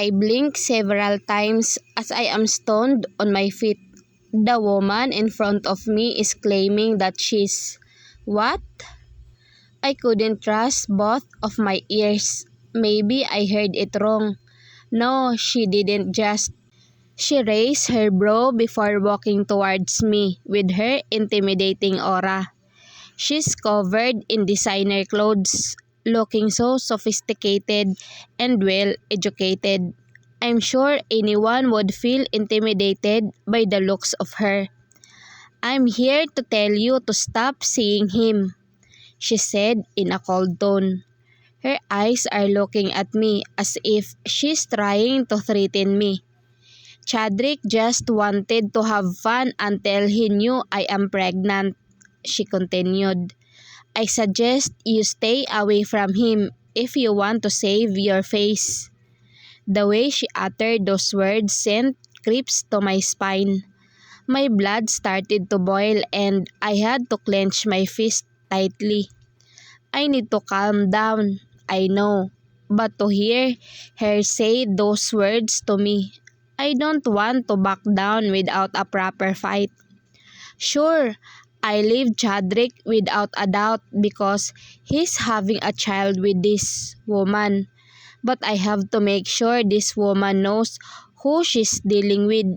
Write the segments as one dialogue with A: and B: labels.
A: I blink several times as I am stoned on my feet. The woman in front of me is claiming that she's... What? I couldn't trust both of my ears. Maybe I heard it wrong. No, she didn't just... She raised her brow before walking towards me with her intimidating aura. She's covered in designer clothes, looking so sophisticated and well-educated. I'm sure anyone would feel intimidated by the looks of her. "I'm here to tell you to stop seeing him," she said in a cold tone. Her eyes are looking at me as if she's trying to threaten me. "Chadrick just wanted to have fun until he knew I am pregnant," she continued. "I suggest you stay away from him if you want to save your face." The way she uttered those words sent creeps to my spine. My blood started to boil and I had to clench my fist tightly. I need to calm down, I know, but to hear her say those words to me, I don't want to back down without a proper fight. Sure, I leave Chadrick without a doubt because he's having a child with this woman. But I have to make sure this woman knows who she's dealing with.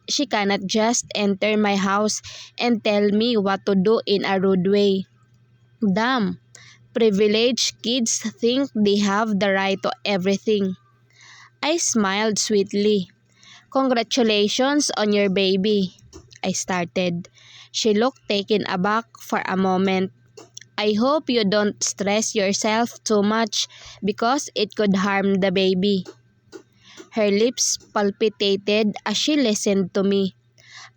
A: She cannot just enter my house and tell me what to do in a rude way. Damn, privileged kids think they have the right to everything. I smiled sweetly. "Congratulations on your baby," I started. She looked taken aback for a moment. "I hope you don't stress yourself too much because it could harm the baby." Her lips palpitated as she listened to me.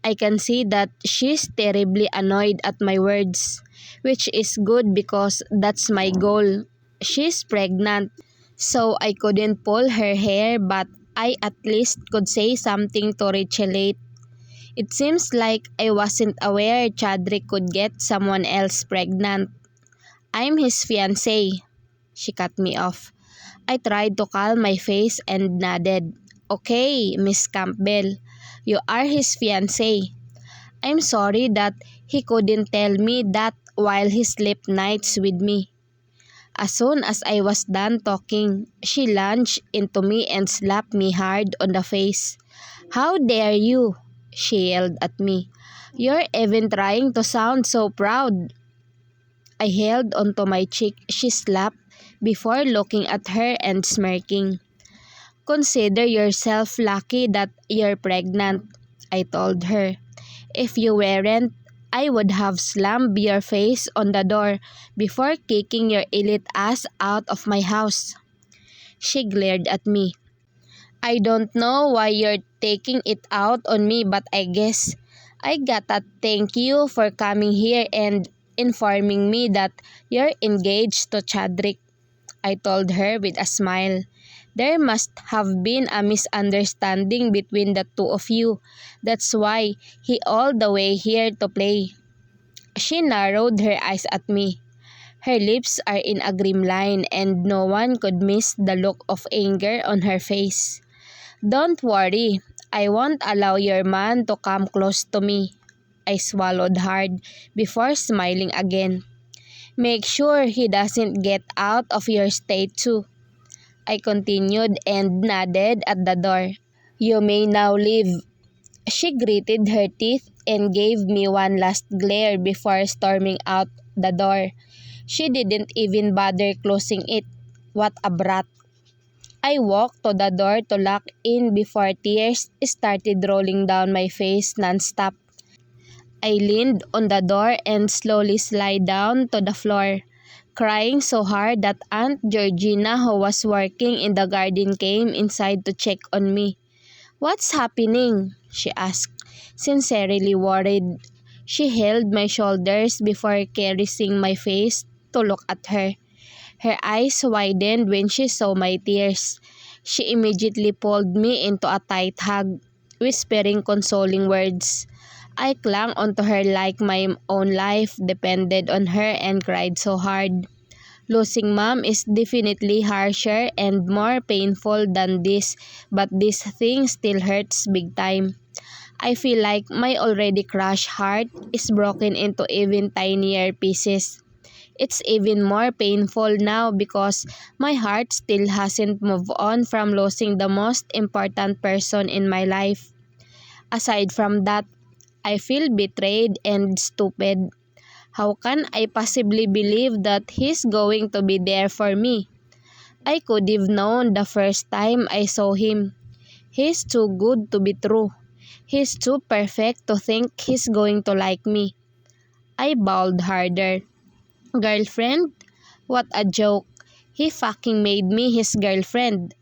A: I can see that she's terribly annoyed at my words, which is good because that's my goal. She's pregnant, so I couldn't pull her hair, but I at least could say something to retaliate. It seems like I wasn't aware Chadrick could get someone else pregnant. "I'm his fiancé," she cut me off. I tried to calm my face and nodded. "Okay, Miss Campbell, you are his fiancé. I'm sorry that he couldn't tell me that while he slept nights with me." As soon as I was done talking, she lunged into me and slapped me hard on the face. "How dare you?" she yelled at me. "You're even trying to sound so proud." I held onto my cheek she slapped before looking at her and smirking. "Consider yourself lucky that you're pregnant," I told her. "If you weren't, I would have slammed your face on the door before kicking your elite ass out of my house." She glared at me. "I don't know why you're taking it out on me, but I guess I gotta thank you for coming here and informing me that you're engaged to Chadrick," I told her with a smile. "There must have been a misunderstanding between the two of you. That's why he all the way here to play." She narrowed her eyes at me. Her lips are in a grim line and no one could miss the look of anger on her face. "Don't worry, I won't allow your man to come close to me." I swallowed hard before smiling again. "Make sure he doesn't get out of your state too," I continued and nodded at the door. "You may now leave." She gritted her teeth and gave me one last glare before storming out the door. She didn't even bother closing it. What a brat. I walked to the door to lock in before tears started rolling down my face nonstop. I leaned on the door and slowly slid down to the floor, crying so hard that Aunt Georgina, who was working in the garden, came inside to check on me. "What's happening?" she asked, sincerely worried. She held my shoulders before caressing my face to look at her. Her eyes widened when she saw my tears. She immediately pulled me into a tight hug, whispering consoling words. I clung onto her like my own life depended on her and cried so hard. Losing mom is definitely harsher and more painful than this, but this thing still hurts big time. I feel like my already crushed heart is broken into even tinier pieces. It's even more painful now because my heart still hasn't moved on from losing the most important person in my life. Aside from that, I feel betrayed and stupid. How can I possibly believe that he's going to be there for me? I could have known the first time I saw him. He's too good to be true. He's too perfect to think he's going to like me. I bawled harder. Girlfriend? What a joke. He fucking made me his girlfriend.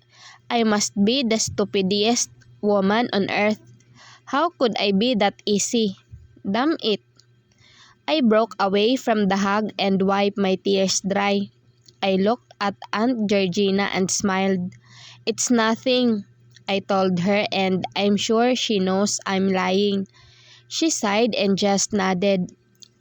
A: I must be the stupidest woman on earth. How could I be that easy? Damn it. I broke away from the hug and wiped my tears dry. I looked at Aunt Georgina and smiled. It's nothing, I told her, and I'm sure she knows I'm lying. She sighed and just nodded.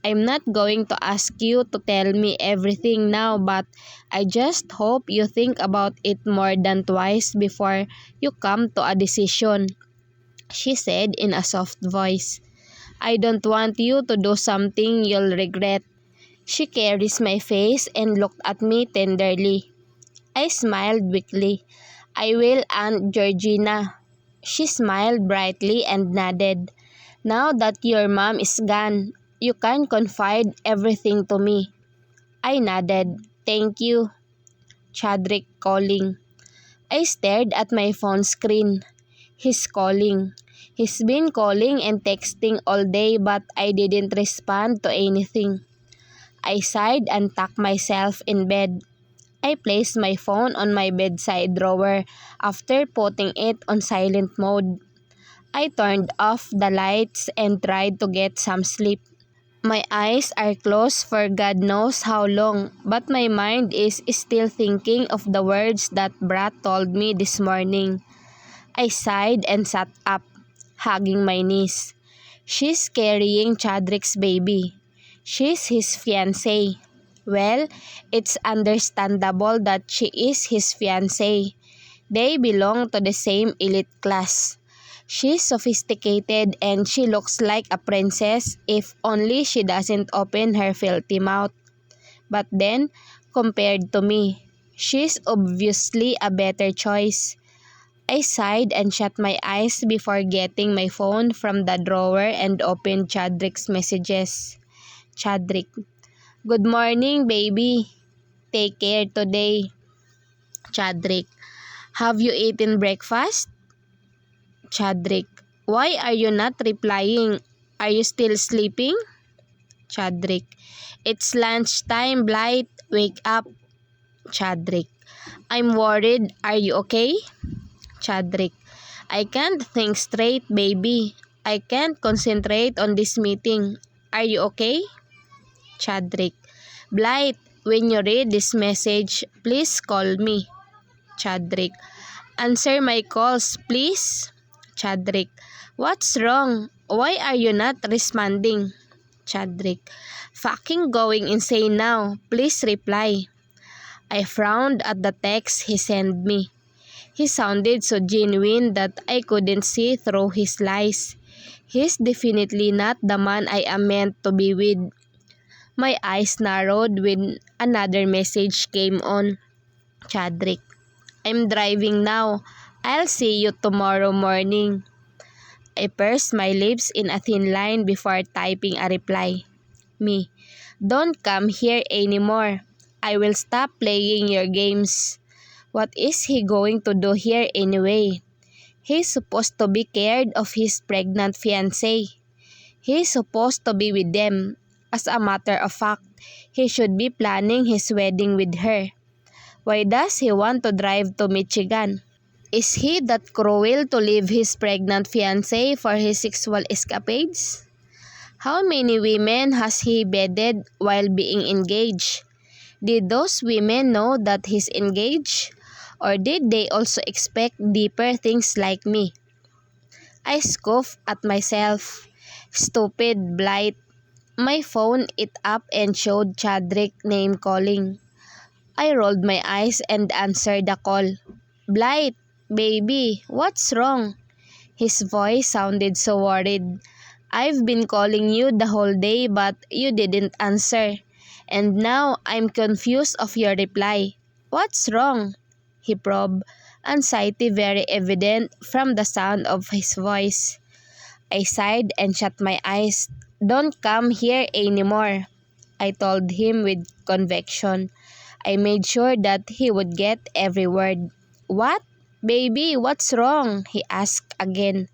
A: I'm not going to ask you to tell me everything now, but I just hope you think about it more than twice before you come to a decision, she said in a soft voice. I don't want you to do something you'll regret. She caressed my face and looked at me tenderly. I smiled weakly. I will, Aunt Georgina. She smiled brightly and nodded. Now that your mom is gone, you can confide everything to me. I nodded. Thank you. Chadrick calling. I stared at my phone screen. He's calling. He's been calling and texting all day but I didn't respond to anything. I sighed and tucked myself in bed. I placed my phone on my bedside drawer after putting it on silent mode. I turned off the lights and tried to get some sleep. My eyes are closed for God knows how long, but my mind is still thinking of the words that Brad told me this morning. I sighed and sat up, hugging my niece. She's carrying Chadrick's baby. She's his fiancée. Well, it's understandable that she is his fiancée. They belong to the same elite class. She's sophisticated and she looks like a princess if only she doesn't open her filthy mouth. But then, compared to me, she's obviously a better choice. I sighed and shut my eyes before getting my phone from the drawer and opened Chadrick's messages. Chadrick, good morning, baby. Take care today. Chadrick, have you eaten breakfast? Chadrick, why are you not replying? Are you still sleeping? Chadrick, it's lunchtime, Blight. Wake up. Chadrick, I'm worried. Are you okay? Chadrick, I can't think straight, baby. I can't concentrate on this meeting. Are you okay? Chadrick, Blight, when you read this message, please call me. Chadrick, answer my calls, please. Chadrick, what's wrong? Why are you not responding? Chadrick, fucking going insane now. Please reply. I frowned at the text he sent me. He sounded so genuine that I couldn't see through his lies. He's definitely not the man I am meant to be with. My eyes narrowed when another message came on. Chadrick, I'm driving now. I'll see you tomorrow morning. I pursed my lips in a thin line before typing a reply. Me, don't come here anymore. I will stop playing your games. What is he going to do here anyway? He's supposed to be cared of his pregnant fiancée. He's supposed to be with them. As a matter of fact, he should be planning his wedding with her. Why does he want to drive to Michigan? Is he that cruel to leave his pregnant fiancée for his sexual escapades? How many women has he bedded while being engaged? Did those women know that he's engaged? Or did they also expect deeper things like me? I scoffed at myself. Stupid blight. My phone it up and showed Chadrick name calling. I rolled my eyes and answered the call. "Blight, baby, what's wrong?" His voice sounded so worried. "I've been calling you the whole day but you didn't answer. And now I'm confused of your reply. What's wrong?" He probed, anxiety very evident from the sound of his voice. I sighed and shut my eyes. "Don't come here anymore," I told him with conviction. I made sure that he would get every word. "What? Baby, what's wrong?" he asked again.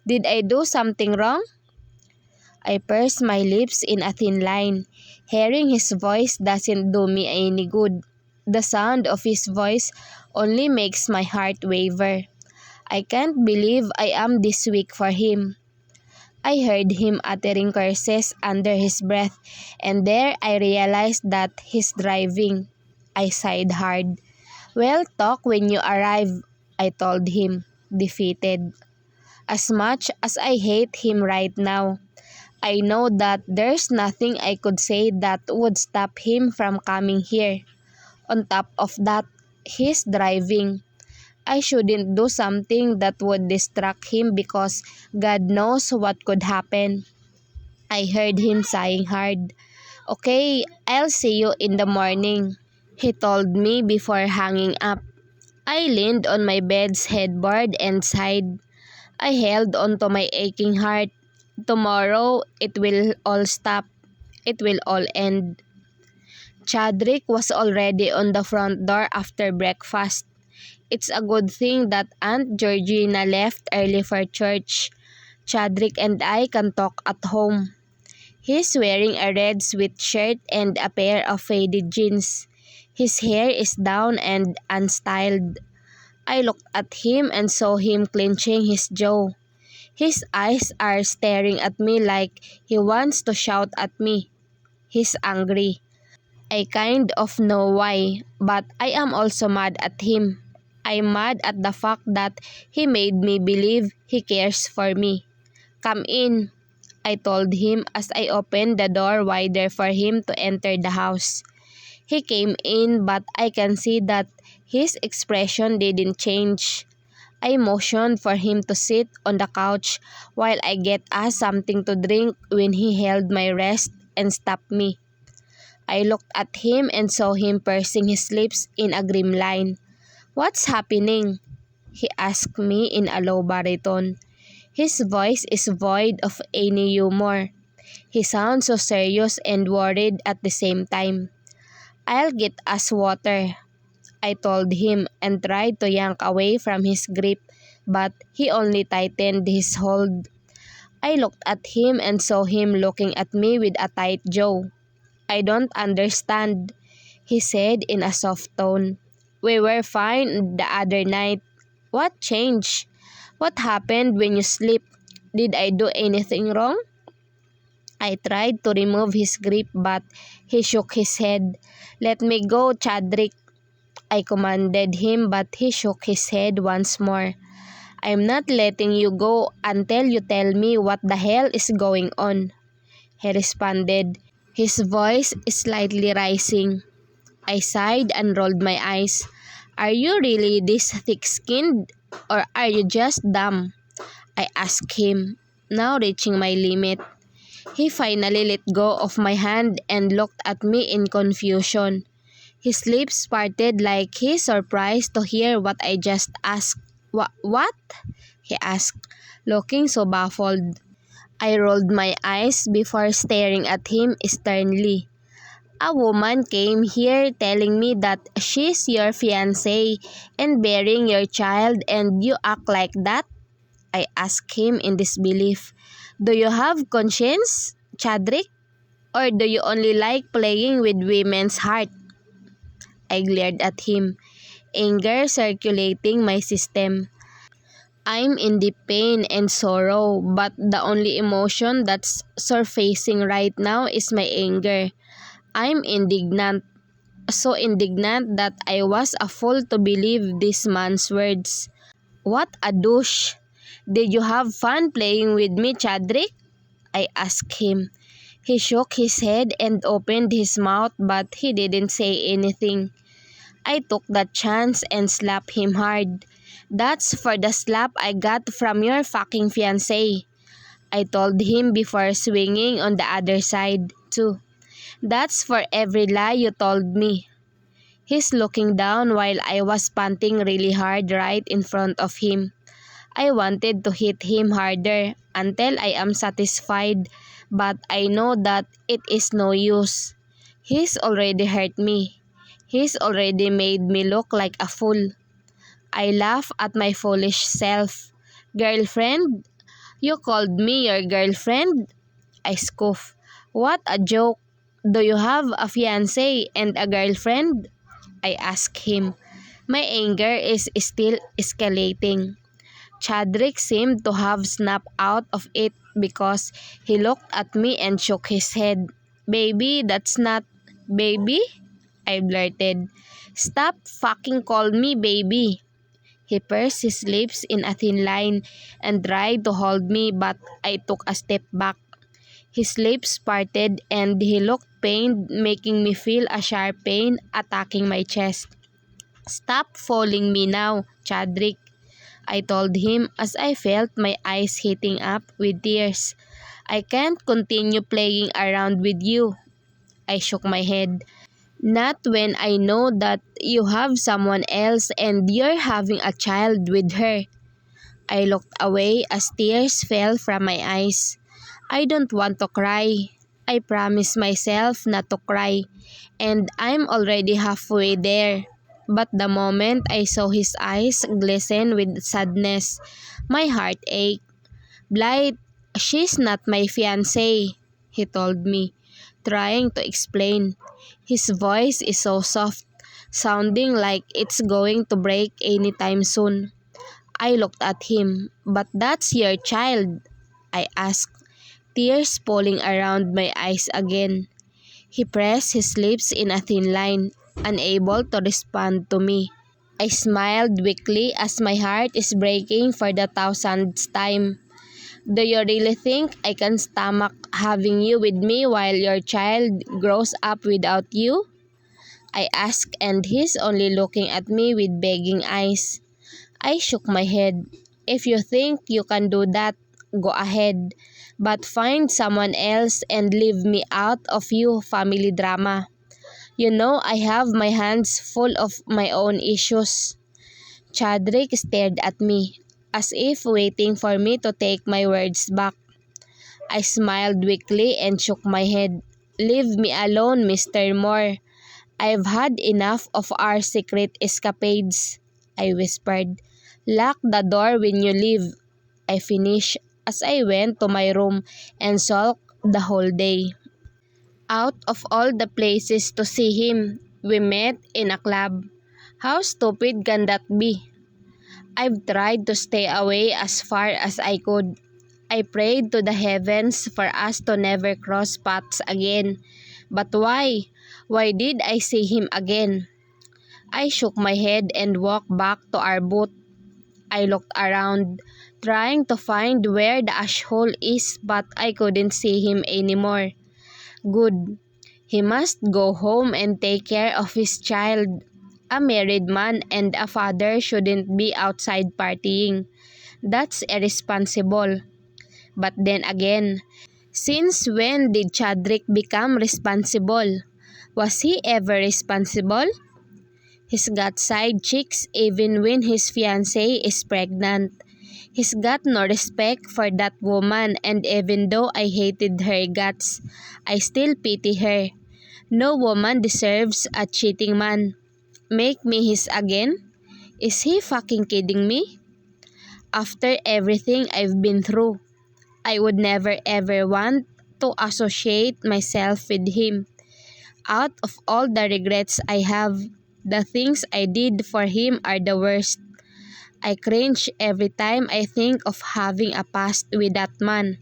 A: "Did I do something wrong?" I pursed my lips in a thin line. Hearing his voice doesn't do me any good. The sound of his voice only makes my heart waver. I can't believe I am this weak for him. I heard him uttering curses under his breath, and there I realized that he's driving. I sighed hard. "Well, talk when you arrive," I told him, defeated. As much as I hate him right now, I know that there's nothing I could say that would stop him from coming here. On top of that, he's driving. I shouldn't do something that would distract him because God knows what could happen. I heard him sighing hard. "Okay, I'll see you in the morning," he told me before hanging up. I leaned on my bed's headboard and sighed. I held onto my aching heart. Tomorrow, it will all stop. It will all end. Chadrick was already on the front door after breakfast. It's a good thing that Aunt Georgina left early for church. Chadrick and I can talk at home. He's wearing a red sweatshirt and a pair of faded jeans. His hair is down and unstyled. I looked at him and saw him clenching his jaw. His eyes are staring at me like he wants to shout at me. He's angry. I kind of know why, but I am also mad at him. I'm mad at the fact that he made me believe he cares for me. "Come in," I told him as I opened the door wider for him to enter the house. He came in, but I can see that his expression didn't change. I motioned for him to sit on the couch while I get us something to drink when he held my wrist and stopped me. I looked at him and saw him pursing his lips in a grim line. "What's happening?" he asked me in a low baritone. His voice is void of any humor. He sounds so serious and worried at the same time. "I'll get us water," I told him and tried to yank away from his grip, but he only tightened his hold. I looked at him and saw him looking at me with a tight jaw. "I don't understand," he said in a soft tone. "We were fine the other night. What changed? What happened when you slept? Did I do anything wrong?" I tried to remove his grip but he shook his head. "Let me go, Chadrick," I commanded him, but he shook his head once more. "I'm not letting you go until you tell me what the hell is going on," he responded, his voice slightly rising. I sighed and rolled my eyes. "Are you really this thick-skinned, or are you just dumb?" I asked him, now reaching my limit. He finally let go of my hand and looked at me in confusion. His lips parted like he's surprised to hear what I just asked. What?" he asked, looking so baffled. I rolled my eyes before staring at him sternly. "A woman came here telling me that she's your fiancé and bearing your child, and you act like that?" I asked him in disbelief. "Do you have conscience, Chadrick? Or do you only like playing with women's heart?" I glared at him, anger circulating my system. I'm in deep pain and sorrow, but the only emotion that's surfacing right now is my anger. I'm indignant, so indignant that I was a fool to believe this man's words. "What a douche! Did you have fun playing with me, Chadrick?" I asked him. He shook his head and opened his mouth, but he didn't say anything. I took that chance and slapped him hard. That's for the slap I got from your fucking fiancé, I told him before swinging on the other side, too. That's for every lie you told me. He's looking down while I was panting really hard right in front of him. I wanted to hit him harder until I am satisfied, but I know that it is no use. He's already hurt me. He's already made me look like a fool. I laugh at my foolish self. Girlfriend? You called me your girlfriend? I scoff. What a joke. Do you have a fiancé and a girlfriend? I ask him. My anger is still escalating. Chadrick seemed to have snapped out of it because he looked at me and shook his head. Baby, that's not... Baby? I blurted. Stop fucking call me baby. He pursed his lips in a thin line and tried to hold me, but I took a step back. His lips parted and he looked pained, making me feel a sharp pain attacking my chest. Stop fooling me now, Chadrick, I told him as I felt my eyes heating up with tears. I can't continue playing around with you. I shook my head. Not when I know that you have someone else and you're having a child with her. I looked away as tears fell from my eyes. I don't want to cry. I promised myself not to cry, and I'm already halfway there. But the moment I saw his eyes glisten with sadness, my heart ached. Blight, she's not my fiancé, he told me, trying to explain. His voice is so soft, sounding like it's going to break anytime soon. I looked at him. But that's your child, I asked, tears pooling around my eyes again. He pressed his lips in a thin line, unable to respond to me. I smiled weakly as my heart is breaking for the thousandth time. Do you really think I can stomach having you with me while your child grows up without you? I asked, and he's only looking at me with begging eyes. I shook my head. If you think you can do that, go ahead. But find someone else and leave me out of you family drama. You know I have my hands full of my own issues. Chadrick stared at me, as if waiting for me to take my words back. I smiled weakly and shook my head. Leave me alone, Mr. Moore. I've had enough of our secret escapades, I whispered. Lock the door when you leave, I finished as I went to my room and sulked the whole day. Out of all the places to see him, we met in a club. How stupid can that be? I've tried to stay away as far as I could. I prayed to the heavens for us to never cross paths again. But why? Why did I see him again? I shook my head and walked back to our booth. I looked around, trying to find where the ashhole is, but I couldn't see him anymore. Good. He must go home and take care of his child. A married man and a father shouldn't be outside partying. That's irresponsible. But then again, since when did Chadrick become responsible? Was he ever responsible? He's got side chicks even when his fiancée is pregnant. He's got no respect for that woman, and even though I hated her guts, I still pity her. No woman deserves a cheating man. Make me his again? Is he fucking kidding me? After everything I've been through, I would never ever want to associate myself with him. Out of all the regrets I have, the things I did for him are the worst. I cringe every time I think of having a past with that man.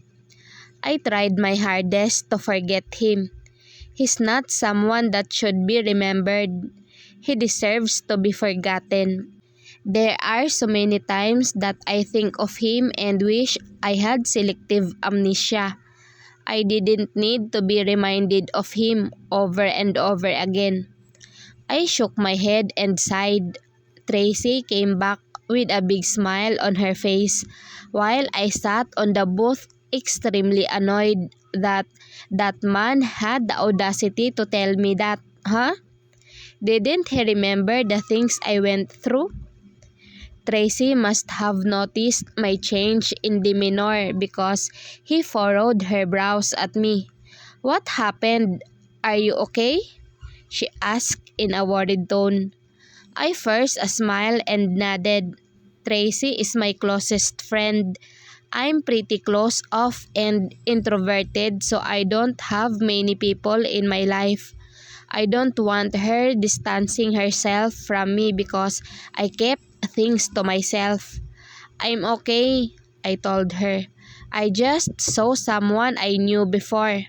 A: I tried my hardest to forget him. He's not someone that should be remembered. He deserves to be forgotten. There are so many times that I think of him and wish I had selective amnesia. I didn't need to be reminded of him over and over again. I shook my head and sighed. Tracy came back with a big smile on her face while I sat on the booth extremely annoyed that that man had the audacity to tell me that. Huh? Didn't he remember the things I went through? Tracy must have noticed my change in demeanor because he furrowed her brows at me. What happened? Are you okay? She asked in a worried tone. I first smiled and nodded. Tracy is my closest friend. I'm pretty close off and introverted, so I don't have many people in my life. I don't want her distancing herself from me because I kept things to myself. I'm okay, I told her. I just saw someone I knew before.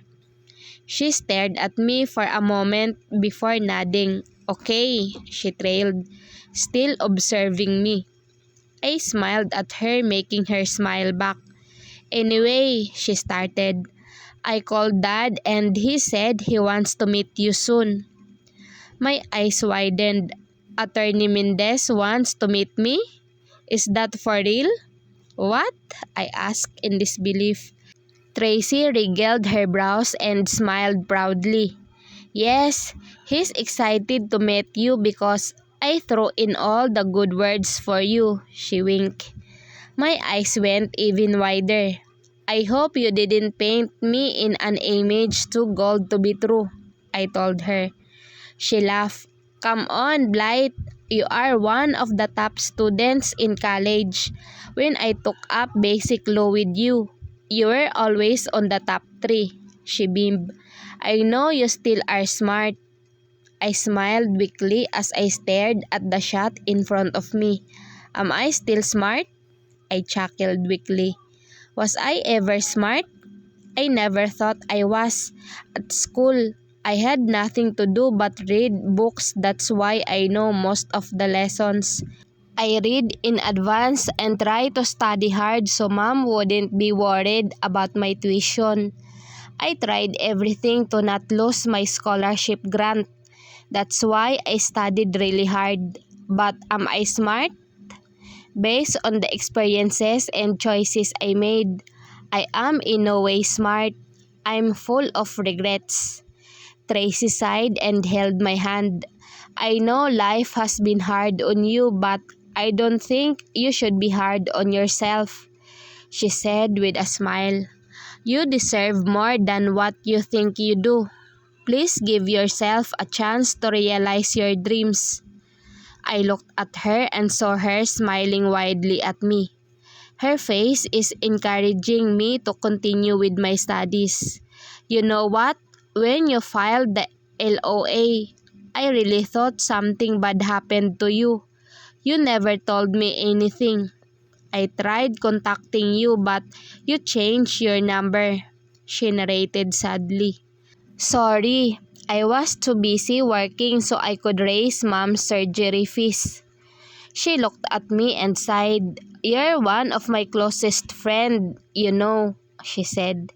A: She stared at me for a moment before nodding. Okay, she trailed, still observing me. I smiled at her, making her smile back. Anyway, she started. I called Dad and he said he wants to meet you soon. My eyes widened. Attorney Mendez wants to meet me? Is that for real? What? I asked in disbelief. Tracy wrinkled her brows and smiled proudly. Yes, he's excited to meet you because I threw in all the good words for you, she winked. My eyes went even wider. I hope you didn't paint me in an image too gold to be true, I told her. She laughed. Come on, Blight. You are one of the top students in college. When I took up basic law with you, you were always on the top 3. She beamed. I know you still are smart. I smiled weakly as I stared at the shot in front of me. Am I still smart? I chuckled weakly. Was I ever smart? I never thought I was. At school, I had nothing to do but read books. That's why I know most of the lessons. I read in advance and try to study hard so Mom wouldn't be worried about my tuition. I tried everything to not lose my scholarship grant. That's why I studied really hard. But am I smart? Based on the experiences and choices I made, I am in no way smart. I'm full of regrets. Tracy sighed and held my hand. I know life has been hard on you, but I don't think you should be hard on yourself, she said with a smile. You deserve more than what you think you do. Please give yourself a chance to realize your dreams. I looked at her and saw her smiling widely at me. Her face is encouraging me to continue with my studies. You know what? When you filed the LOA, I really thought something bad happened to you. You never told me anything. I tried contacting you but you changed your number, she narrated sadly. Sorry, I was too busy working so I could raise Mom's surgery fees. She looked at me and sighed. You're one of my closest friends, you know, she said.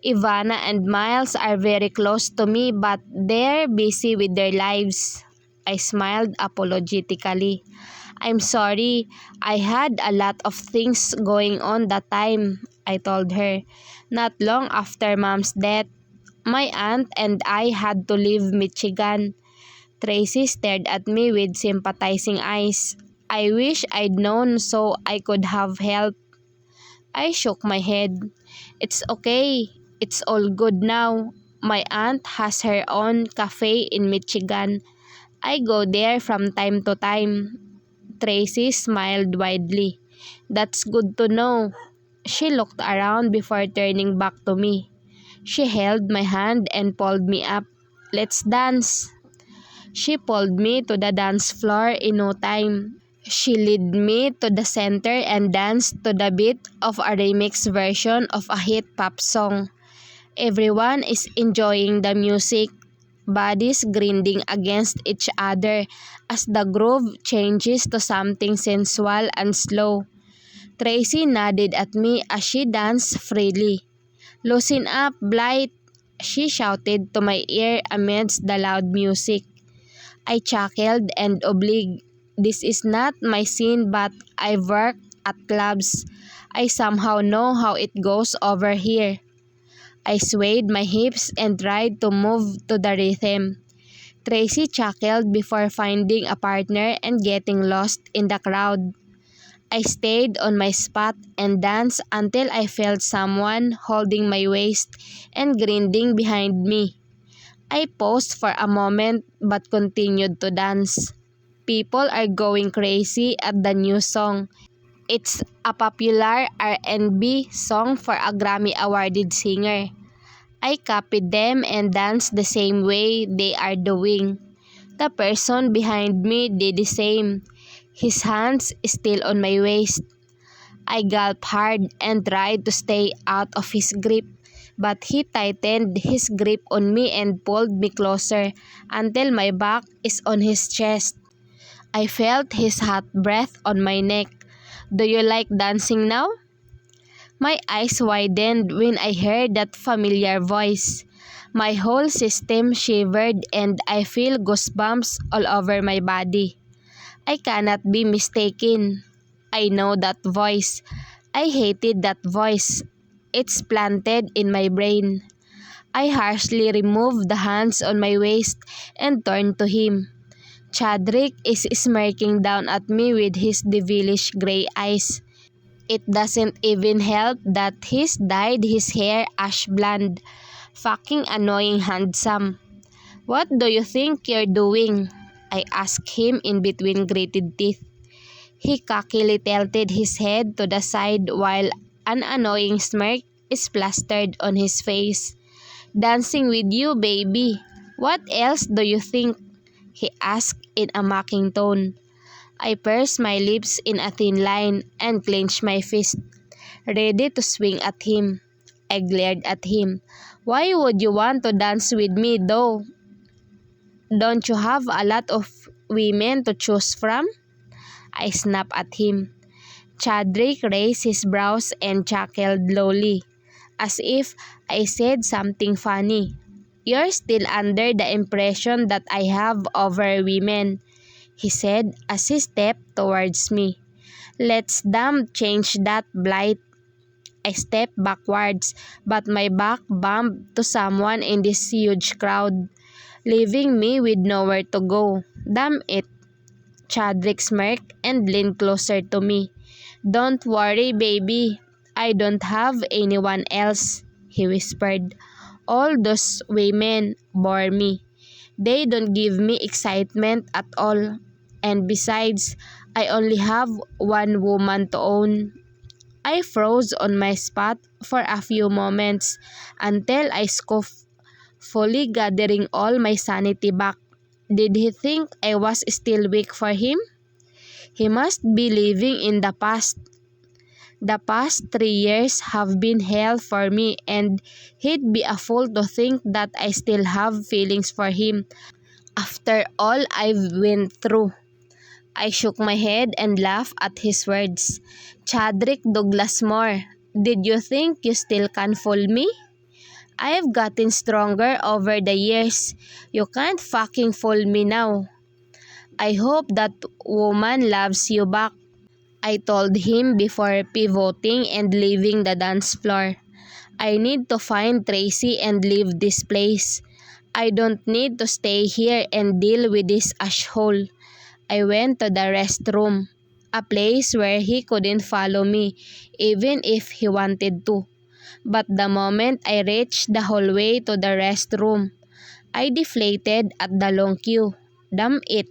A: Ivana and Miles are very close to me but they're busy with their lives. I smiled apologetically. I'm sorry, I had a lot of things going on that time, I told her. Not long after Mom's death, my aunt and I had to leave Michigan. Tracy stared at me with sympathizing eyes. I wish I'd known so I could have helped. I shook my head. It's okay. It's all good now. My aunt has her own cafe in Michigan. I go there from time to time. Tracy smiled widely. That's good to know. She looked around before turning back to me. She held my hand and pulled me up. Let's dance. She pulled me to the dance floor in no time. She led me to the center and danced to the beat of a remix version of a hit pop song. Everyone is enjoying the music, bodies grinding against each other as the groove changes to something sensual and slow. Tracy nodded at me as she danced freely. Loosen up, Blight, she shouted to my ear amidst the loud music. I chuckled and obliged. This is not my scene, but I've worked at clubs. I somehow know how it goes over here. I swayed my hips and tried to move to the rhythm. Tracy chuckled before finding a partner and getting lost in the crowd. I stayed on my spot and danced until I felt someone holding my waist and grinding behind me. I paused for a moment but continued to dance. People are going crazy at the new song. It's a popular R&B song for a Grammy awarded singer. I copied them and danced the same way they are doing. The person behind me did the same, his hands still on my waist. I gulped hard and tried to stay out of his grip, but he tightened his grip on me and pulled me closer until my back is on his chest. I felt his hot breath on my neck. Do you like dancing now? My eyes widened when I heard that familiar voice. My whole system shivered and I feel goosebumps all over my body. I cannot be mistaken. I know that voice. I hated that voice. It's planted in my brain. I harshly removed the hands on my waist and turned to him. Chadrick is smirking down at me with his devilish gray eyes. It doesn't even help that he's dyed his hair ash blonde. Fucking annoying handsome. What do you think you're doing? I asked him in between gritted teeth. He cockily tilted his head to the side while an annoying smirk is plastered on his face. Dancing with you, baby. What else do you think? He asked in a mocking tone. I pursed my lips in a thin line and clenched my fist, ready to swing at him. I glared at him. Why would you want to dance with me though? Don't you have a lot of women to choose from? I snapped at him. Chadrick raised his brows and chuckled lowly, as if I said something funny. You're still under the impression that I have over women, he said as he stepped towards me. Let's damn change that blight. I stepped backwards, but my back bumped to someone in this huge crowd, leaving me with nowhere to go. Damn it. Chadrick smirked and leaned closer to me. Don't worry, baby. I don't have anyone else, he whispered. All those women bore me. They don't give me excitement at all. And besides, I only have one woman to own. I froze on my spot for a few moments until I scoffed, fully gathering all my sanity back. Did he think I was still weak for him? He must be living in the past. The past 3 years have been hell for me and he'd be a fool to think that I still have feelings for him after all I've went through. I shook my head and laughed at his words. Chadrick Douglas Moore, did you think you still can fool me? I've gotten stronger over the years. You can't fucking fool me now. I hope that woman loves you back, I told him before pivoting and leaving the dance floor. I need to find Tracy and leave this place. I don't need to stay here and deal with this asshole. I went to the restroom, a place where he couldn't follow me, even if he wanted to. But the moment I reached the hallway to the restroom, I deflated at the long queue. Damn it.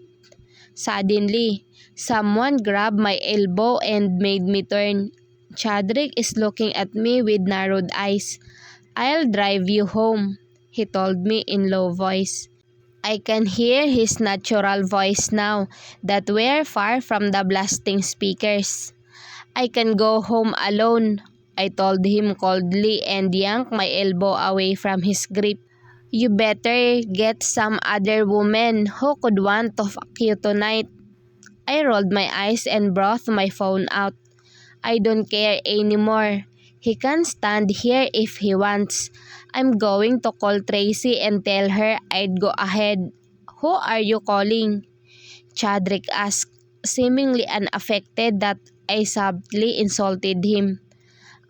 A: Suddenly, someone grabbed my elbow and made me turn. Chadrick is looking at me with narrowed eyes. I'll drive you home, he told me in low voice. I can hear his natural voice now that we're far from the blasting speakers. I can go home alone, I told him coldly and yanked my elbow away from his grip. You better get some other woman who could want to fuck you tonight. I rolled my eyes and brought my phone out. I don't care anymore. He can stand here if he wants. I'm going to call Tracy and tell her I'd go ahead. Who are you calling? Chadrick asked, seemingly unaffected that I subtly insulted him.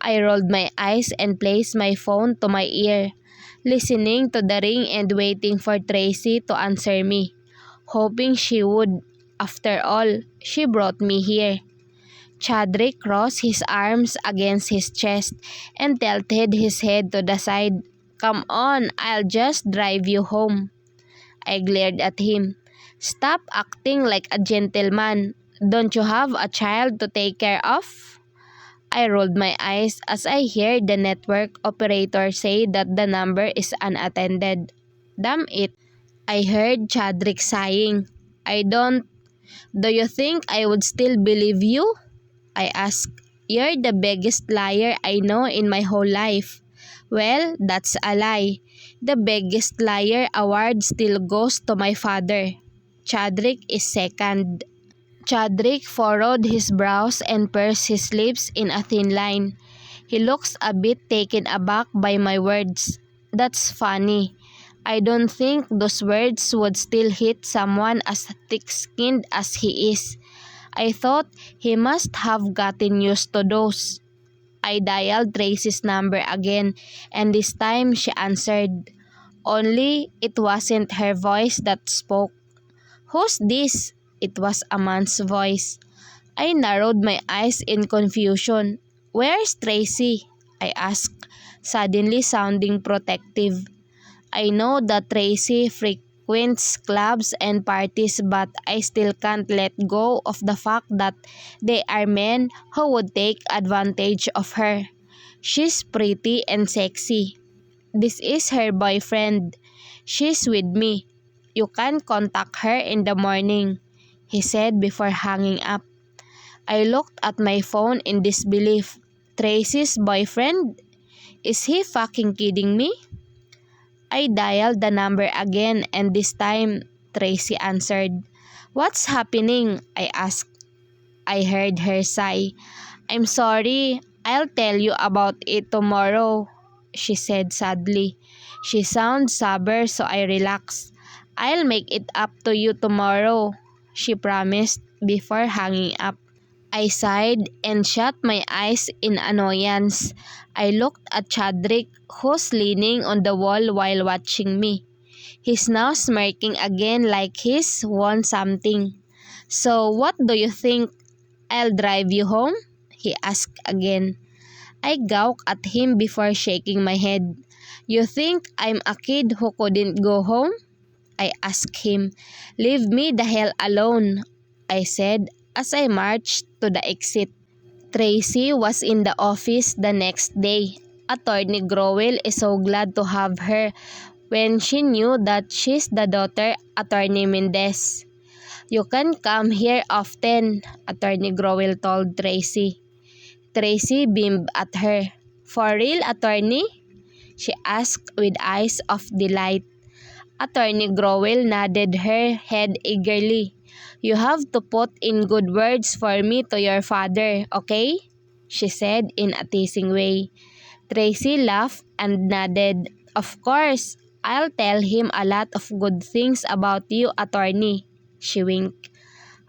A: I rolled my eyes and placed my phone to my ear, listening to the ring and waiting for Tracy to answer me, hoping she would. After all, she brought me here. Chadrick crossed his arms against his chest and tilted his head to the side. Come on, I'll just drive you home. I glared at him. Stop acting like a gentleman. Don't you have a child to take care of? I rolled my eyes as I heard the network operator say that the number is unattended. Damn it. I heard Chadrick sighing. I don't. Do you think I would still believe you? I asked. You're the biggest liar I know in my whole life. Well, that's a lie. The biggest liar award still goes to my father. Chadrick is second. Chadrick furrowed his brows and pursed his lips in a thin line. He looks a bit taken aback by my words. That's funny. I don't think those words would still hit someone as thick-skinned as he is. I thought he must have gotten used to those. I dialed Tracy's number again, and this time she answered. Only it wasn't her voice that spoke. Who's this? It was a man's voice. I narrowed my eyes in confusion. Where's Tracy? I asked, suddenly sounding protective. I know that Tracy frequents clubs and parties, but I still can't let go of the fact that they are men who would take advantage of her. She's pretty and sexy. This is her boyfriend. She's with me. You can contact her in the morning, he said before hanging up. I looked at my phone in disbelief. Tracy's boyfriend? Is he fucking kidding me? I dialed the number again and this time Tracy answered. What's happening? I asked. I heard her sigh. I'm sorry. I'll tell you about it tomorrow, she said sadly. She sounds sober, so I relaxed. I'll make it up to you tomorrow, she promised before hanging up. I sighed and shut my eyes in annoyance. I looked at Chadrick, who's leaning on the wall while watching me. He's now smirking again like he's won something. So what do you think? I'll drive you home? He asked again. I gawked at him before shaking my head. You think I'm a kid who couldn't go home? I asked him. Leave me the hell alone, I said as I marched to the exit. Tracy was in the office the next day. Attorney Growell is so glad to have her when she knew that she's the daughter Attorney Mendez. You can come here often, Attorney Growell told Tracy. Tracy beamed at her. For real, attorney? She asked with eyes of delight. Attorney Growell nodded her head eagerly. You have to put in good words for me to your father, okay? She said in a teasing way. Tracy laughed and nodded. Of course, I'll tell him a lot of good things about you, attorney. She winked.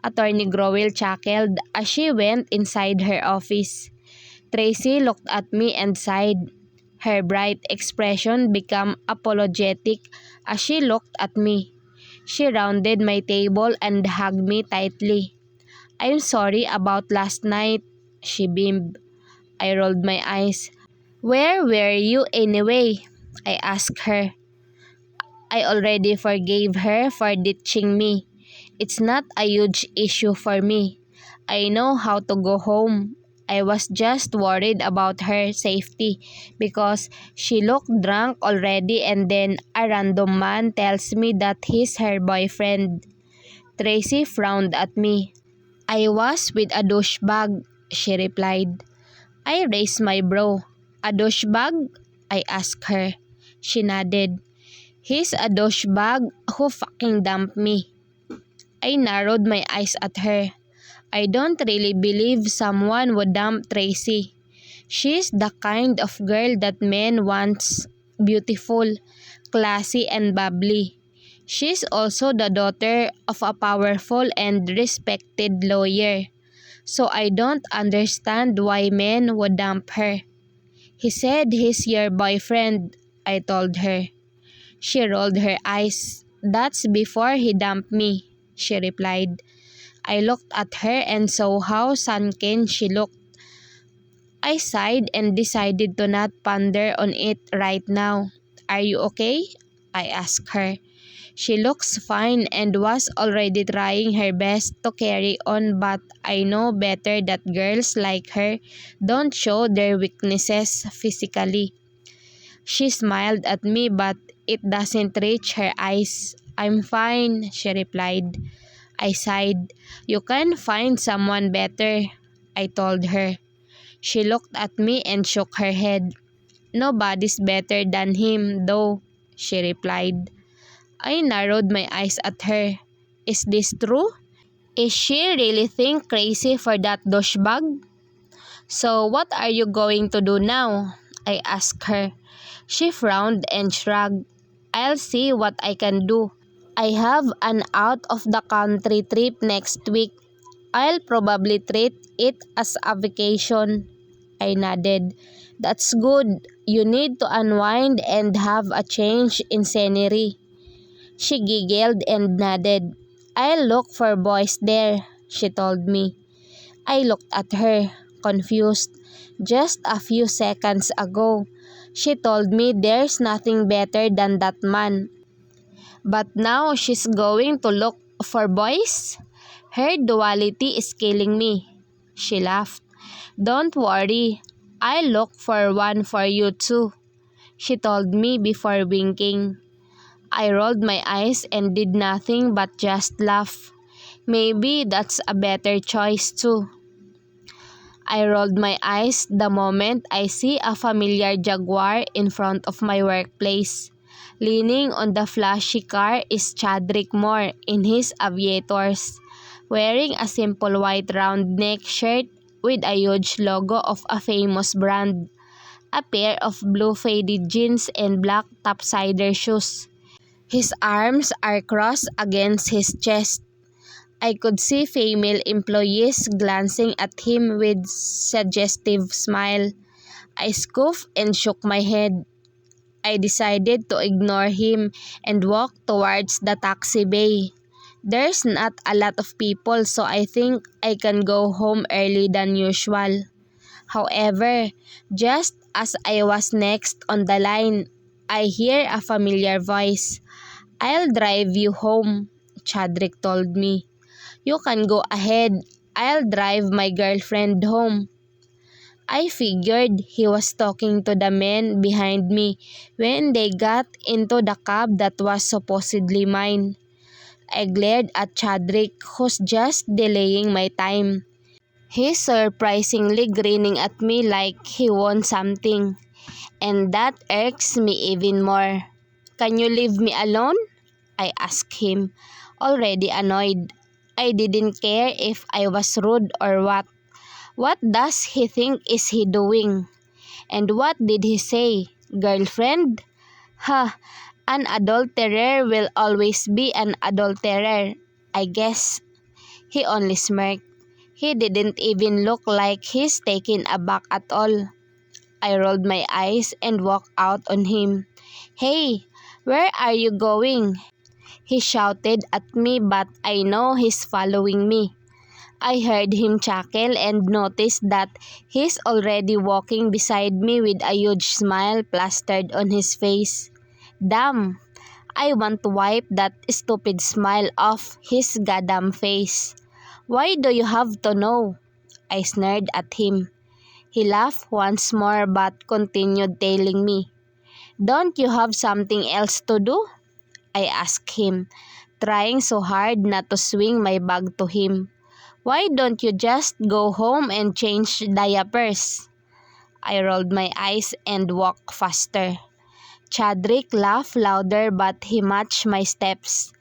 A: Attorney Growell chuckled as she went inside her office. Tracy looked at me and sighed. Her bright expression became apologetic as she looked at me. She rounded my table and hugged me tightly. I'm sorry about last night, she beamed. I rolled my eyes. Where were you anyway? I asked her. I already forgave her for ditching me. It's not a huge issue for me. I know how to go home. I was just worried about her safety because she looked drunk already and then a random man tells me that he's her boyfriend. Tracy frowned at me. I was with a douchebag, she replied. I raised my brow. A douchebag? I asked her. She nodded. He's a douchebag who fucking dumped me. I narrowed my eyes at her. I don't really believe someone would dump Tracy. She's the kind of girl that men want. Beautiful, classy, and bubbly. She's also the daughter of a powerful and respected lawyer, so I don't understand why men would dump her. He said he's your boyfriend, I told her. She rolled her eyes. That's before he dumped me, she replied. I looked at her and saw how sunken she looked. I sighed and decided to not ponder on it right now. Are you okay? I asked her. She looks fine and was already trying her best to carry on, but I know better that girls like her don't show their weaknesses physically. She smiled at me, but it doesn't reach her eyes. I'm fine, she replied. I sighed. You can find someone better, I told her. She looked at me and shook her head. Nobody's better than him, though, she replied. I narrowed my eyes at her. Is this true? Is she really think crazy for that douchebag? So what are you going to do now? I asked her. She frowned and shrugged. I'll see what I can do. I have an out-of-the-country trip next week. I'll probably treat it as a vacation. I nodded. That's good. You need to unwind and have a change in scenery. She giggled and nodded. I'll look for boys there, she told me. I looked at her, confused. Just a few seconds ago, she told me there's nothing better than that man. But now she's going to look for boys? Her duality is killing me. She laughed. Don't worry, I'll look for one for you too, she told me before winking. I rolled my eyes and did nothing but just laugh. Maybe that's a better choice too. I rolled my eyes the moment I see a familiar Jaguar in front of my workplace. Leaning on the flashy car is Chadrick Moore in his aviators, wearing a simple white round neck shirt with a huge logo of a famous brand, a pair of blue faded jeans and black topsider shoes. His arms are crossed against his chest. I could see female employees glancing at him with suggestive smile. I scoffed and shook my head. I decided to ignore him and walk towards the taxi bay. There's not a lot of people, so I think I can go home early than usual. However, just as I was next on the line, I hear a familiar voice. I'll drive you home, Chadrick told me. You can go ahead. I'll drive my girlfriend home. I figured he was talking to the men behind me when they got into the cab that was supposedly mine. I glared at Chadrick, who's just delaying my time. He's surprisingly grinning at me like he won something, and that irks me even more. Can you leave me alone? I asked him, already annoyed. I didn't care if I was rude or what. What does he think is he doing? And what did he say? Girlfriend? Ha, an adulterer will always be an adulterer, I guess. He only smirked. He didn't even look like he's taken aback at all. I rolled my eyes and walked out on him. Hey, where are you going? He shouted at me, but I know he's following me. I heard him chuckle and noticed that he's already walking beside me with a huge smile plastered on his face. Damn, I want to wipe that stupid smile off his goddamn face. Why do you have to know? I sneered at him. He laughed once more but continued tailing me. Don't you have something else to do? I asked him, trying so hard not to swing my bag to him. Why don't you just go home and change diapers? I rolled my eyes and walked faster. Chadrick laughed louder but he matched my steps.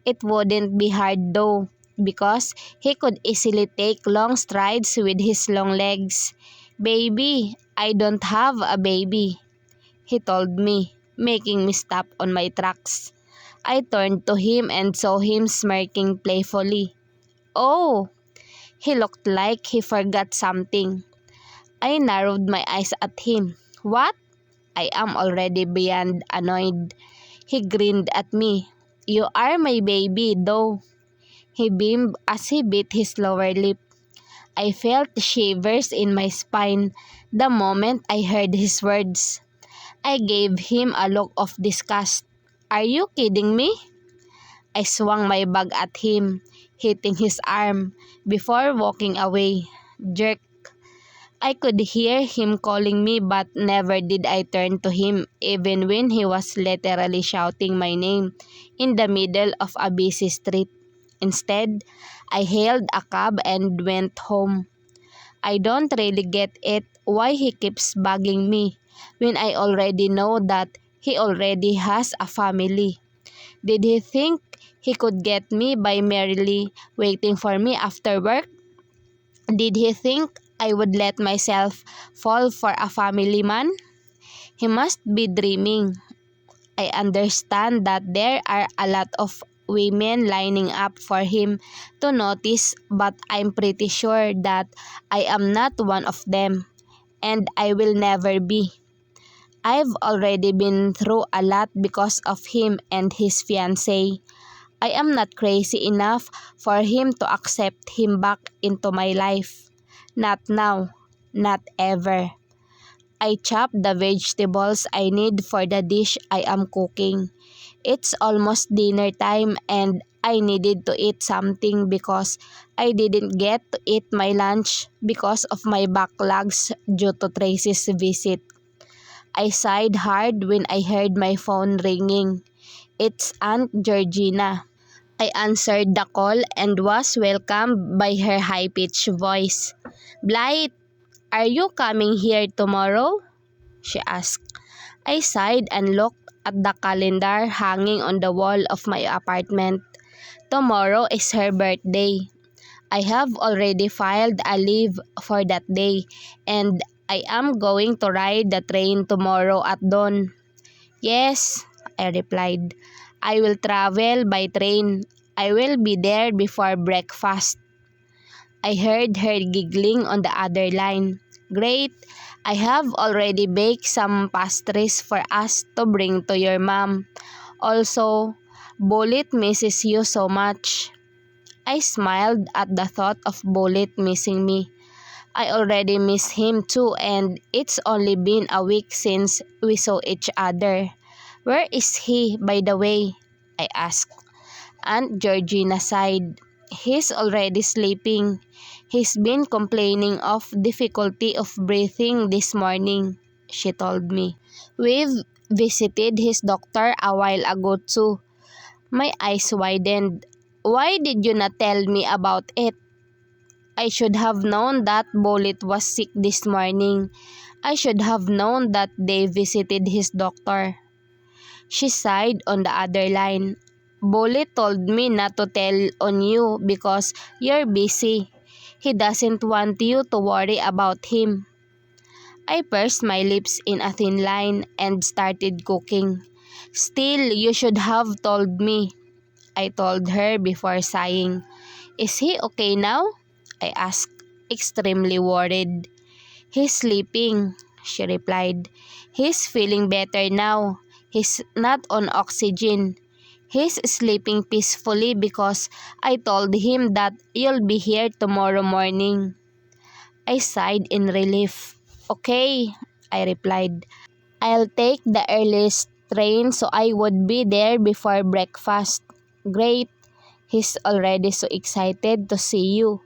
A: It wouldn't be hard though, because he could easily take long strides with his long legs. Baby, I don't have a baby, he told me, making me stop on my tracks. I turned to him and saw him smirking playfully. Oh! He looked like he forgot something. I narrowed my eyes at him. What? I am already beyond annoyed. He grinned at me. You are my baby, though. He beamed as he bit his lower lip. I felt shivers in my spine the moment I heard his words. I gave him a look of disgust. Are you kidding me? I swung my bag at him, hitting his arm, before walking away. Jerk. I could hear him calling me but never did I turn to him even when he was literally shouting my name in the middle of a busy street. Instead, I hailed a cab and went home. I don't really get it why he keeps bugging me when I already know that he already has a family. Did he think he could get me by merely waiting for me after work? Did he think I would let myself fall for a family man? He must be dreaming. I understand that there are a lot of women lining up for him to notice, but I'm pretty sure that I am not one of them, and I will never be. I've already been through a lot because of him and his fiancée. I am not crazy enough for him to accept him back into my life. Not now, not ever. I chop the vegetables I need for the dish I am cooking. It's almost dinner time and I needed to eat something because I didn't get to eat my lunch because of my backlogs due to Tracy's visit. I sighed hard when I heard my phone ringing. It's Aunt Georgina. I answered the call and was welcomed by her high-pitched voice. Blythe, are you coming here tomorrow? She asked. I sighed and looked at the calendar hanging on the wall of my apartment. Tomorrow is her birthday. I have already filed a leave for that day and I am going to ride the train tomorrow at dawn. Yes, I replied. I will travel by train. I will be there before breakfast. I heard her giggling on the other line. Great, I have already baked some pastries for us to bring to your mom. Also, Bullet misses you so much. I smiled at the thought of Bullet missing me. I already miss him too and it's only been a week since we saw each other. Where is he, by the way? I asked. Aunt Georgina sighed. He's already sleeping. He's been complaining of difficulty of breathing this morning, she told me. We've visited his doctor a while ago too. My eyes widened. Why did you not tell me about it? I should have known that Bullet was sick this morning. I should have known that they visited his doctor. She sighed on the other line. Bullet told me not to tell on you because you're busy. He doesn't want you to worry about him. I pursed my lips in a thin line and started cooking. Still, you should have told me, I told her before sighing. Is he okay now? I asked, extremely worried. He's sleeping, she replied. He's feeling better now. He's not on oxygen. He's sleeping peacefully because I told him that you'll be here tomorrow morning. I sighed in relief. Okay, I replied. I'll take the earliest train so I would be there before breakfast. Great. He's already so excited to see you.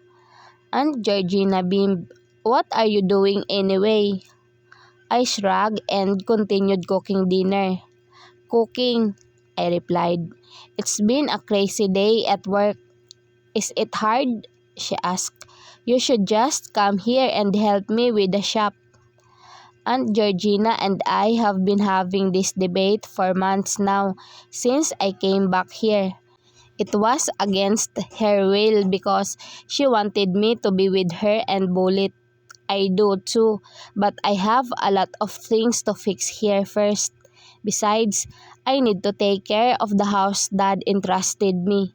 A: Aunt Georgina beamed. What are you doing anyway? I shrugged and continued cooking dinner. Cooking, I replied. It's been a crazy day at work. Is it hard? She asked. You should just come here and help me with the shop. Aunt Georgina and I have been having this debate for months now since I came back here. It was against her will because she wanted me to be with her and Bullet. I do too, but I have a lot of things to fix here first. Besides, I need to take care of the house Dad entrusted me.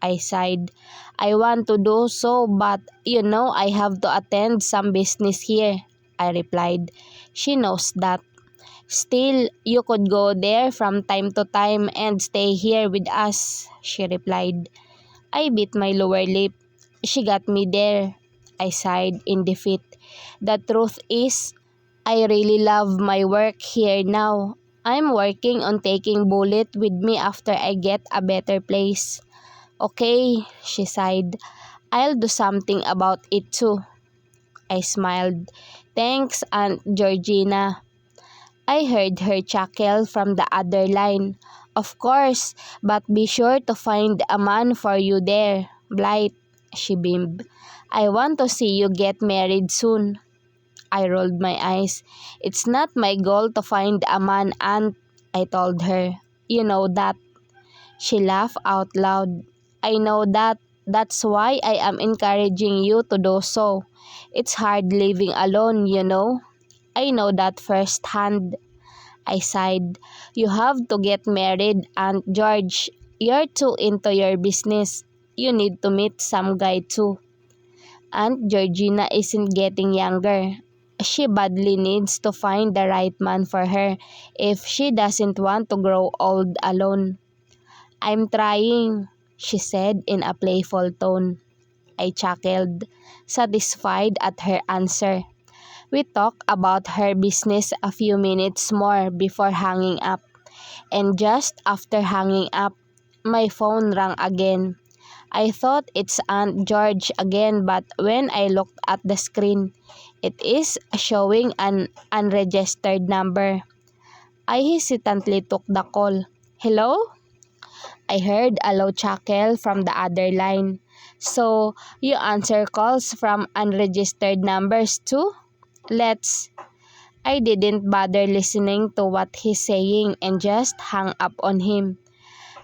A: I sighed. I want to do so, but I have to attend some business here, I replied. She knows that. Still, you could go there from time to time and stay here with us, she replied. I bit my lower lip. She got me there, I sighed in defeat. The truth is, I really love my work here now. I'm working on taking Bullet with me after I get a better place. Okay, she sighed. I'll do something about it too. I smiled. Thanks, Aunt Georgina. I heard her chuckle from the other line. Of course, but be sure to find a man for you there, Blight, she beamed. I want to see you get married soon. I rolled my eyes. It's not my goal to find a man, Aunt, I told her. You know that. She laughed out loud. I know that. That's why I am encouraging you to do so. It's hard living alone, I know that firsthand. I sighed. You have to get married, Aunt George. You're too into your business. You need to meet some guy too. Aunt Georgina isn't getting younger. She badly needs to find the right man for her if she doesn't want to grow old alone. I'm trying, she said in a playful tone. I chuckled, satisfied at her answer. We talked about her business a few minutes more before hanging up, and just after hanging up, my phone rang again. I thought it's Aunt George again, but when I looked at the screen, it is showing an unregistered number. I hesitantly took the call. Hello? I heard a low chuckle from the other line. So, you answer calls from unregistered numbers too? Let's. I didn't bother listening to what he's saying and just hung up on him.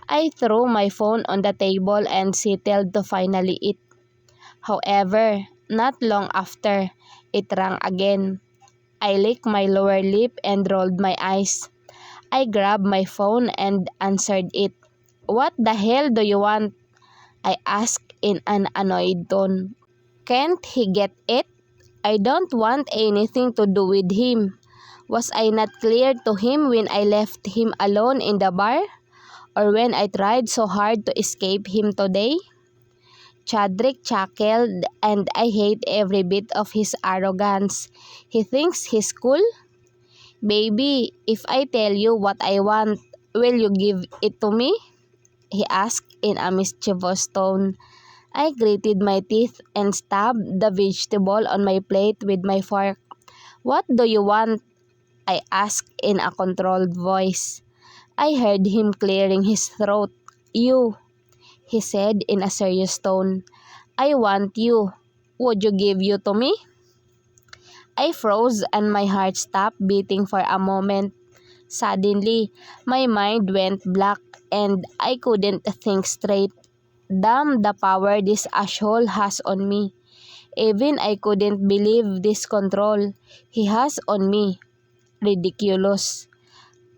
A: I threw my phone on the table and settled to finally eat. However, not long after, it rang again. I licked my lower lip and rolled my eyes. I grabbed my phone and answered it. What the hell do you want? I asked in an annoyed tone. Can't he get it? I don't want anything to do with him. Was I not clear to him when I left him alone in the bar? Or when I tried so hard to escape him today? Chadrick chuckled, and I hate every bit of his arrogance. He thinks he's cool? Baby, if I tell you what I want, will you give it to me? He asked in a mischievous tone. I gritted my teeth and stabbed the vegetable on my plate with my fork. What do you want? I asked in a controlled voice. I heard him clearing his throat. You, he said in a serious tone. I want you. Would you give you to me? I froze and my heart stopped beating for a moment. Suddenly, my mind went black and I couldn't think straight. Damn the power this asshole has on me. Even I couldn't believe this control he has on me. Ridiculous.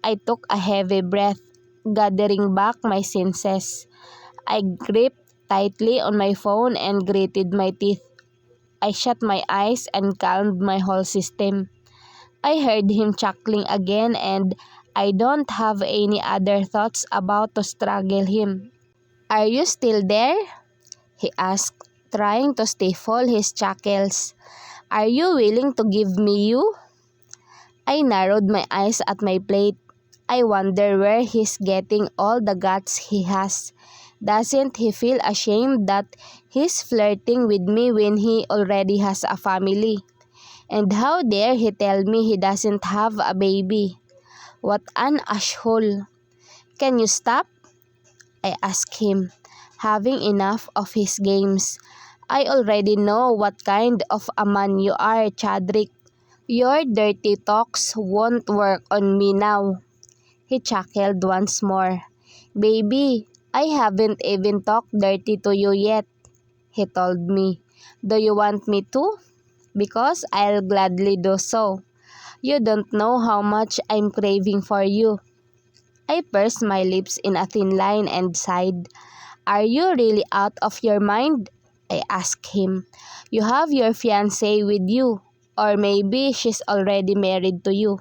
A: I took a heavy breath, gathering back my senses. I gripped tightly on my phone and gritted my teeth. I shut my eyes and calmed my whole system. I heard him chuckling again and I don't have any other thoughts about to struggle him. Are you still there? He asked, trying to stifle his chuckles. Are you willing to give me you? I narrowed my eyes at my plate. I wonder where he's getting all the guts he has. Doesn't he feel ashamed that he's flirting with me when he already has a family? And how dare he tell me he doesn't have a baby? What an asshole. Can you stop? I asked him, having enough of his games. I already know what kind of a man you are, Chadrick. Your dirty talks won't work on me now. He chuckled once more. Baby, I haven't even talked dirty to you yet, he told me. Do you want me to? Because I'll gladly do so. You don't know how much I'm craving for you. I pursed my lips in a thin line and sighed. Are you really out of your mind? I asked him. You have your fiancée with you, or maybe she's already married to you.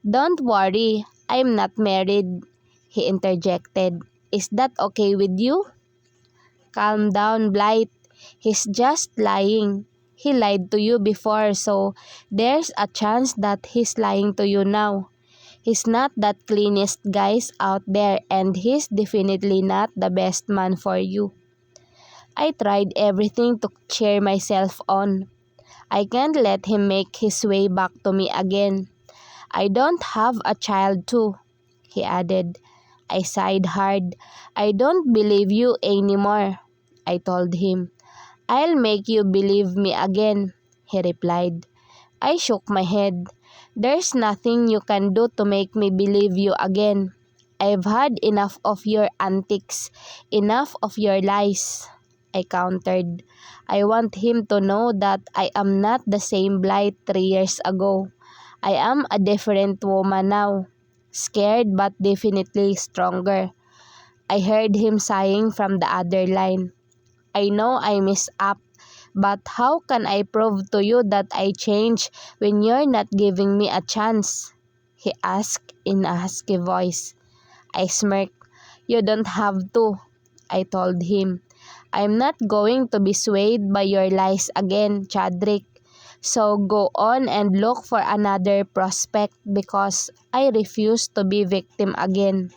A: Don't worry, I'm not married, he interjected. Is that okay with you? Calm down, Blight. He's just lying. He lied to you before, so there's a chance that he's lying to you now. He's not that cleanest guy out there, and he's definitely not the best man for you. I tried everything to cheer myself on. I can't let him make his way back to me again. I don't have a child too, he added. I sighed hard. I don't believe you anymore, I told him. I'll make you believe me again, he replied. I shook my head. There's nothing you can do to make me believe you again. I've had enough of your antics, enough of your lies, I countered. I want him to know that I am not the same Blight 3 years ago. I am a different woman now, scared but definitely stronger. I heard him sighing from the other line. I know I messed up, but how can I prove to you that I changed when you're not giving me a chance? He asked in a husky voice. I smirked. You don't have to, I told him. I'm not going to be swayed by your lies again, Chadrick. So go on and look for another prospect because I refuse to be victim again.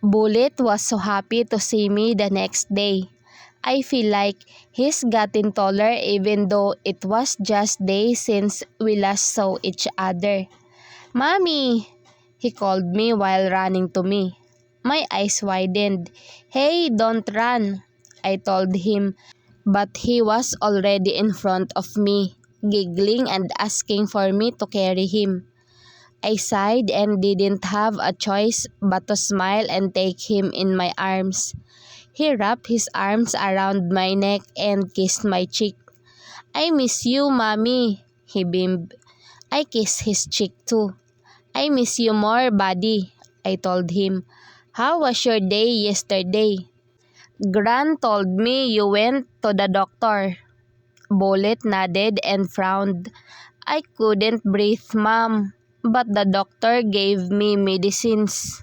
A: Bullet was so happy to see me the next day. I feel like he's gotten taller even though it was just days since we last saw each other. Mommy! He called me while running to me. My eyes widened. Hey, don't run, I told him, but he was already in front of me, giggling and asking for me to carry him. I sighed and didn't have a choice but to smile and take him in my arms. He wrapped his arms around my neck and kissed my cheek. I miss you, Mommy, he beamed. I kissed his cheek too. I miss you more, buddy, I told him. How was your day yesterday? Gran told me you went to the doctor. Bullet nodded and frowned. I couldn't breathe, Mom, but the doctor gave me medicines.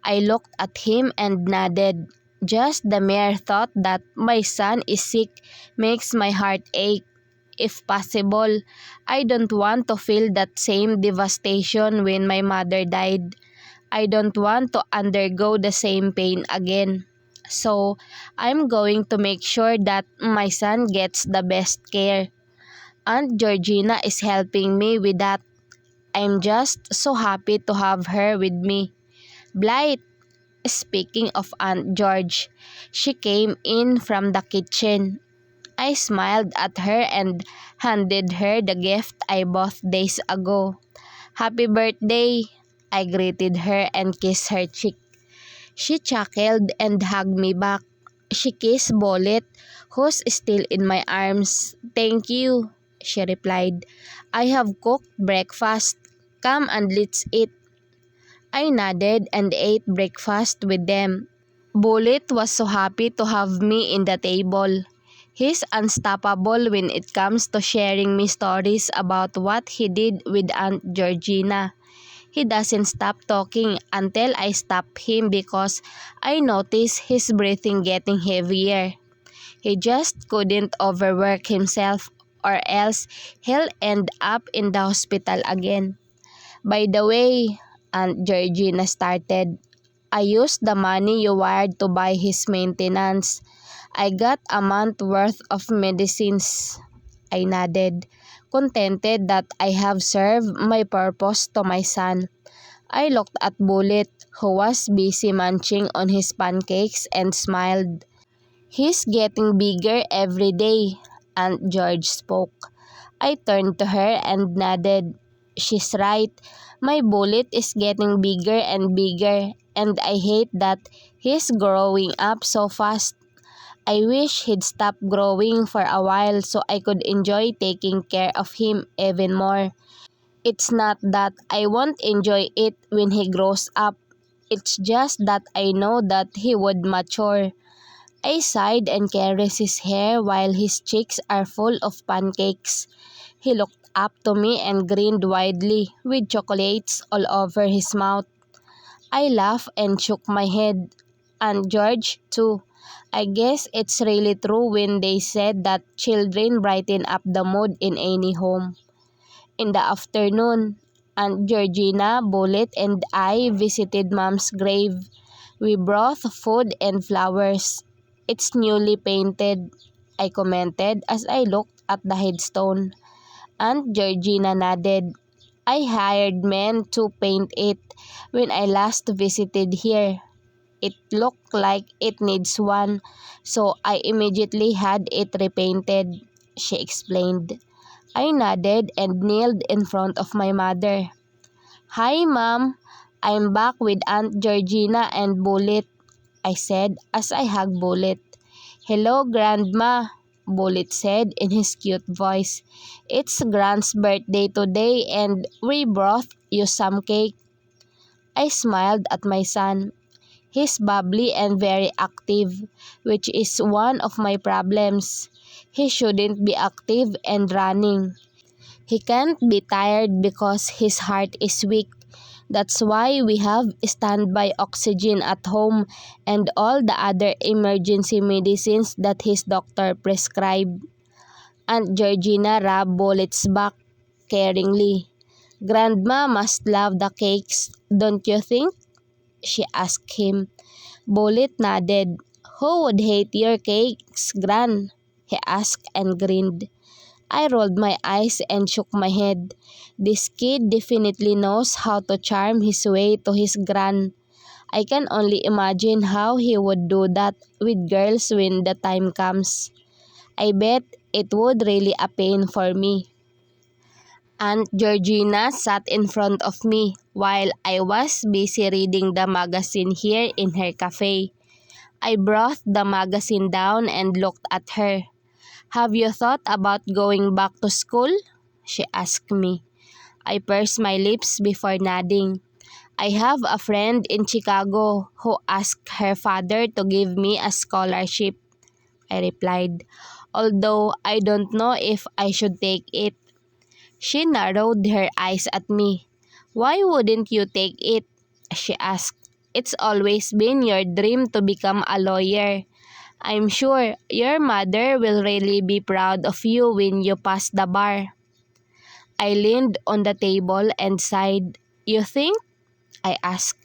A: I looked at him and nodded. Just the mere thought that my son is sick makes my heart ache. If possible, I don't want to feel that same devastation when my mother died. I don't want to undergo the same pain again. So, I'm going to make sure that my son gets the best care. Aunt Georgina is helping me with that. I'm just so happy to have her with me. Blight, speaking of Aunt George, she came in from the kitchen. I smiled at her and handed her the gift I bought days ago. Happy birthday! I greeted her and kissed her cheek. She chuckled and hugged me back. She kissed Bullet, who's still in my arms. Thank you, she replied. I have cooked breakfast. Come and let's eat. I nodded and ate breakfast with them. Bullet was so happy to have me in the table. He's unstoppable when it comes to sharing me stories about what he did with Aunt Georgina. He doesn't stop talking until I stop him because I notice his breathing getting heavier. He just couldn't overwork himself or else he'll end up in the hospital again. By the way, Aunt Georgina started, I used the money you wired to buy his maintenance. I got a month worth of medicines. I nodded, contented that I have served my purpose to my son. I looked at Bullet, who was busy munching on his pancakes, and smiled. He's getting bigger every day, Aunt George spoke. I turned to her and nodded. She's right. My Bullet is getting bigger and bigger, and I hate that he's growing up so fast. I wish he'd stop growing for a while so I could enjoy taking care of him even more. It's not that I won't enjoy it when he grows up. It's just that I know that he would mature. I sighed and caressed his hair while his cheeks are full of pancakes. He looked up to me and grinned widely, with chocolates all over his mouth. I laughed and shook my head. And George, too. I guess it's really true when they said that children brighten up the mood in any home. In the afternoon, Aunt Georgina, Bullet, and I visited Mom's grave. We brought food and flowers. It's newly painted, I commented as I looked at the headstone. Aunt Georgina nodded. I hired men to paint it when I last visited here. It looked like it needs one, so I immediately had it repainted, she explained. I nodded and kneeled in front of my mother. Hi, Mom. I'm back with Aunt Georgina and Bullet, I said as I hugged Bullet. Hello, Grandma, Bullet said in his cute voice. It's Grand's birthday today and we brought you some cake. I smiled at my son. He's bubbly and very active, which is one of my problems. He shouldn't be active and running. He can't be tired because his heart is weak. That's why we have standby oxygen at home and all the other emergency medicines that his doctor prescribed. Aunt Georgina rubbed Bullet's back caringly. Grandma must love the cakes, don't you think? She asked him. Bullet nodded. Who would hate your cakes, Gran? He asked and grinned. I rolled my eyes and shook my head. This kid definitely knows how to charm his way to his Gran. I can only imagine how he would do that with girls when the time comes. I bet it would really a pain for me. Aunt Georgina sat in front of me while I was busy reading the magazine here in her cafe. I brought the magazine down and looked at her. Have you thought about going back to school? She asked me. I pursed my lips before nodding. I have a friend in Chicago who asked her father to give me a scholarship, I replied, although I don't know if I should take it. She narrowed her eyes at me. Why wouldn't you take it? She asked. It's always been your dream to become a lawyer. I'm sure your mother will really be proud of you when you pass the bar. I leaned on the table and sighed. You think? I asked.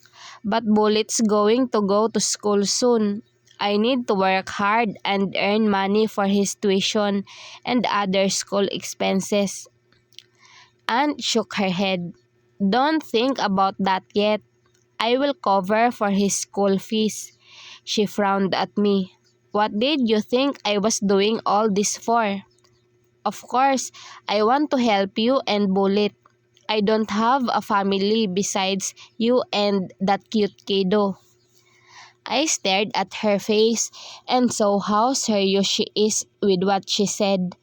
A: But Bullet's going to go to school soon. I need to work hard and earn money for his tuition and other school expenses. Aunt shook her head. Don't think about that yet. I will cover for his school fees. She frowned at me. What did you think I was doing all this for? Of course, I want to help you and Bullet. I don't have a family besides you and that cute kiddo. I stared at her face and saw how serious she is with what she said.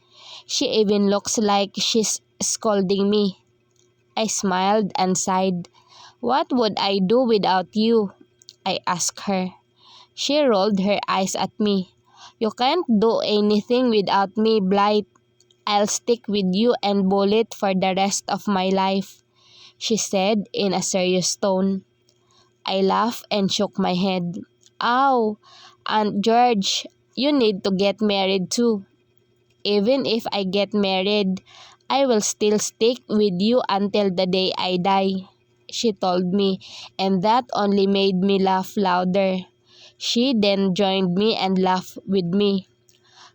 A: She even looks like she's scolding me. I smiled and sighed. What would I do without you? I asked her. She rolled her eyes at me. You can't do anything without me, Blight. I'll stick with you and Bullet for the rest of my life, she said in a serious tone. I laughed and shook my head. Ow, Aunt George, you need to get married too. Even if I get married, I will still stick with you until the day I die, she told me, and that only made me laugh louder. She then joined me and laughed with me.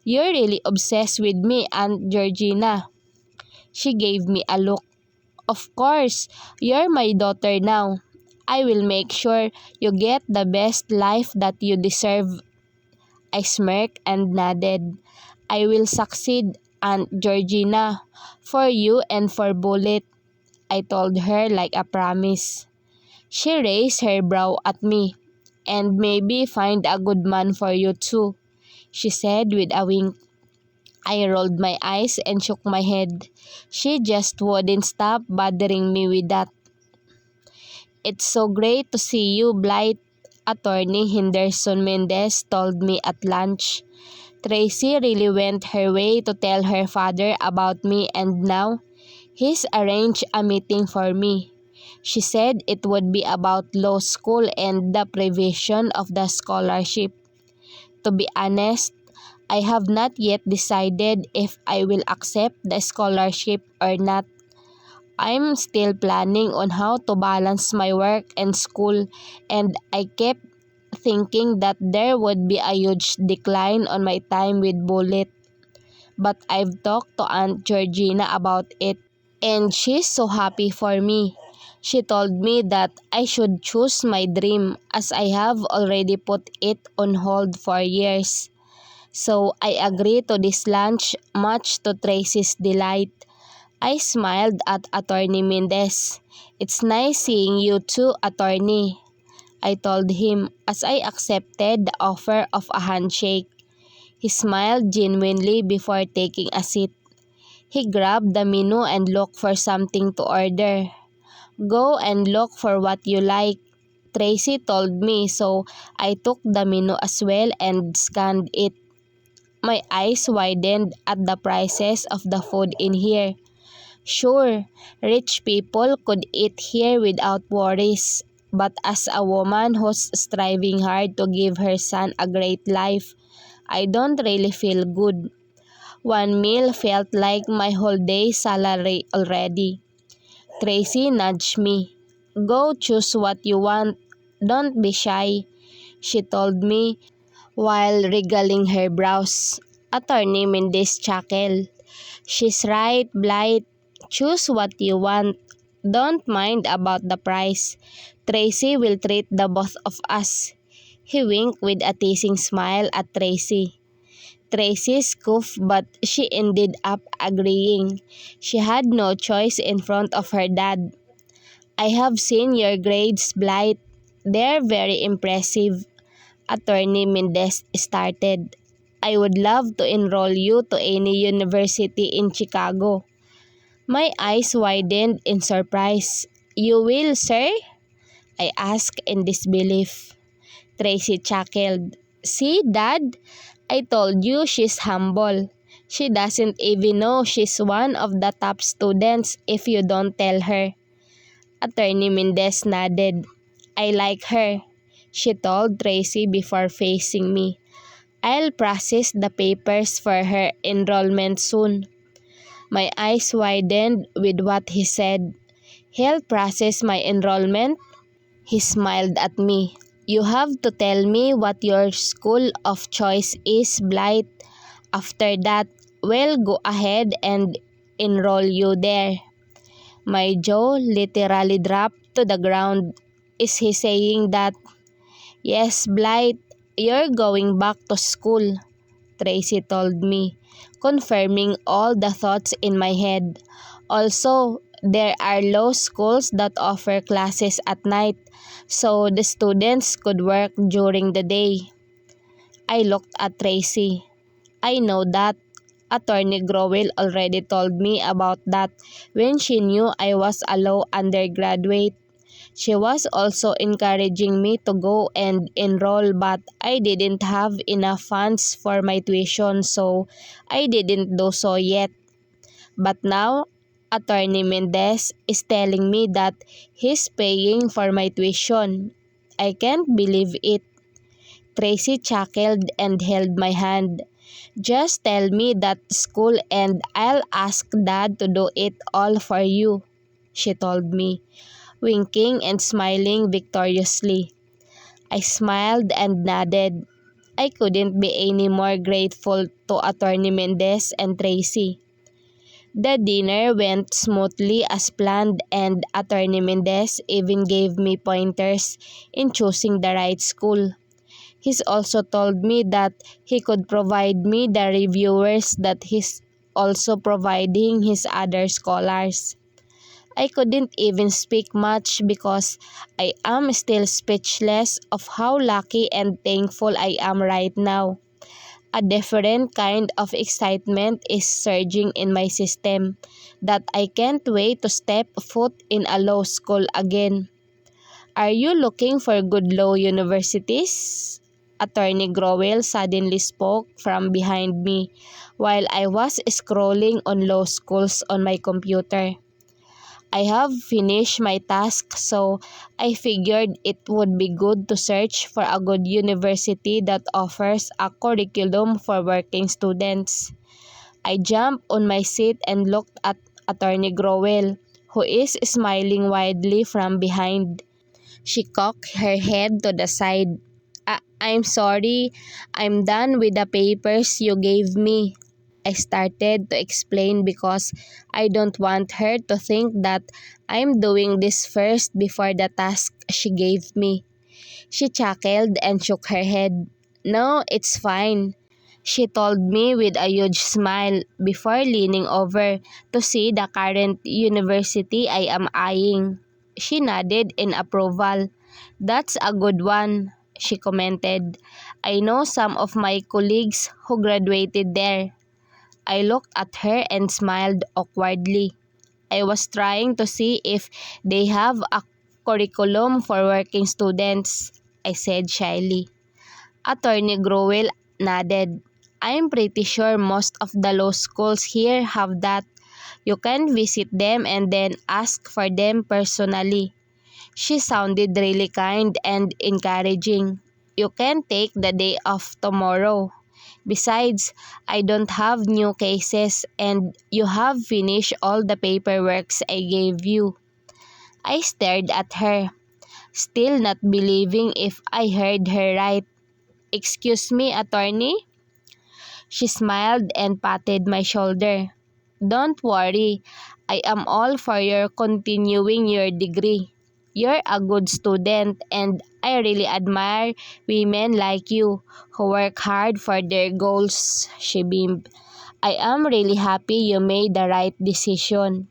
A: You're really obsessed with me, Aunt Georgina. She gave me a look. Of course, you're my daughter now. I will make sure you get the best life that you deserve. I smirked and nodded. I will succeed, Aunt Georgina, for you and for Bullet, I told her like a promise. She raised her brow at me. And maybe find a good man for you too, she said with a wink. I rolled my eyes and shook my head. She just wouldn't stop bothering me with that. It's so great to see you, Blight, Attorney Henderson Mendez told me at lunch. Tracy really went her way to tell her father about me, and now he's arranged a meeting for me. She said it would be about law school and the provision of the scholarship. To be honest, I have not yet decided if I will accept the scholarship or not. I'm still planning on how to balance my work and school, and I kept thinking that there would be a huge decline on my time with Bullet. But I've talked to Aunt Georgina about it, and she's so happy for me. She told me that I should choose my dream as I have already put it on hold for years. So I agreed to this lunch, much to Tracy's delight. I smiled at Attorney Mendez. "It's nice seeing you too, Attorney," I told him as I accepted the offer of a handshake. He smiled genuinely before taking a seat. He grabbed the menu and looked for something to order. "Go and look for what you like," Tracy told me, so I took the menu as well and scanned it. My eyes widened at the prices of the food in here. Sure, rich people could eat here without worries, but as a woman who's striving hard to give her son a great life, I don't really feel good. One meal felt like my whole day's salary already. Tracy nudged me. "Go choose what you want. Don't be shy," she told me while wriggling her brows. Attorney Mendez chuckled. "She's right, Blight. Choose what you want. Don't mind about the price. Tracy will treat the both of us." He winked with a teasing smile at Tracy. Tracy scoffed, but she ended up agreeing. She had no choice in front of her dad. "I have seen your grades, Blight. They're very impressive," Attorney Mendez started. "I would love to enroll you to any university in Chicago." My eyes widened in surprise. "You will, sir?" I asked in disbelief. Tracy chuckled. "See, Dad? I told you she's humble. She doesn't even know she's one of the top students if you don't tell her." Attorney Mendez nodded. "I like her," she told Tracy before facing me. "I'll process the papers for her enrollment soon." My eyes widened with what he said. "He'll process my enrollment?" He smiled at me. "You have to tell me what your school of choice is, Blight. After that, we'll go ahead and enroll you there." My jaw literally dropped to the ground. "Is he saying that?" "Yes, Blight, you're going back to school," Tracy told me, confirming all the thoughts in my head. "Also, there are law schools that offer classes at night, so the students could work during the day." I looked at Tracy. "I know that. Attorney Growell already told me about that when she knew I was a law undergraduate. She was also encouraging me to go and enroll, but I didn't have enough funds for my tuition, so I didn't do so yet. But now, Attorney Mendez is telling me that he's paying for my tuition. I can't believe it." Tracy chuckled and held my hand. "Just tell me that school and I'll ask Dad to do it all for you," she told me, winking and smiling victoriously. I smiled and nodded. I couldn't be any more grateful to Attorney Mendez and Tracy. The dinner went smoothly as planned, and Attorney Mendez even gave me pointers in choosing the right school. He's also told me that he could provide me the reviewers that he's also providing his other scholars. I couldn't even speak much because I am still speechless of how lucky and thankful I am right now. A different kind of excitement is surging in my system that I can't wait to step foot in a law school again. Are you looking for good law universities? Attorney Growell suddenly spoke from behind me while I was scrolling on law schools on my computer. I have finished my task, so I figured it would be good to search for a good university that offers a curriculum for working students. I jumped on my seat and looked at Attorney Growell, who is smiling widely from behind. She cocked her head to the side. I'm sorry, I'm done with the papers you gave me. I started to explain because I don't want her to think that I'm doing this first before the task she gave me. She chuckled and shook her head. No, it's fine, she told me with a huge smile before leaning over to see the current university I am eyeing. She nodded in approval. That's a good one, she commented. I know some of my colleagues who graduated there. I looked at her and smiled awkwardly. I was trying to see if they have a curriculum for working students, I said shyly. Attorney Growell nodded. I'm pretty sure most of the law schools here have that. You can visit them and then ask for them personally. She sounded really kind and encouraging. You can take the day off tomorrow. Besides, I don't have new cases and you have finished all the paperwork I gave you. I stared at her, still not believing if I heard her right. Excuse me, attorney? She smiled and patted my shoulder. Don't worry, I am all for your continuing your degree. You're a good student and I really admire women like you who work hard for their goals, she beamed. I am really happy you made the right decision.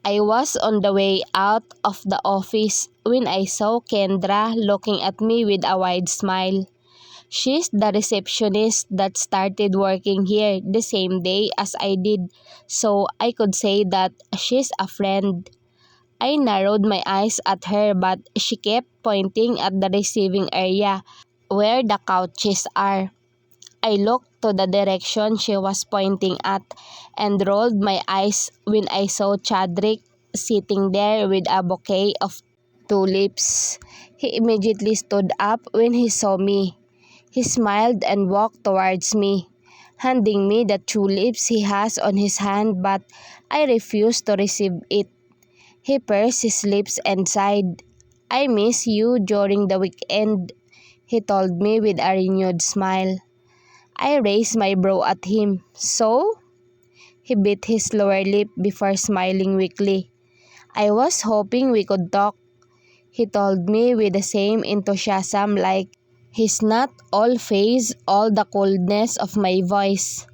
A: I was on the way out of the office when I saw Kendra looking at me with a wide smile. She's the receptionist that started working here the same day as I did, so I could say that she's a friend. I narrowed my eyes at her but she kept pointing at the receiving area where the couches are. I looked to the direction she was pointing at and rolled my eyes when I saw Chadrick sitting there with a bouquet of tulips. He immediately stood up when he saw me. He smiled and walked towards me, handing me the tulips he has on his hand, but I refused to receive it. He pursed his lips and sighed. I miss you during the weekend, he told me with a renewed smile. I raised my brow at him. So? He bit his lower lip before smiling weakly. I was hoping we could talk, he told me with the same enthusiasm like he's not all face, all the coldness of my voice.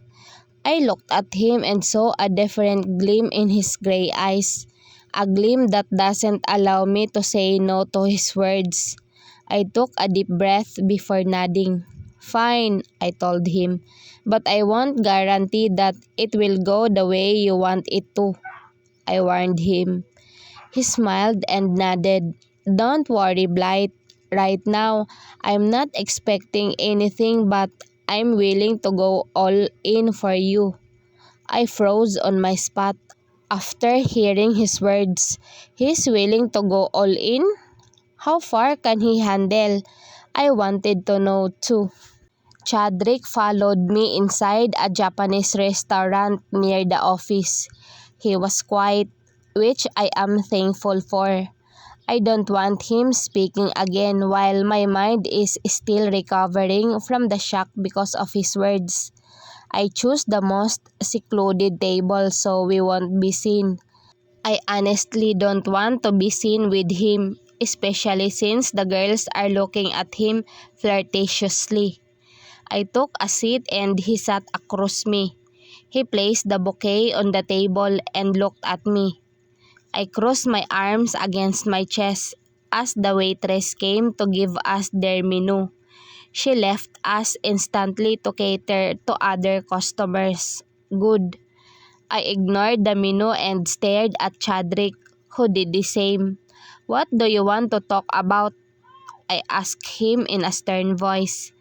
A: I looked at him and saw a different gleam in his gray eyes, a gleam that doesn't allow me to say no to his words. I took a deep breath before nodding. Fine, I told him, but I won't guarantee that it will go the way you want it to, I warned him. He smiled and nodded. Don't worry, Blight. Right now, I'm not expecting anything but I'm willing to go all in for you. I froze on my spot after hearing his words. He's willing to go all in? How far can he handle? I wanted to know too. Chadrick followed me inside a Japanese restaurant near the office. He was quiet, which I am thankful for. I don't want him speaking again while my mind is still recovering from the shock because of his words. I choose the most secluded table so we won't be seen. I honestly don't want to be seen with him, especially since the girls are looking at him flirtatiously. I took a seat and he sat across me. He placed the bouquet on the table and looked at me. I crossed my arms against my chest as the waitress came to give us their menu. She left us instantly to cater to other customers. Good. I ignored the menu and stared at Chadrick, who did the same. What do you want to talk about? I asked him in a stern voice.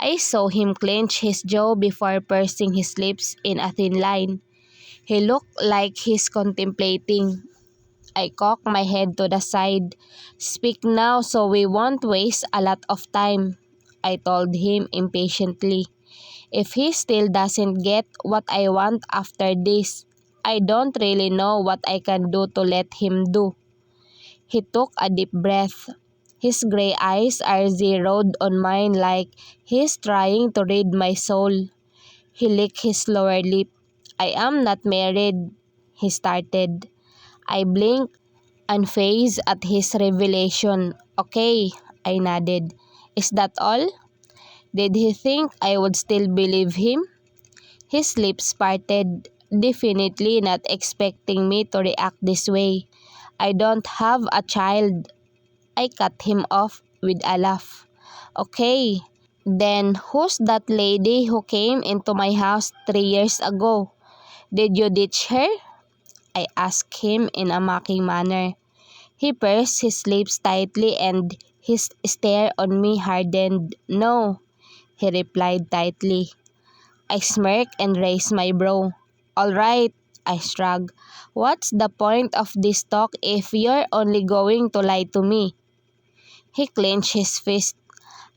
A: I saw him clench his jaw before pursing his lips in a thin line. He looked like he's contemplating. I cocked my head to the side. Speak now so we won't waste a lot of time, I told him impatiently. If he still doesn't get what I want after this, I don't really know what I can do to let him do. He took a deep breath. His gray eyes are zeroed on mine like he's trying to read my soul. He licked his lower lip. I am not married, he started. I blinked, unfazed at his revelation. Okay, I nodded. Is that all? Did he think I would still believe him? His lips parted, definitely not expecting me to react this way. I don't have a child. I cut him off with a laugh. Okay, then who's that lady who came into my house 3 years ago? Did you ditch her? I asked him in a mocking manner. He pursed his lips tightly and his stare on me hardened. No, he replied tightly. I smirked and raised my brow. All right, I shrugged. What's the point of this talk if you're only going to lie to me? He clenched his fist.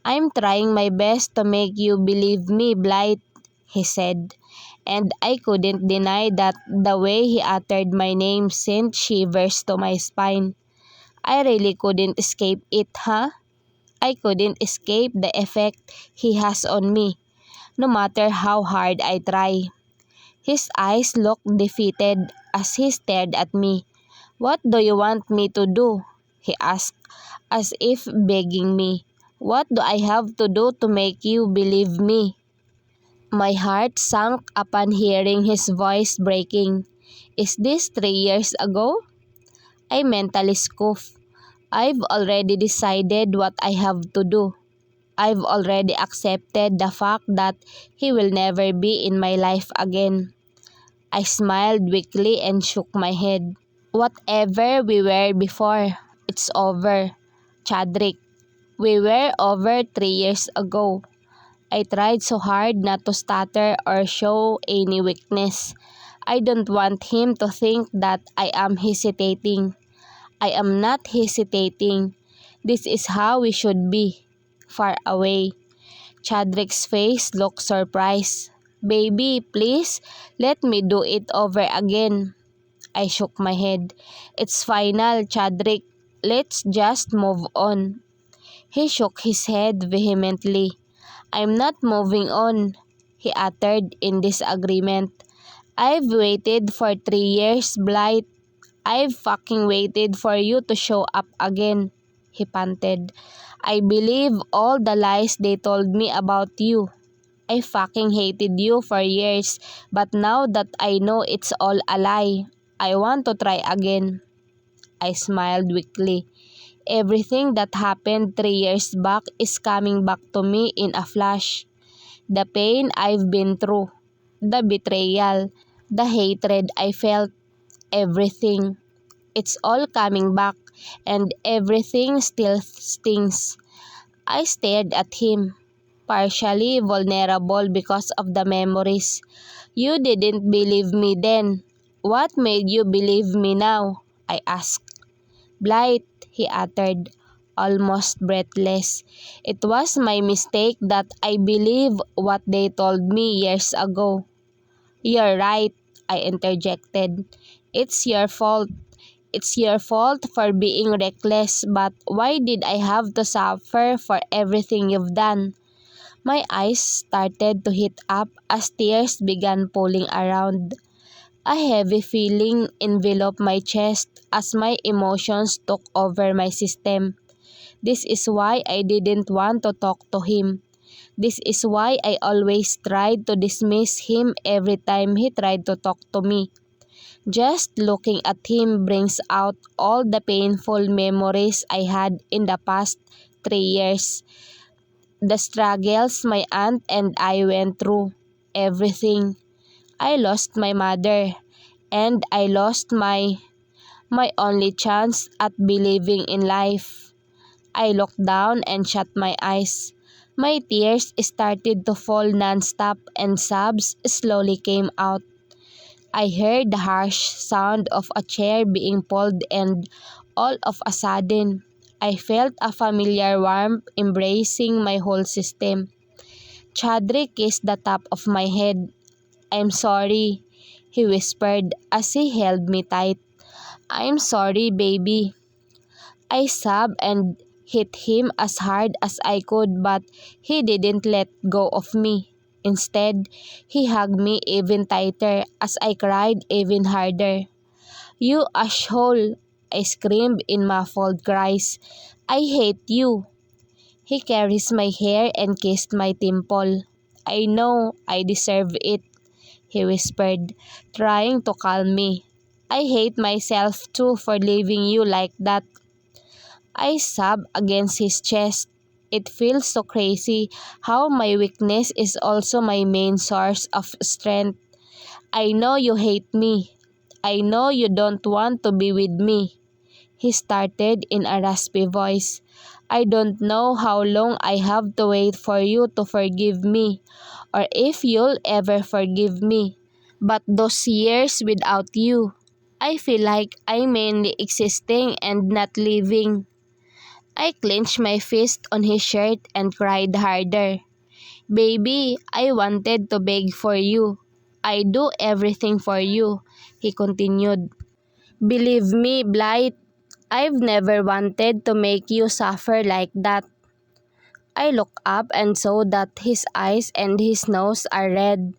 A: I'm trying my best to make you believe me, Blight, he said. And I couldn't deny that the way he uttered my name sent shivers to my spine. I really couldn't escape it, huh? I couldn't escape the effect he has on me, no matter how hard I try. His eyes looked defeated as he stared at me. What do you want me to do? He asked, as if begging me. What do I have to do to make you believe me? My heart sank upon hearing his voice breaking. Is this 3 years ago? I mentally scoffed. I've already decided what I have to do. I've already accepted the fact that he will never be in my life again. I smiled weakly and shook my head. Whatever we were before, it's over. Chadrick, we were over 3 years ago. I tried so hard not to stutter or show any weakness. I don't want him to think that I am hesitating. I am not hesitating. This is how we should be. Far away. Chadrick's face looked surprised. Baby, please, let me do it over again. I shook my head. It's final, Chadrick. Let's just move on. He shook his head vehemently. I'm not moving on, he uttered in disagreement. I've waited for 3 years, Blight. I've fucking waited for you to show up again, he panted. I believe all the lies they told me about you. I fucking hated you for years, but now that I know it's all a lie, I want to try again. I smiled weakly. Everything that happened 3 years back is coming back to me in a flash. The pain I've been through, the betrayal, the hatred I felt, everything. It's all coming back and everything still stings. I stared at him, partially vulnerable because of the memories. You didn't believe me then. What made you believe me now? I asked. Blight, he uttered, almost breathless. It was my mistake that I believed what they told me years ago. You're right, I interjected. It's your fault. It's your fault for being reckless, but why did I have to suffer for everything you've done? My eyes started to heat up as tears began pooling around. A heavy feeling enveloped my chest as my emotions took over my system. This is why I didn't want to talk to him. This is why I always tried to dismiss him every time he tried to talk to me. Just looking at him brings out all the painful memories I had in the past 3 years. The struggles my aunt and I went through. Everything. I lost my mother. And I lost my my only chance at believing in life. I looked down and shut my eyes. My tears started to fall non-stop and sobs slowly came out. I heard the harsh sound of a chair being pulled and all of a sudden, I felt a familiar warmth embracing my whole system. Chadri kissed the top of my head. "I'm sorry," he whispered as he held me tight. "I'm sorry, baby." I sobbed and hit him as hard as I could, but he didn't let go of me. Instead, he hugged me even tighter as I cried even harder. "You asshole!" I screamed in muffled cries. "I hate you!" He caressed my hair and kissed my temple. "I know I deserve it," he whispered, trying to calm me. "I hate myself too for leaving you like that." I sobbed against his chest. It feels so crazy how my weakness is also my main source of strength. "I know you hate me. I know you don't want to be with me," he started in a raspy voice. "I don't know how long I have to wait for you to forgive me, or if you'll ever forgive me. But those years without you, I feel like I'm mainly existing and not living." I clenched my fist on his shirt and cried harder. "Baby, I wanted to beg for you. I do everything for you," he continued. "Believe me, Blight, I've never wanted to make you suffer like that." I looked up and saw that his eyes and his nose are red.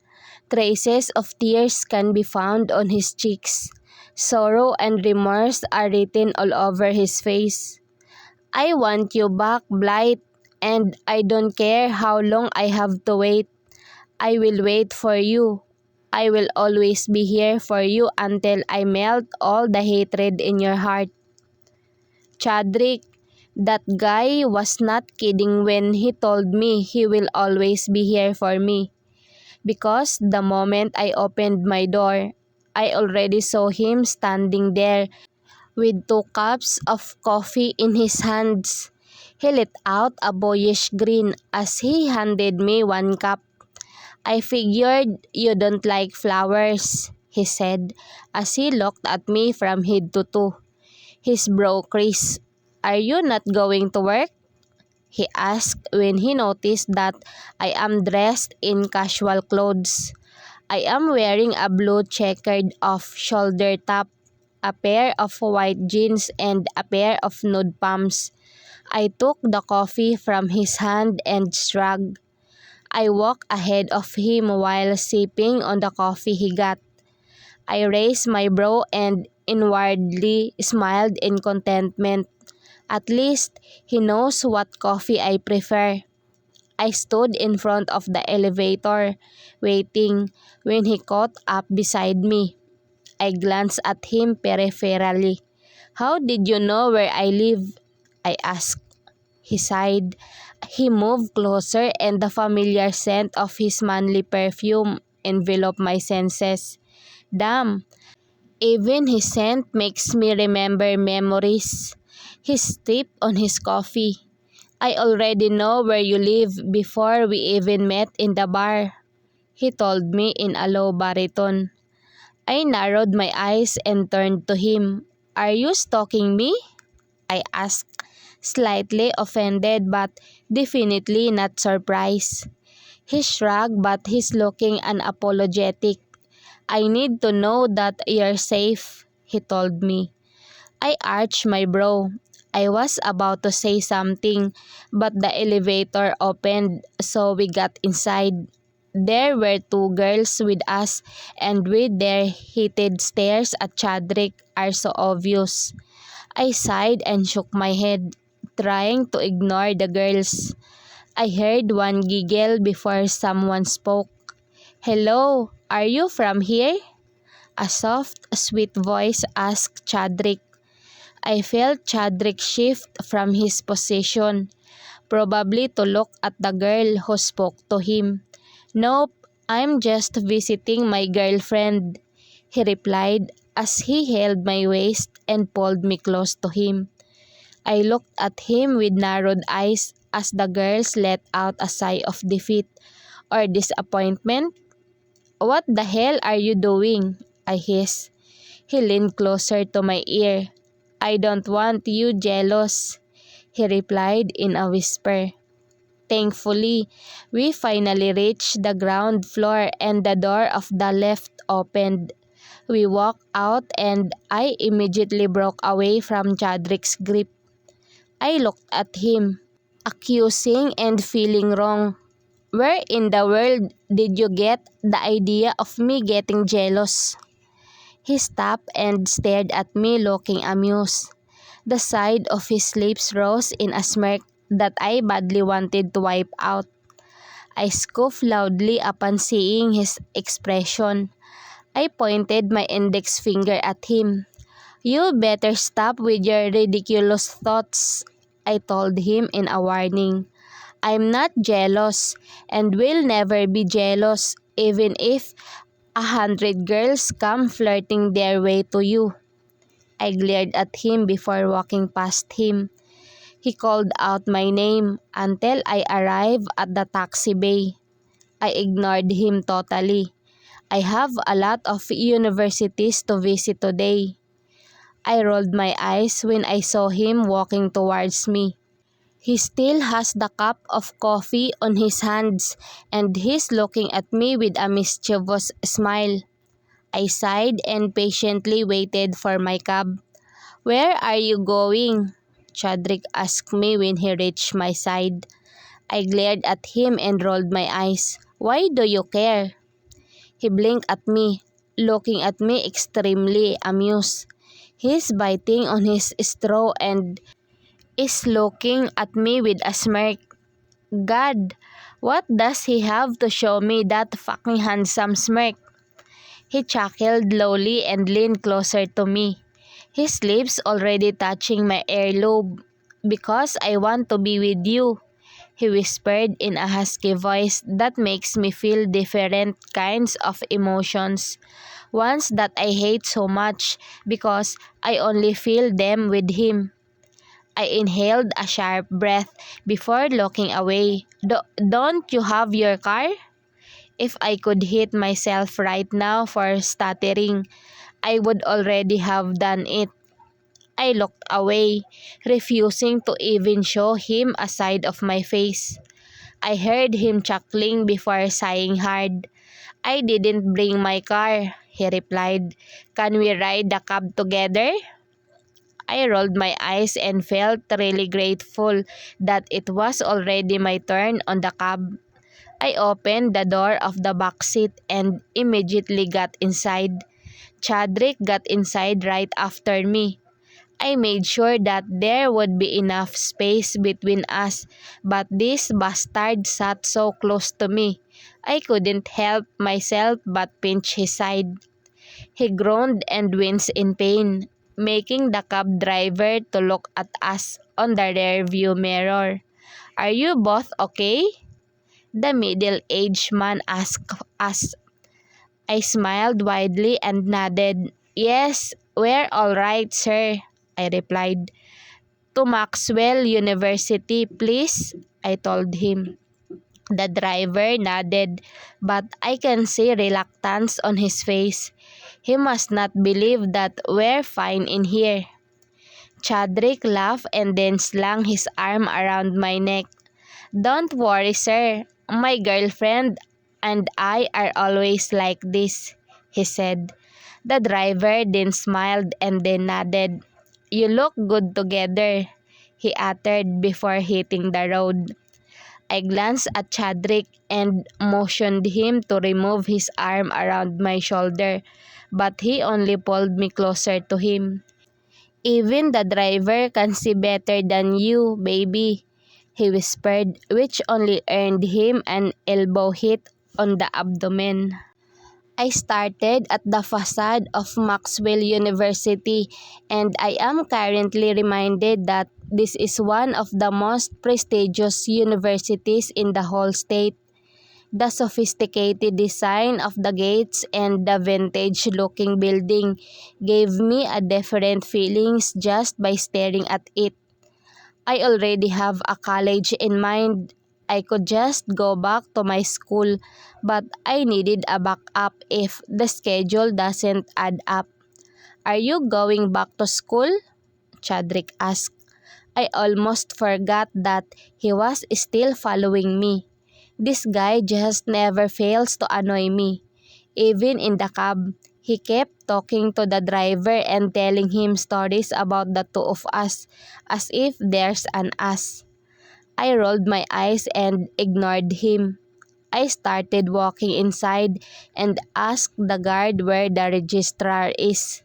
A: Traces of tears can be found on his cheeks. Sorrow and remorse are written all over his face. "I want you back, Blight, and I don't care how long I have to wait. I will wait for you. I will always be here for you until I melt all the hatred in your heart." Chadrick, that guy was not kidding when he told me he will always be here for me. Because the moment I opened my door, I already saw him standing there with 2 cups of coffee in his hands. He let out a boyish grin as he handed me 1 cup. "I figured you don't like flowers," he said as he looked at me from head to toe. His brow creased. "Are you not going to work?" he asked when he noticed that I am dressed in casual clothes. I am wearing a blue checkered off-shoulder top, a pair of white jeans, and a pair of nude pumps. I took the coffee from his hand and shrugged. I walked ahead of him while sipping on the coffee he got. I raised my brow and inwardly smiled in contentment. At least he knows what coffee I prefer. I stood in front of the elevator, waiting, when he caught up beside me. I glanced at him peripherally. "How did you know where I live?" I asked. He sighed. He moved closer and the familiar scent of his manly perfume enveloped my senses. Damn, even his scent makes me remember memories. He sipped on his coffee. "I already know where you live before we even met in the bar," he told me in a low baritone. I narrowed my eyes and turned to him. "Are you stalking me?" I asked, slightly offended but definitely not surprised. He shrugged but he's looking unapologetic. "I need to know that you're safe," he told me. I arched my brow. I was about to say something, but the elevator opened, so we got inside. There were 2 girls with us, and with their heated stares at Chadrick are so obvious. I sighed and shook my head, trying to ignore the girls. I heard one giggle before someone spoke. "Hello, are you from here?" A soft, sweet voice asked Chadrick. I felt Chadrick shift from his position, probably to look at the girl who spoke to him. "Nope, I'm just visiting my girlfriend," he replied as he held my waist and pulled me close to him. I looked at him with narrowed eyes as the girls let out a sigh of defeat or disappointment. "What the hell are you doing?" I hissed. He leaned closer to my ear. "I don't want you jealous," he replied in a whisper. Thankfully, we finally reached the ground floor and the door of the lift opened. We walked out and I immediately broke away from Chadrick's grip. I looked at him, accusing and feeling wrong. "Where in the world did you get the idea of me getting jealous?" He stopped and stared at me looking amused. The side of his lips rose in a smirk that I badly wanted to wipe out. I scoffed loudly upon seeing his expression. I pointed my index finger at him. "You better stop with your ridiculous thoughts," I told him in a warning. "I'm not jealous and will never be jealous even if 100 girls come flirting their way to you." I glared at him before walking past him. He called out my name until I arrived at the taxi bay. I ignored him totally. I have a lot of universities to visit today. I rolled my eyes when I saw him walking towards me. He still has the cup of coffee on his hands and he's looking at me with a mischievous smile. I sighed and patiently waited for my cab. "Where are you going?" Chadrick asked me when he reached my side. I glared at him and rolled my eyes. "Why do you care?" He blinked at me, looking at me extremely amused. He's biting on his straw and is looking at me with a smirk. God, what does he have to show me that fucking handsome smirk? He chuckled lowly and leaned closer to me, his lips already touching my earlobe. "Because I want to be with you," he whispered in a husky voice that makes me feel different kinds of emotions. Ones that I hate so much because I only feel them with him. I inhaled a sharp breath before looking away. Don't you have your car?" If I could hit myself right now for stuttering, I would already have done it. I looked away, refusing to even show him a side of my face. I heard him chuckling before sighing hard. "I didn't bring my car," he replied. "Can we ride the cab together?" I rolled my eyes and felt really grateful that it was already my turn on the cab. I opened the door of the back seat and immediately got inside. Chadrick got inside right after me. I made sure that there would be enough space between us, but this bastard sat so close to me. I couldn't help myself but pinch his side. He groaned and winced in pain, making the cab driver to look at us on the rearview mirror. "Are you both okay?" the middle-aged man asked us. I smiled widely and nodded. "Yes, we're all right, sir," I replied. "To Maxwell University, please," I told him. The driver nodded, but I can see reluctance on his face. He must not believe that we're fine in here. Chadrick laughed and then slung his arm around my neck. "Don't worry, sir. My girlfriend and I are always like this," he said. The driver then smiled and then nodded. "You look good together," he uttered before hitting the road. I glanced at Chadrick and motioned him to remove his arm around my shoulder, but he only pulled me closer to him. "Even the driver can see better than you, baby," he whispered, which only earned him an elbow hit on the abdomen. I started at the facade of Maxwell University, and I am currently reminded that this is one of the most prestigious universities in the whole state. The sophisticated design of the gates and the vintage-looking building gave me a different feelings just by staring at it. I already have a college in mind. I could just go back to my school, but I needed a backup if the schedule doesn't add up. Are you going back to school? Chadrick asked. I almost forgot that he was still following me. This guy just never fails to annoy me. Even in the cab, he kept talking to the driver and telling him stories about the two of us, as if there's an us. I rolled my eyes and ignored him. I started walking inside and asked the guard where the registrar is.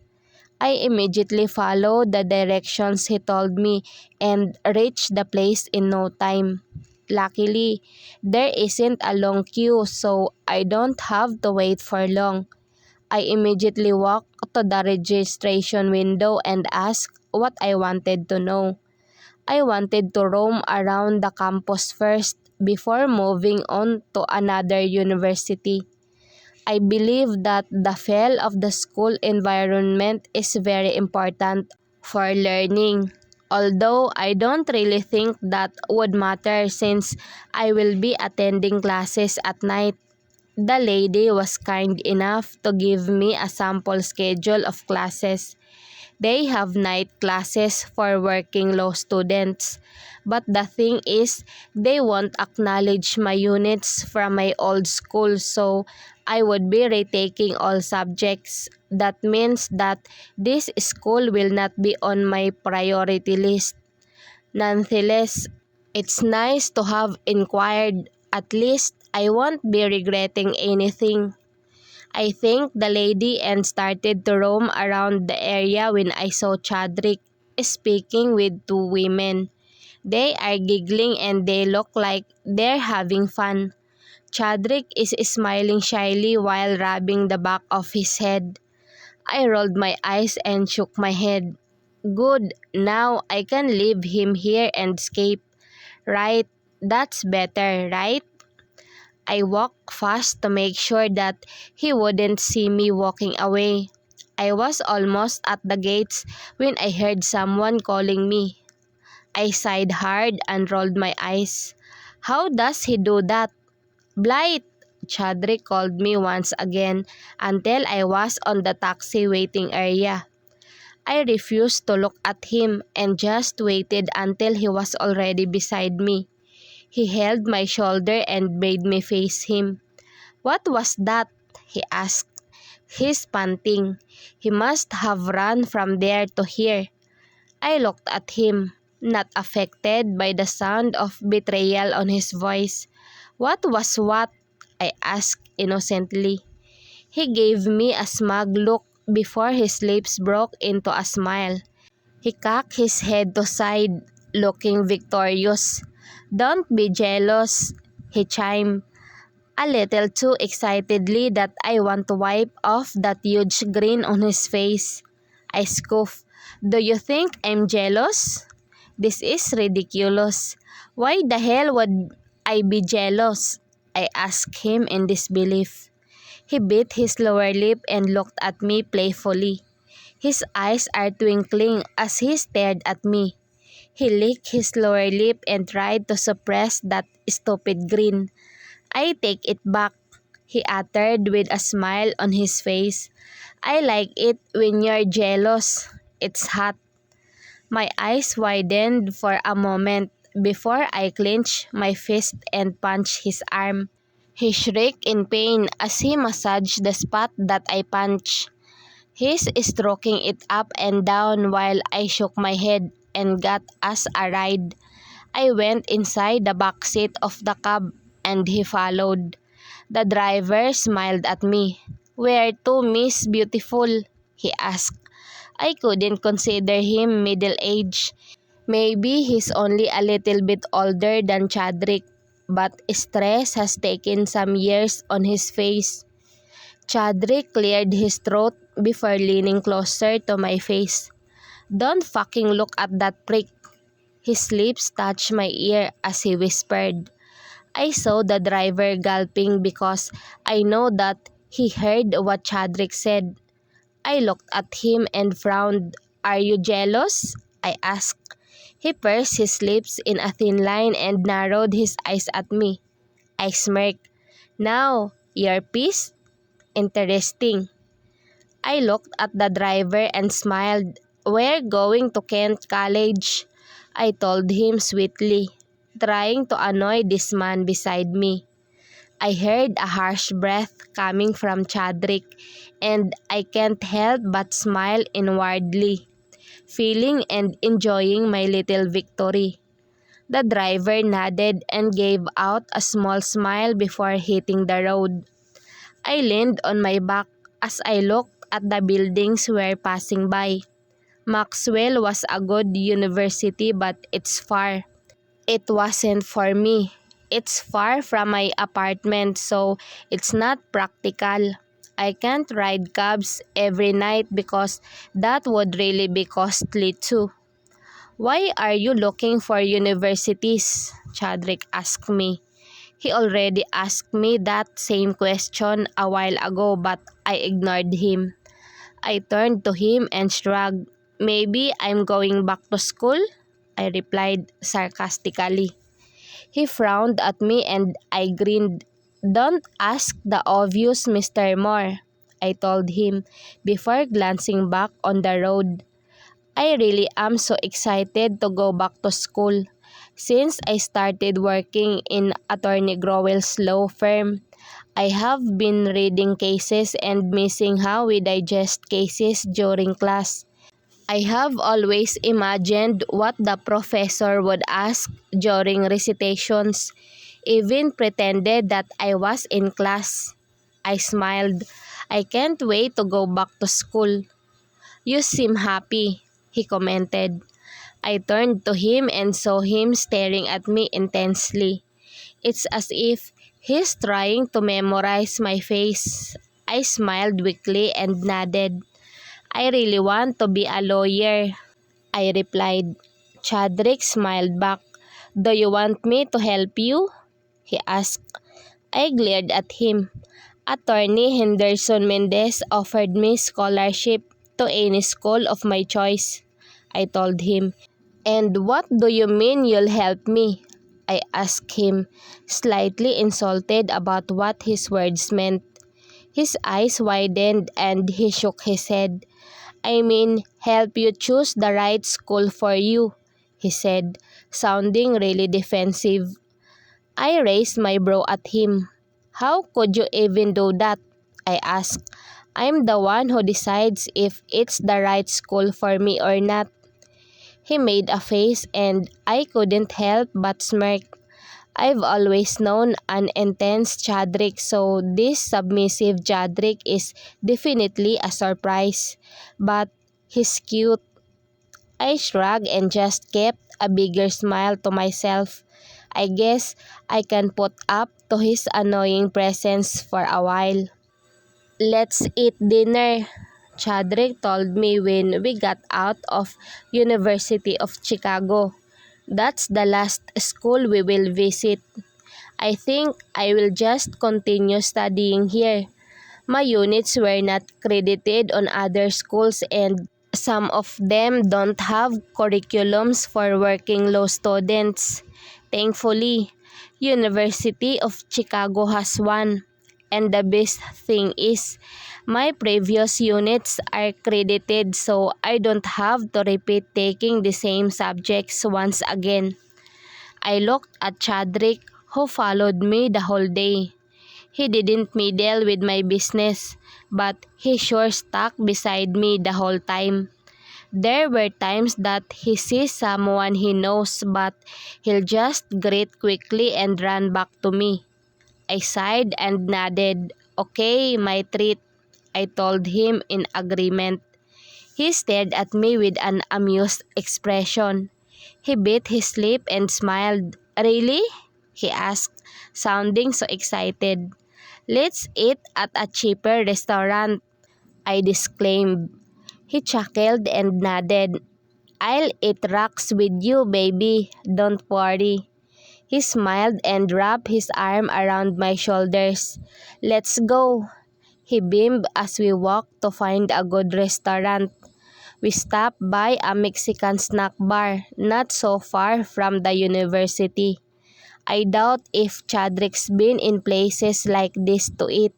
A: I immediately followed the directions he told me and reached the place in no time. Luckily, there isn't a long queue, so I don't have to wait for long. I immediately walked to the registration window and asked what I wanted to know. I wanted to roam around the campus first before moving on to another university. I believe that the feel of the school environment is very important for learning. Although I don't really think that would matter since I will be attending classes at night. The lady was kind enough to give me a sample schedule of classes. They have night classes for working law students. But the thing is, they won't acknowledge my units from my old school, so I would be retaking all subjects. That means that this school will not be on my priority list. Nonetheless, it's nice to have inquired. At least I won't be regretting anything. I thanked the lady and started to roam around the area when I saw Chadrick speaking with two women. They are giggling and they look like they're having fun. Chadrick is smiling shyly while rubbing the back of his head. I rolled my eyes and shook my head. Good, now I can leave him here and escape. Right, that's better, right? I walked fast to make sure that he wouldn't see me walking away. I was almost at the gates when I heard someone calling me. I sighed hard and rolled my eyes. How does he do that? Blight! Chadrick called me once again until I was on the taxi waiting area. I refused to look at him and just waited until he was already beside me. He held my shoulder and made me face him. What was that? He asked. He's panting. He must have run from there to here. I looked at him, not affected by the sound of betrayal on his voice. What was what? I asked innocently. He gave me a smug look before his lips broke into a smile. He cocked his head to side, looking victorious. Don't be jealous, he chimed, a little too excitedly that I want to wipe off that huge grin on his face. I scoffed. Do you think I'm jealous? This is ridiculous. Why the hell would I be jealous? I asked him in disbelief. He bit his lower lip and looked at me playfully. His eyes are twinkling as he stared at me. He licked his lower lip and tried to suppress that stupid grin. I take it back, he uttered with a smile on his face. I like it when you're jealous. It's hot. My eyes widened for a moment before I clenched my fist and punched his arm. He shrieked in pain as he massaged the spot that I punched. He's stroking it up and down while I shook my head and got us a ride. I went inside the back seat of the cab and he followed. The driver smiled at me. Where to, Miss Beautiful? He asked. I couldn't consider him middle-aged. Maybe he's only a little bit older than Chadrick, but stress has taken some years on his face. Chadrick cleared his throat before leaning closer to my face. Don't fucking look at that prick. His lips touched my ear as he whispered, I saw the driver gulping because I know that he heard what Chadrick said. I looked at him and frowned. "Are you jealous?" I asked. He pursed his lips in a thin line and narrowed his eyes at me. I smirked. "Now, you're pissed? Interesting." I looked at the driver and smiled. "We're going to Kent College," I told him sweetly, trying to annoy this man beside me. I heard a harsh breath coming from Chadrick, and I can't help but smile inwardly, feeling and enjoying my little victory. The driver nodded and gave out a small smile before hitting the road. I leaned on my back as I looked at the buildings we're passing by. Maxwell was a good university, but it's far. It wasn't for me. It's far from my apartment, so it's not practical. I can't ride cabs every night because that would really be costly too. "Why are you looking for universities?" Chadrick asked me. He already asked me that same question a while ago, but I ignored him. I turned to him and shrugged. "Maybe I'm going back to school?" I replied sarcastically. He frowned at me and I grinned. "Don't ask the obvious, Mr. Moore," I told him before glancing back on the road. I really am so excited to go back to school. Since I started working in Attorney Growell's law firm, I have been reading cases and missing how we digest cases during class. I have always imagined what the professor would ask during recitations, even pretended that I was in class. I smiled. "I can't wait to go back to school." "You seem happy," he commented. I turned to him and saw him staring at me intensely. It's as if he's trying to memorize my face. I smiled weakly and nodded. "I really want to be a lawyer," I replied. Chadrick smiled back. "Do you want me to help you?" he asked. I glared at him. "Attorney Henderson Mendez offered me scholarship to any school of my choice," I told him. "And what do you mean you'll help me?" I asked him, slightly insulted about what his words meant. His eyes widened and he shook his head. "I mean, help you choose the right school for you," he said, sounding really defensive. I raised my brow at him. "How could you even do that?" I asked. "I'm the one who decides if it's the right school for me or not." He made a face and I couldn't help but smirk. I've always known an intense Chadrick, so this submissive Chadrick is definitely a surprise. But he's cute. I shrugged and just kept a bigger smile to myself. I guess I can put up to his annoying presence for a while. "Let's eat dinner," Chadrick told me when we got out of University of Chicago. "That's the last school we will visit. I think I will just continue studying here. My units were not credited on other schools and some of them don't have curriculums for working law students. Thankfully, University of Chicago has one. And the best thing is, my previous units are credited so I don't have to repeat taking the same subjects once again." I looked at Chadrick, who followed me the whole day. He didn't meddle with my business, but he sure stuck beside me the whole time. There were times that he sees someone he knows, but he'll just greet quickly and run back to me. I sighed and nodded. "Okay, my treat," I told him in agreement. He stared at me with an amused expression. He bit his lip and smiled. "Really?" he asked, sounding so excited. "Let's eat at a cheaper restaurant," I disclaimed. He chuckled and nodded. "I'll eat rocks with you, baby. Don't worry." He smiled and wrapped his arm around my shoulders. "Let's go," he beamed as we walked to find a good restaurant. We stopped by a Mexican snack bar not so far from the university. I doubt if Chadrick's been in places like this to eat.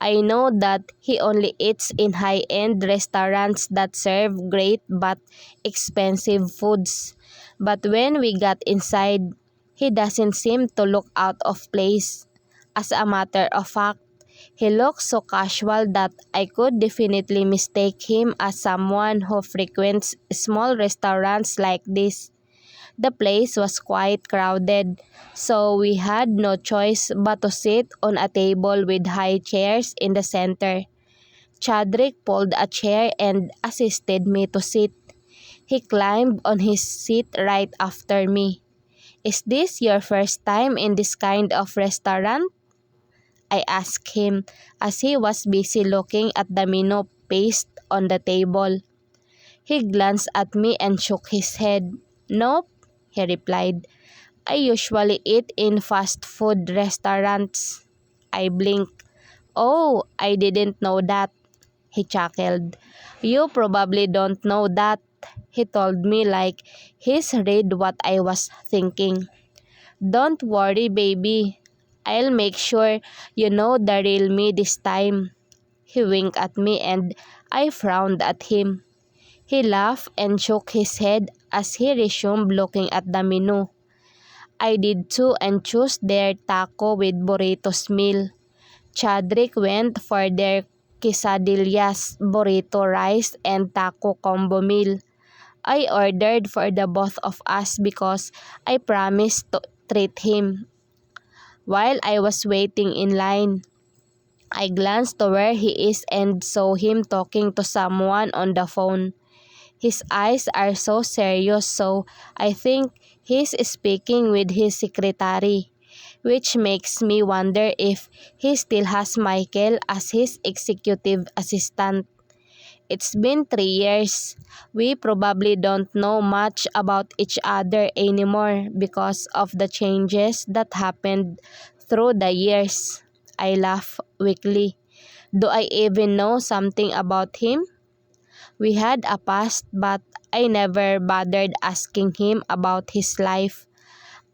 A: I know that he only eats in high-end restaurants that serve great but expensive foods. But when we got inside, he doesn't seem to look out of place. As a matter of fact, he looks so casual that I could definitely mistake him as someone who frequents small restaurants like this. The place was quite crowded, so we had no choice but to sit on a table with high chairs in the center. Chadrick pulled a chair and assisted me to sit. He climbed on his seat right after me. "Is this your first time in this kind of restaurant?" I asked him as he was busy looking at the menu paste on the table. He glanced at me and shook his head. "Nope," he replied. "I usually eat in fast food restaurants." I blinked. "Oh, I didn't know that," he chuckled. "You probably don't know that," he told me like he's read what I was thinking. "Don't worry, baby. I'll make sure you know the real me this time." He winked at me and I frowned at him. He laughed and shook his head as he resumed looking at the menu. I did too and chose their taco with burritos meal. Chadrick went for their quesadillas, burrito rice, and taco combo meal. I ordered for the both of us because I promised to treat him. While I was waiting in line, I glanced to where he is and saw him talking to someone on the phone. His eyes are so serious, so I think he's speaking with his secretary, which makes me wonder if he still has Michael as his executive assistant. It's been 3 years. We probably don't know much about each other anymore because of the changes that happened through the years. I laugh weakly. Do I even know something about him? We had a past, but I never bothered asking him about his life.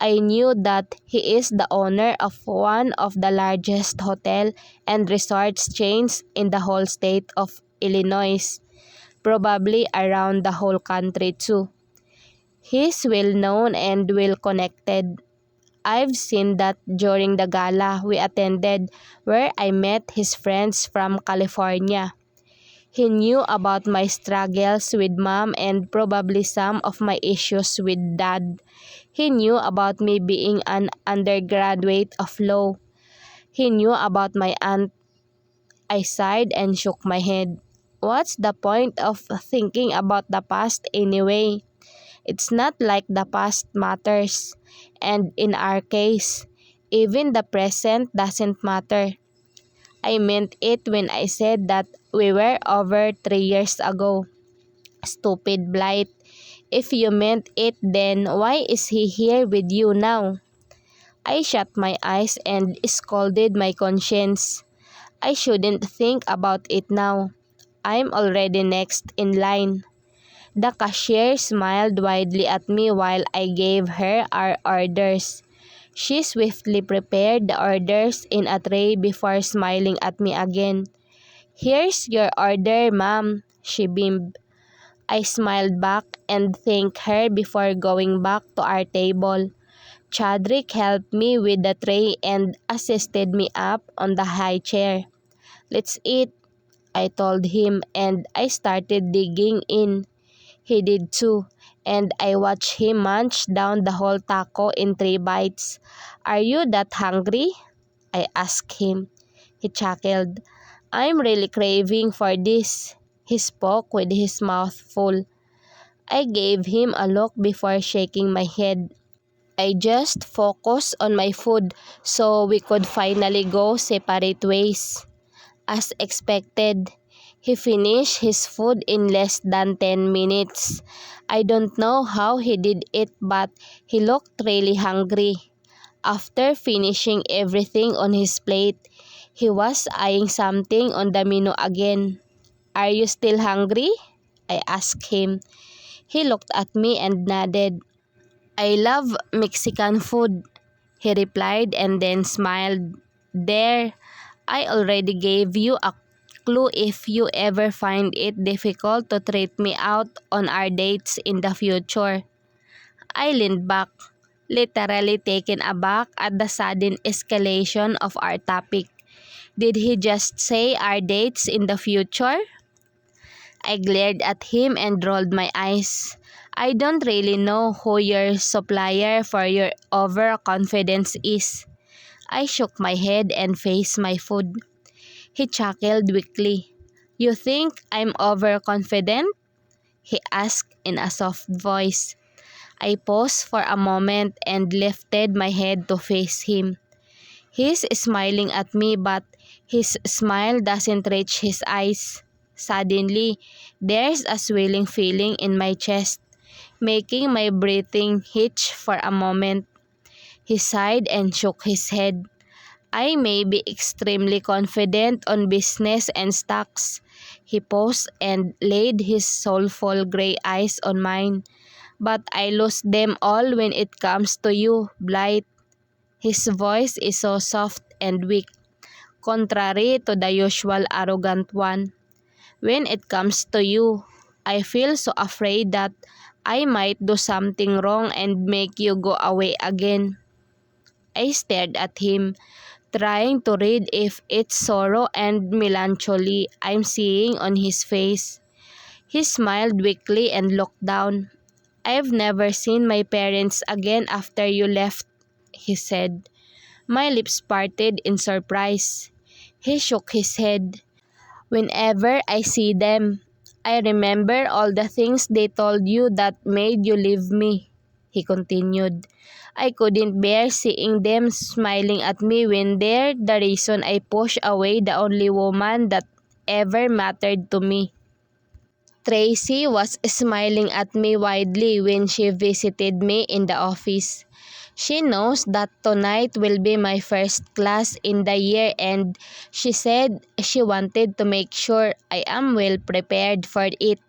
A: I knew that he is the owner of one of the largest hotel and resorts chains in the whole state of Illinois, probably around the whole country too. He's well known and well connected. I've seen that during the gala we attended where I met his friends from California. He knew about my struggles with mom and probably some of my issues with dad. He knew about me being an undergraduate of law. He knew about my aunt. I sighed and shook my head. What's the point of thinking about the past anyway? It's not like the past matters. And in our case, even the present doesn't matter. I meant it when I said that we were over 3 years ago. Stupid blight. If you meant it, then why is he here with you now? I shut my eyes and scolded my conscience. I shouldn't think about it now. I'm already next in line. The cashier smiled widely at me while I gave her our orders. She swiftly prepared the orders in a tray before smiling at me again. "Here's your order, ma'am," she beamed. I smiled back and thanked her before going back to our table. Chadrick helped me with the tray and assisted me up on the high chair. "Let's eat," I told him, and I started digging in. He did too, and I watched him munch down the whole taco in 3 bites. "Are you that hungry?" I asked him. He chuckled. "I'm really craving for this." He spoke with his mouth full. I gave him a look before shaking my head. I just focused on my food so we could finally go separate ways. As expected, he finished his food in less than 10 minutes. I don't know how he did it, but he looked really hungry. After finishing everything on his plate, he was eyeing something on the menu again. "Are you still hungry?" I asked him. He looked at me and nodded. "I love Mexican food," he replied and then smiled. "There, I already gave you a clue if you ever find it difficult to treat me out on our dates in the future." I leaned back, literally taken aback at the sudden escalation of our topic. Did he just say our dates in the future? I glared at him and rolled my eyes. "I don't really know who your supplier for your overconfidence is." I shook my head and faced my food. He chuckled weakly. "You think I'm overconfident?" he asked in a soft voice. I paused for a moment and lifted my head to face him. He's smiling at me, but his smile doesn't reach his eyes. Suddenly, there's a swelling feeling in my chest, making my breathing hitch for a moment. He sighed and shook his head. "I may be extremely confident on business and stocks." He paused and laid his soulful gray eyes on mine. "But I lose them all when it comes to you, Blight." His voice is so soft and weak, contrary to the usual arrogant one. "When it comes to you, I feel so afraid that I might do something wrong and make you go away again." I stared at him, trying to read if it's sorrow and melancholy I'm seeing on his face. He smiled weakly and looked down. "I've never seen my parents again after you left," he said. My lips parted in surprise. He shook his head. "Whenever I see them, I remember all the things they told you that made you leave me," he continued. "I couldn't bear seeing them smiling at me when they're the reason I pushed away the only woman that ever mattered to me." Tracy was smiling at me widely when she visited me in the office. She knows that tonight will be my first class in the year, and she said she wanted to make sure I am well prepared for it.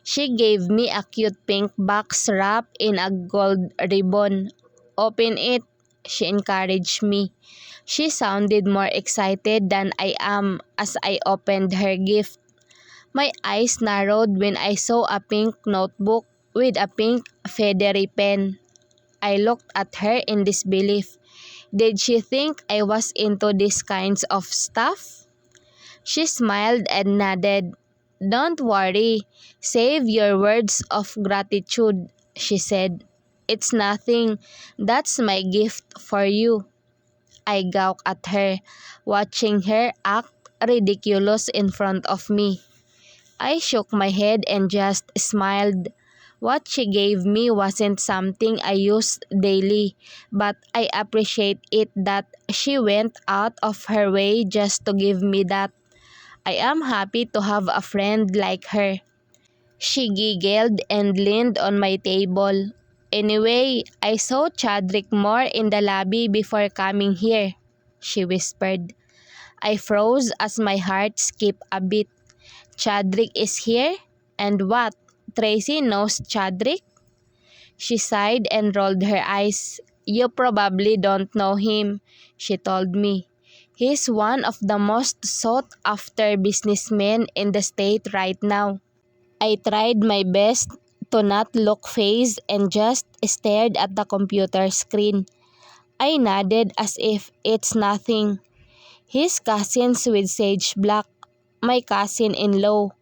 A: She gave me a cute pink box wrapped in a gold ribbon. "Open it," she encouraged me. She sounded more excited than I am as I opened her gift. My eyes narrowed when I saw a pink notebook with a pink feathery pen. I looked at her in disbelief. Did she think I was into these kinds of stuff? She smiled and nodded. "Don't worry. Save your words of gratitude," she said. "It's nothing. That's my gift for you." I gawked at her, watching her act ridiculous in front of me. I shook my head and just smiled. What she gave me wasn't something I used daily, but I appreciate it that she went out of her way just to give me that. I am happy to have a friend like her. She giggled and leaned on my table. "Anyway, I saw Chadrick Moore in the lobby before coming here," she whispered. I froze as my heart skipped a beat. "Chadrick is here? And what? Tracy knows Chadrick?" She sighed and rolled her eyes. "You probably don't know him," she told me. "He's one of the most sought-after businessmen in the state right now." I tried my best to not look phased and just stared at the computer screen. I nodded as if it's nothing. "He's cousins with Sage Black, my cousin-in-law,"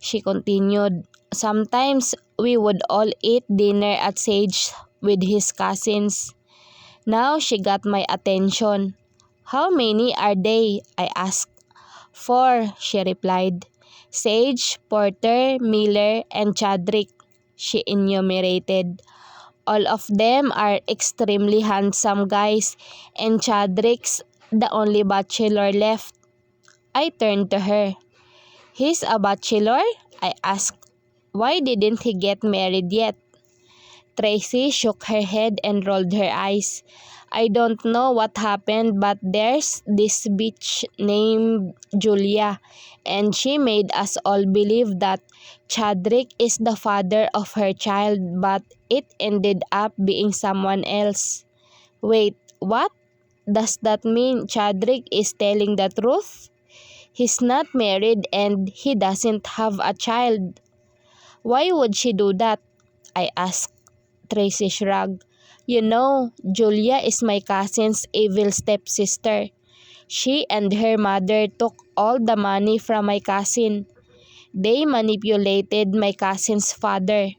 A: she continued. "Sometimes we would all eat dinner at Sage with his cousins." Now she got my attention. "How many are they?" I asked. "Four," she replied. "Sage, Porter, Miller, and Chadrick," she enumerated. "All of them are extremely handsome guys, and Chadrick's the only bachelor left." I turned to her. "He's a bachelor?" I asked. "Why didn't he get married yet?" Tracy shook her head and rolled her eyes. I don't know what happened, but there's this bitch named Julia, and she made us all believe that Chadrick is the father of her child, but it ended up being someone else. Wait, what? Does that mean Chadrick is telling the truth? He's not married and he doesn't have a child. Why would she do that? I asked. Tracy shrugged. You know, Julia is my cousin's evil stepsister. She and her mother took all the money from my cousin. They manipulated my cousin's father.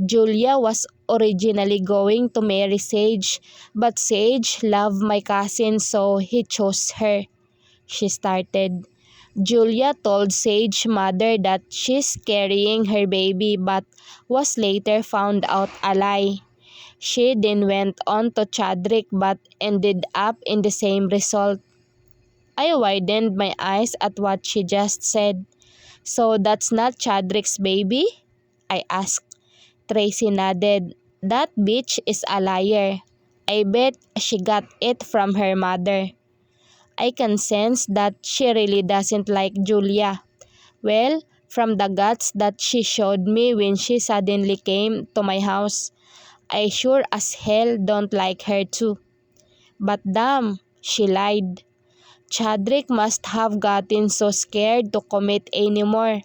A: Julia was originally going to marry Sage, but Sage loved my cousin so he chose her. She started. Julia told Sage's mother that she's carrying her baby but was later found out a lie. She then went on to Chadrick but ended up in the same result. I widened my eyes at what she just said. So that's not Chadrick's baby? I asked. Tracy nodded. That bitch is a liar. I bet she got it from her mother. I can sense that she really doesn't like Julia. Well, from the guts that she showed me when she suddenly came to my house, I sure as hell don't like her too. But damn, she lied. Chadrick must have gotten so scared to commit anymore.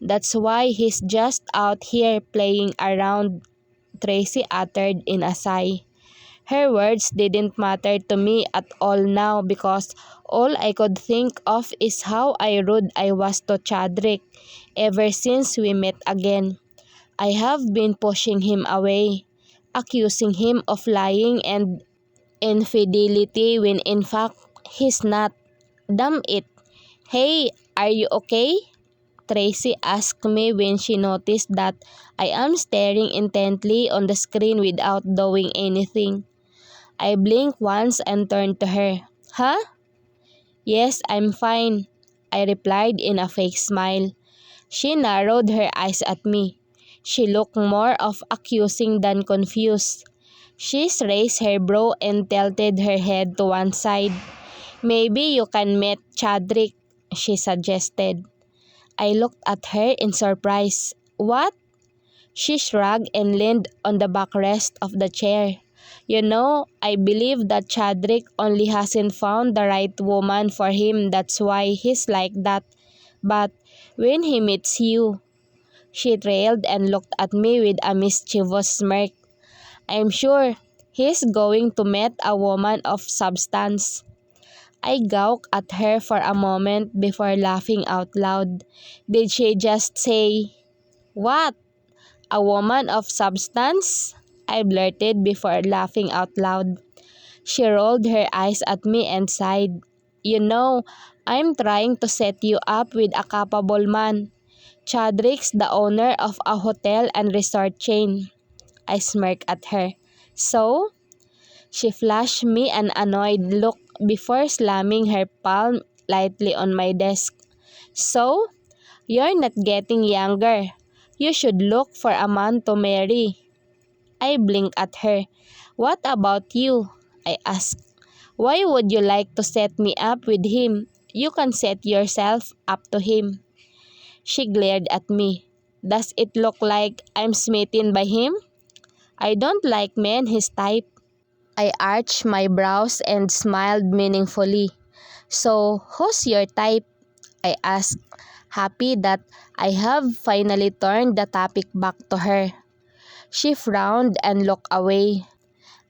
A: That's why he's just out here playing around, Tracy uttered in a sigh. Her words didn't matter to me at all now because all I could think of is how rude I was to Chadrick ever since we met again. I have been pushing him away, accusing him of lying and infidelity when in fact he's not. Damn it. Hey, are you okay? Tracy asked me when she noticed that I am staring intently on the screen without doing anything. I blinked once and turned to her. Huh? Yes, I'm fine, I replied in a fake smile. She narrowed her eyes at me. She looked more of accusing than confused. She raised her brow and tilted her head to one side. Maybe you can meet Chadrick, she suggested. I looked at her in surprise. What? She shrugged and leaned on the backrest of the chair. You know, I believe that Chadrick only hasn't found the right woman for him, that's why he's like that. But when he meets you, she trailed and looked at me with a mischievous smirk. I'm sure he's going to meet a woman of substance. I gawked at her for a moment before laughing out loud. Did she just say, what? A woman of substance? I blurted before laughing out loud. She rolled her eyes at me and sighed. You know, I'm trying to set you up with a capable man. Chadrick's the owner of a hotel and resort chain. I smirked at her. So? She flashed me an annoyed look before slamming her palm lightly on my desk. So? You're not getting younger. You should look for a man to marry. I blinked at her. What about you? I asked. Why would you like to set me up with him? You can set yourself up to him. She glared at me. Does it look like I'm smitten by him? I don't like men his type. I arched my brows and smiled meaningfully. So, who's your type? I asked, happy that I have finally turned the topic back to her. She frowned and looked away.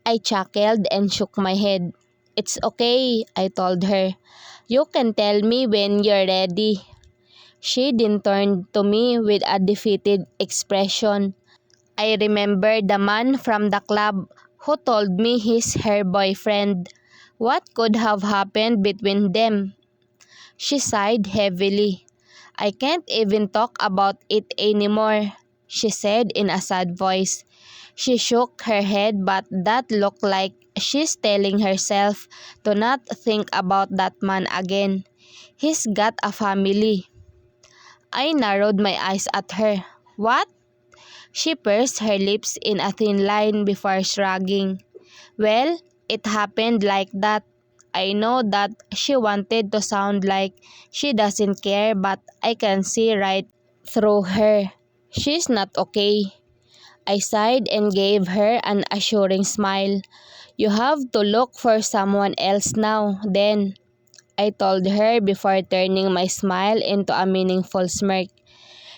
A: I chuckled and shook my head. It's okay, I told her. You can tell me when you're ready. She then turned to me with a defeated expression. I remember the man from the club who told me he's her boyfriend. What could have happened between them? She sighed heavily. I can't even talk about it anymore, she said in a sad voice. She shook her head, but that looked like she's telling herself to not think about that man again. He's got a family. I narrowed my eyes at her. What? She pursed her lips in a thin line before shrugging. Well, it happened like that. I know that she wanted to sound like she doesn't care, but I can see right through her. She's not okay. I sighed and gave her an assuring smile. You have to look for someone else now, then, I told her before turning my smile into a meaningful smirk.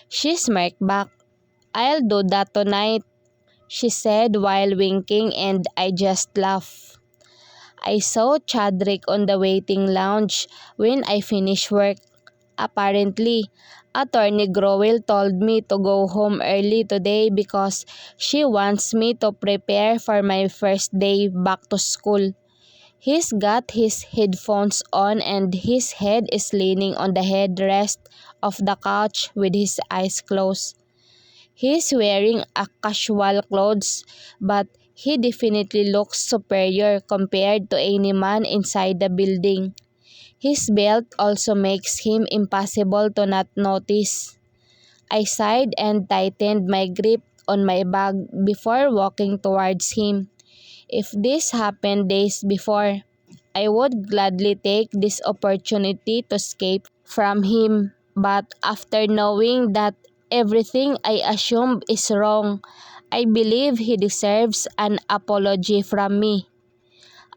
A: She smirked back. I'll do that tonight, she said while winking, and I just laughed. I saw Chadrick on the waiting lounge when I finished work. Apparently, Attorney Growell told me to go home early today because she wants me to prepare for my first day back to school. He's got his headphones on and his head is leaning on the headrest of the couch with his eyes closed. He's wearing a casual clothes, but he definitely looks superior compared to any man inside the building. His belt also makes him impossible to not notice. I sighed and tightened my grip on my bag before walking towards him. If this happened days before, I would gladly take this opportunity to escape from him. But after knowing that everything I assumed is wrong, I believe he deserves an apology from me.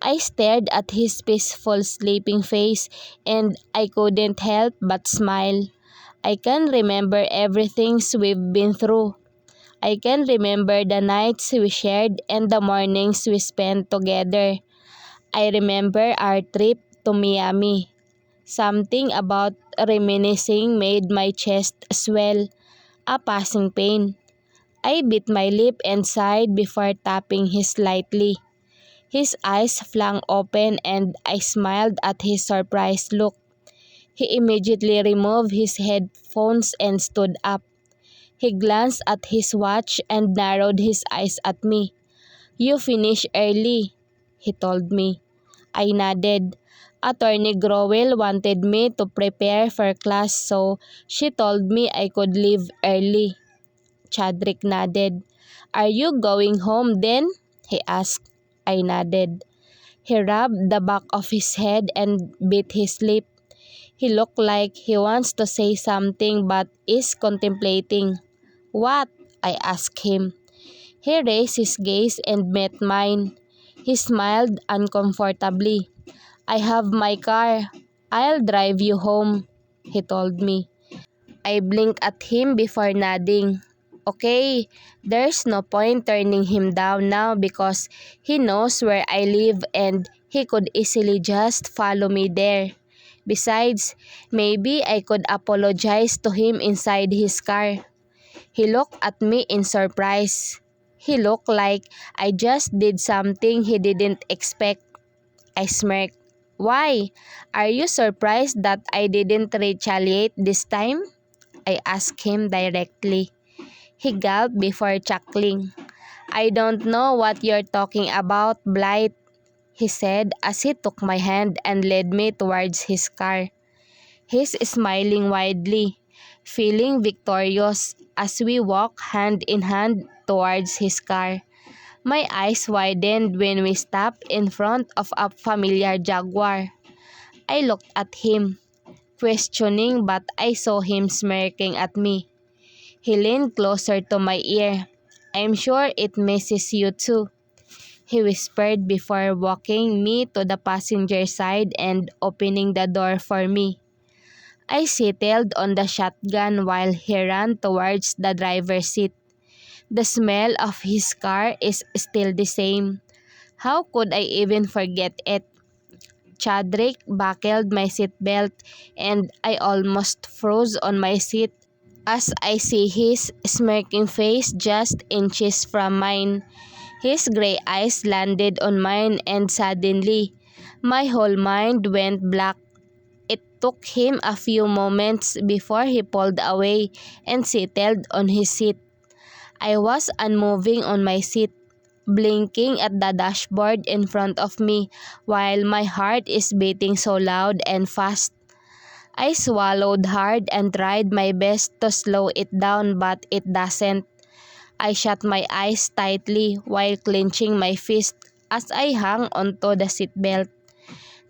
A: I stared at his peaceful sleeping face and I couldn't help but smile. I can remember everything we've been through. I can remember the nights we shared and the mornings we spent together. I remember our trip to Miami. Something about reminiscing made my chest swell, a passing pain. I bit my lip and sighed before tapping his lightly. His eyes flung open and I smiled at his surprised look. He immediately removed his headphones and stood up. He glanced at his watch and narrowed his eyes at me. You finish early, he told me. I nodded. Attorney Growell wanted me to prepare for class, so she told me I could leave early. Chadrick nodded. Are you going home then? He asked. I nodded. He rubbed the back of his head and bit his lip. He looked like he wants to say something but is contemplating. What? I asked him. He raised his gaze and met mine. He smiled uncomfortably. I have my car. I'll drive you home, he told me. I blinked at him before nodding. Okay, there's no point turning him down now because he knows where I live and he could easily just follow me there. Besides, maybe I could apologize to him inside his car. He looked at me in surprise. He looked like I just did something he didn't expect. I smirked. Why? Are you surprised that I didn't retaliate this time? I asked him directly. He gulped before chuckling. I don't know what you're talking about, Blight, he said as he took my hand and led me towards his car. He's smiling widely, feeling victorious as we walk hand in hand towards his car. My eyes widened when we stopped in front of a familiar Jaguar. I looked at him, questioning, but I saw him smirking at me. He leaned closer to my ear. I'm sure it misses you too, he whispered before walking me to the passenger side and opening the door for me. I settled on the shotgun while he ran towards the driver's seat. The smell of his car is still the same. How could I even forget it? Chadrick buckled my seatbelt and I almost froze on my seat as I see his smirking face just inches from mine. His gray eyes landed on mine and suddenly, my whole mind went black. It took him a few moments before he pulled away and settled on his seat. I was unmoving on my seat, blinking at the dashboard in front of me while my heart is beating so loud and fast. I swallowed hard and tried my best to slow it down but it doesn't. I shut my eyes tightly while clenching my fist as I hung onto the seatbelt.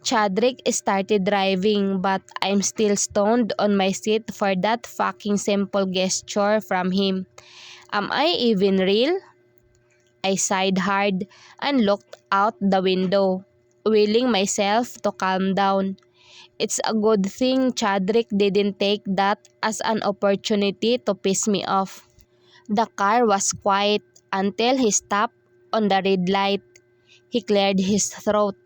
A: Chadrick started driving, but I'm still stoned on my seat for that fucking simple gesture from him. Am I even real? I sighed hard and looked out the window, willing myself to calm down. It's a good thing Chadrick didn't take that as an opportunity to piss me off. The car was quiet until he stopped on the red light. He cleared his throat.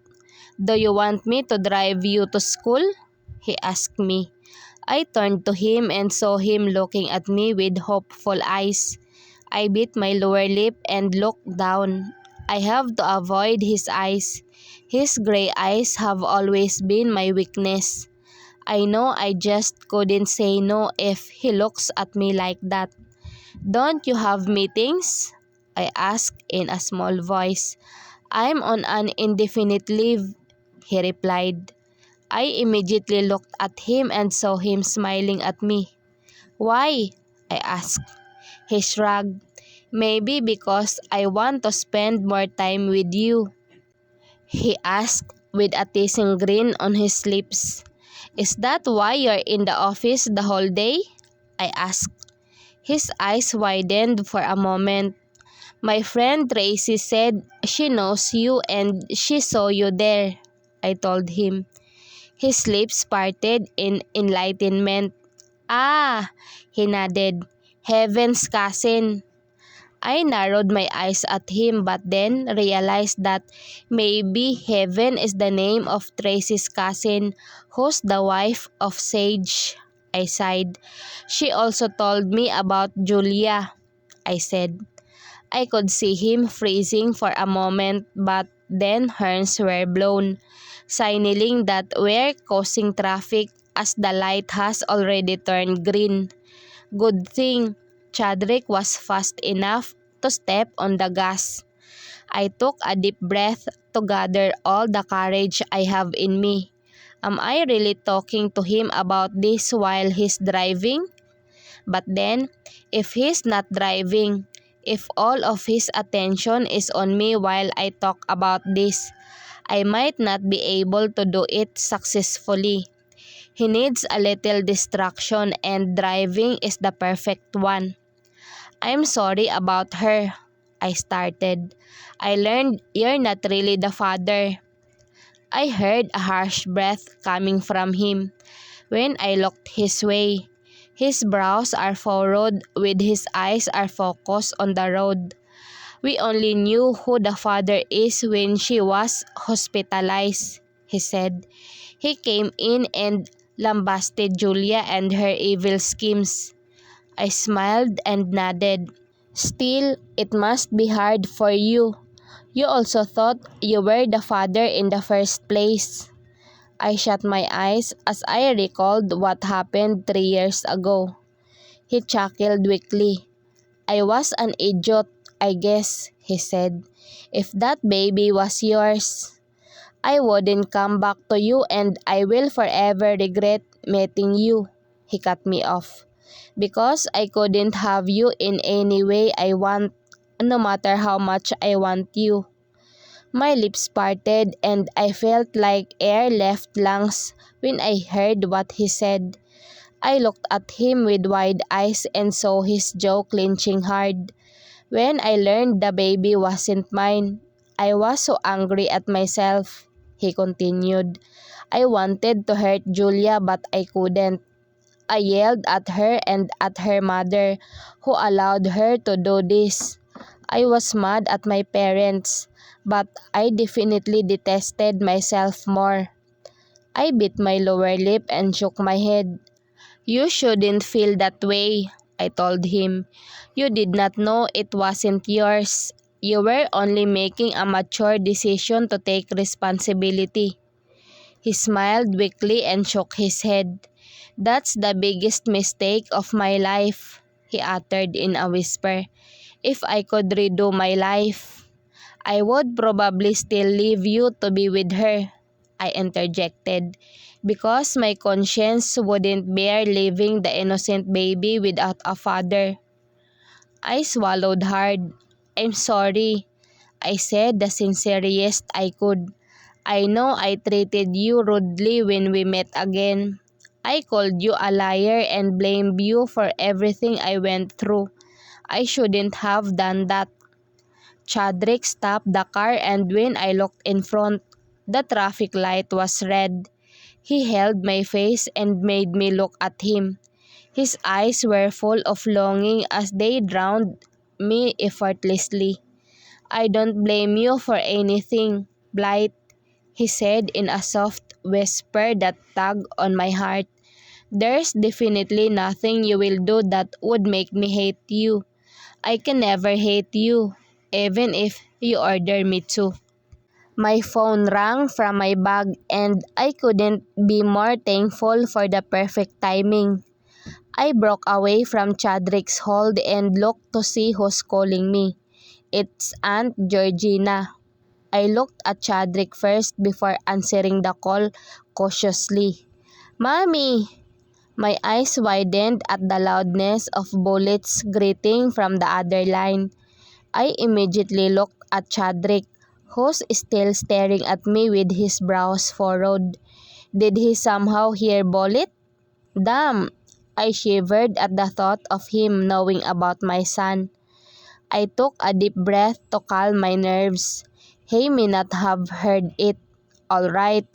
A: "Do you want me to drive you to school?" he asked me. I turned to him and saw him looking at me with hopeful eyes. I bit my lower lip and looked down. I have to avoid his eyes. His gray eyes have always been my weakness. I know I just couldn't say no if he looks at me like that. "Don't you have meetings?" I asked in a small voice. "I'm on an indefinite leave," he replied. I immediately looked at him and saw him smiling at me. "Why?" I asked. He shrugged. "Maybe because I want to spend more time with you," he asked with a teasing grin on his lips. "Is that why you're in the office the whole day?" I asked. His eyes widened for a moment. "My friend Tracy said she knows you and she saw you there," I told him. His lips parted in enlightenment. "Ah," he nodded. "Heaven's cousin." I narrowed my eyes at him but then realized that maybe Heaven is the name of Tracy's cousin, who's the wife of Sage. I sighed. "She also told me about Julia," I said. I could see him freezing for a moment but then horns were blown, signaling that we're causing traffic as the light has already turned green. Good thing Chadrick was fast enough to step on the gas. I took a deep breath to gather all the courage I have in me. Am I really talking to him about this while he's driving? But then, if he's not driving, if all of his attention is on me while I talk about this, I might not be able to do it successfully. He needs a little distraction and driving is the perfect one. "I'm sorry about her," I started. "I learned you're not really the father." I heard a harsh breath coming from him. When I looked his way, his brows are furrowed with his eyes are focused on the road. "We only knew who the father is when she was hospitalized," he said. "He came in and lambasted Julia and her evil schemes." I smiled and nodded. "Still, it must be hard for you. You also thought you were the father in the first place." I shut my eyes as I recalled what happened 3 years ago. He chuckled weakly. "I was an idiot, I guess," he said. "If that baby was yours, I wouldn't come back to you and I will forever regret meeting you." He cut me off. "Because I couldn't have you in any way I want, no matter how much I want you." My lips parted and I felt like air left lungs when I heard what he said. I looked at him with wide eyes and saw his jaw clenching hard. "When I learned the baby wasn't mine, I was so angry at myself," he continued. "I wanted to hurt Julia but I couldn't. I yelled at her and at her mother, who allowed her to do this. I was mad at my parents, but I definitely detested myself more." I bit my lower lip and shook my head. "You shouldn't feel that way," I told him. "You did not know it wasn't yours. You were only making a mature decision to take responsibility." He smiled weakly and shook his head. "That's the biggest mistake of my life," he uttered in a whisper. "If I could redo my life, I would probably still leave you to be with her," I interjected, "because my conscience wouldn't bear leaving the innocent baby without a father." I swallowed hard. "I'm sorry," I said the sincerest I could. "I know I treated you rudely when we met again. I called you a liar and blamed you for everything I went through. I shouldn't have done that." Chadrick stopped the car, and when I looked in front, the traffic light was red. He held my face and made me look at him. His eyes were full of longing as they drowned me effortlessly. "I don't blame you for anything, Blight," he said in a soft whisper that tugged on my heart. "There's definitely nothing you will do that would make me hate you. I can never hate you, even if you order me to." My phone rang from my bag, and I couldn't be more thankful for the perfect timing. I broke away from Chadrick's hold and looked to see who's calling me. "It's Aunt Georgina." I looked at Chadrick first before answering the call cautiously. "Mommy!" My eyes widened at the loudness of bullets greeting from the other line. I immediately looked at Chadrick, who's still staring at me with his brows furrowed. Did he somehow hear bullet? Damn! I shivered at the thought of him knowing about my son. I took a deep breath to calm my nerves. He may not have heard it. All right,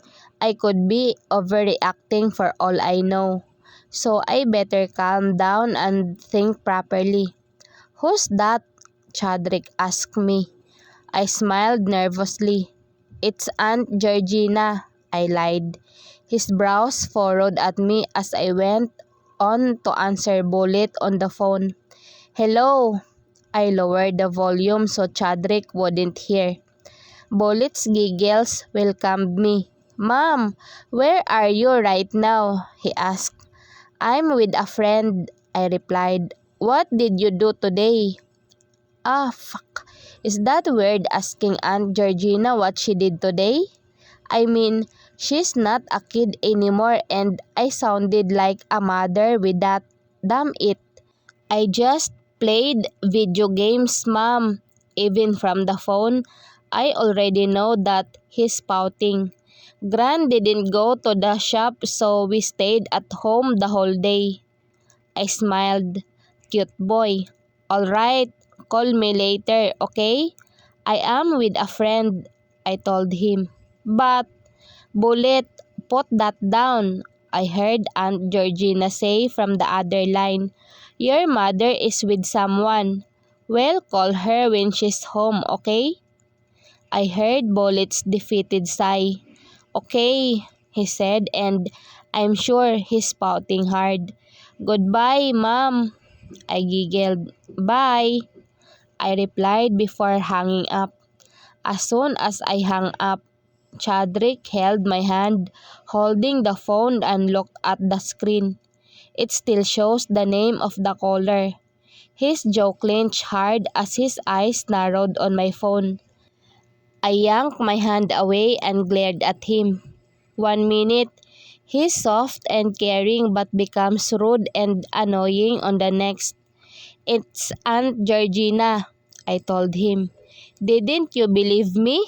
A: I could be overreacting for all I know. So I better calm down and think properly. "Who's that?" Chadrick asked me. I smiled nervously. "It's Aunt Georgina," I lied. His brows furrowed at me as I went on to answer Bullet on the phone. "Hello." I lowered the volume so Chadrick wouldn't hear. Bullet's giggles welcomed me. "Mom, where are you right now?" he asked. "I'm with a friend," I replied. "What did you do today?" Ah, fuck. Is that weird asking Aunt Georgina what she did today? I mean, she's not a kid anymore and I sounded like a mother with that. Damn it. "I just played video games, Mom." Even from the phone, I already know that he's pouting. "Gran didn't go to the shop, so we stayed at home the whole day." I smiled. Cute boy. "All right, call me later, okay? I am with a friend," I told him. "But, Bullet, put that down," I heard Aunt Georgina say from the other line. "Your mother is with someone. Well, call her when she's home, okay?" I heard Bullet's defeated sigh. "Okay," he said, and I'm sure he's pouting hard. "Goodbye, Mom," I giggled. "Bye," I replied before hanging up. As soon as I hung up, Chadrick held my hand, holding the phone and looked at the screen. It still shows the name of the caller. His jaw clenched hard as his eyes narrowed on my phone. I yanked my hand away and glared at him. 1 minute, he's soft and caring but becomes rude and annoying on the next. "It's Aunt Georgina," I told him. "Didn't you believe me?"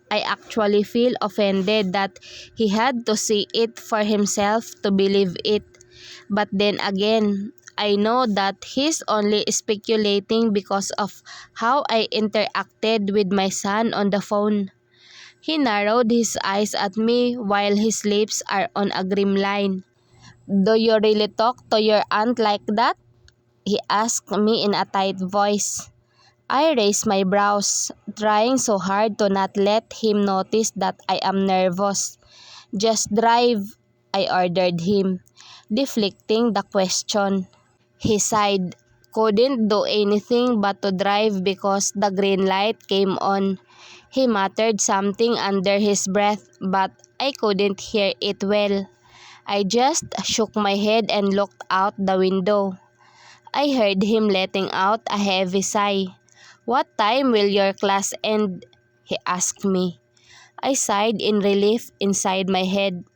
A: I actually feel offended that he had to see it for himself to believe it. But then again, I know that he's only speculating because of how I interacted with my son on the phone. He narrowed his eyes at me while his lips are on a grim line. "Do you really talk to your aunt like that?" he asked me in a tight voice. I raised my brows, trying so hard to not let him notice that I am nervous. "Just drive," I ordered him, deflecting the question. He sighed. Couldn't do anything but to drive because the green light came on. He muttered something under his breath, but I couldn't hear it well. I just shook my head and looked out the window. I heard him letting out a heavy sigh. "What time will your class end?" he asked me. I sighed in relief inside my head.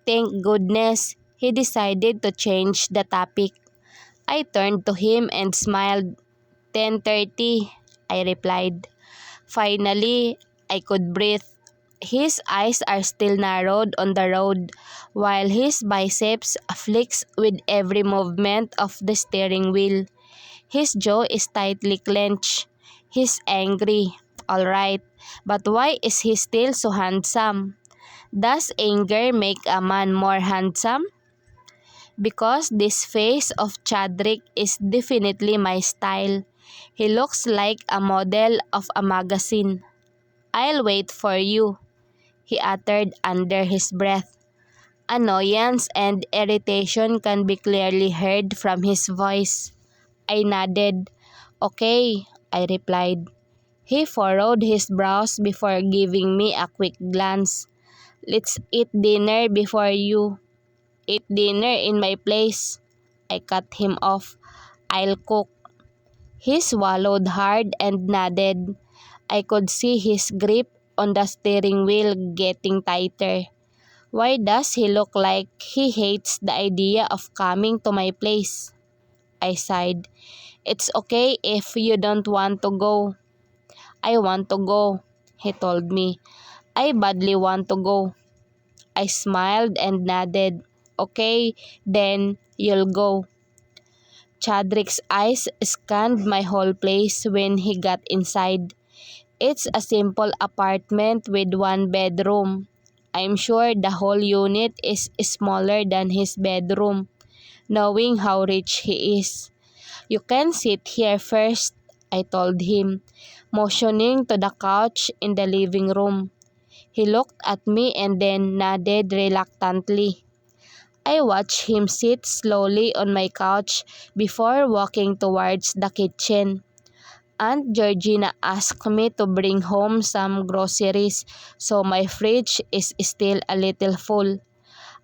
A: Thank goodness, he decided to change the topic. I turned to him and smiled. 10:30, I replied. Finally, I could breathe. His eyes are still narrowed on the road, while his biceps flex with every movement of the steering wheel. His jaw is tightly clenched. He's angry, all right, but why is he still so handsome? Does anger make a man more handsome? Because this face of Chadrick is definitely my style. He looks like a model of a magazine. I'll wait for you, he uttered under his breath. Annoyance and irritation can be clearly heard from his voice. I nodded. Okay, I replied. He furrowed his brows before giving me a quick glance. Let's eat dinner before you eat dinner in my place. I cut him off. I'll cook. He swallowed hard and nodded. I could see his grip on the steering wheel getting tighter. Why does he look like he hates the idea of coming to my place? I sighed. It's okay if you don't want to go. I want to go, he told me. I badly want to go. I smiled and nodded. Okay, then you'll go. Chadrick's eyes scanned my whole place when he got inside. It's a simple apartment with one bedroom. I'm sure the whole unit is smaller than his bedroom, knowing how rich he is. You can sit here first, I told him, motioning to the couch in the living room. He looked at me and then nodded reluctantly. I watched him sit slowly on my couch before walking towards the kitchen. Aunt Georgina asked me to bring home some groceries, so my fridge is still a little full.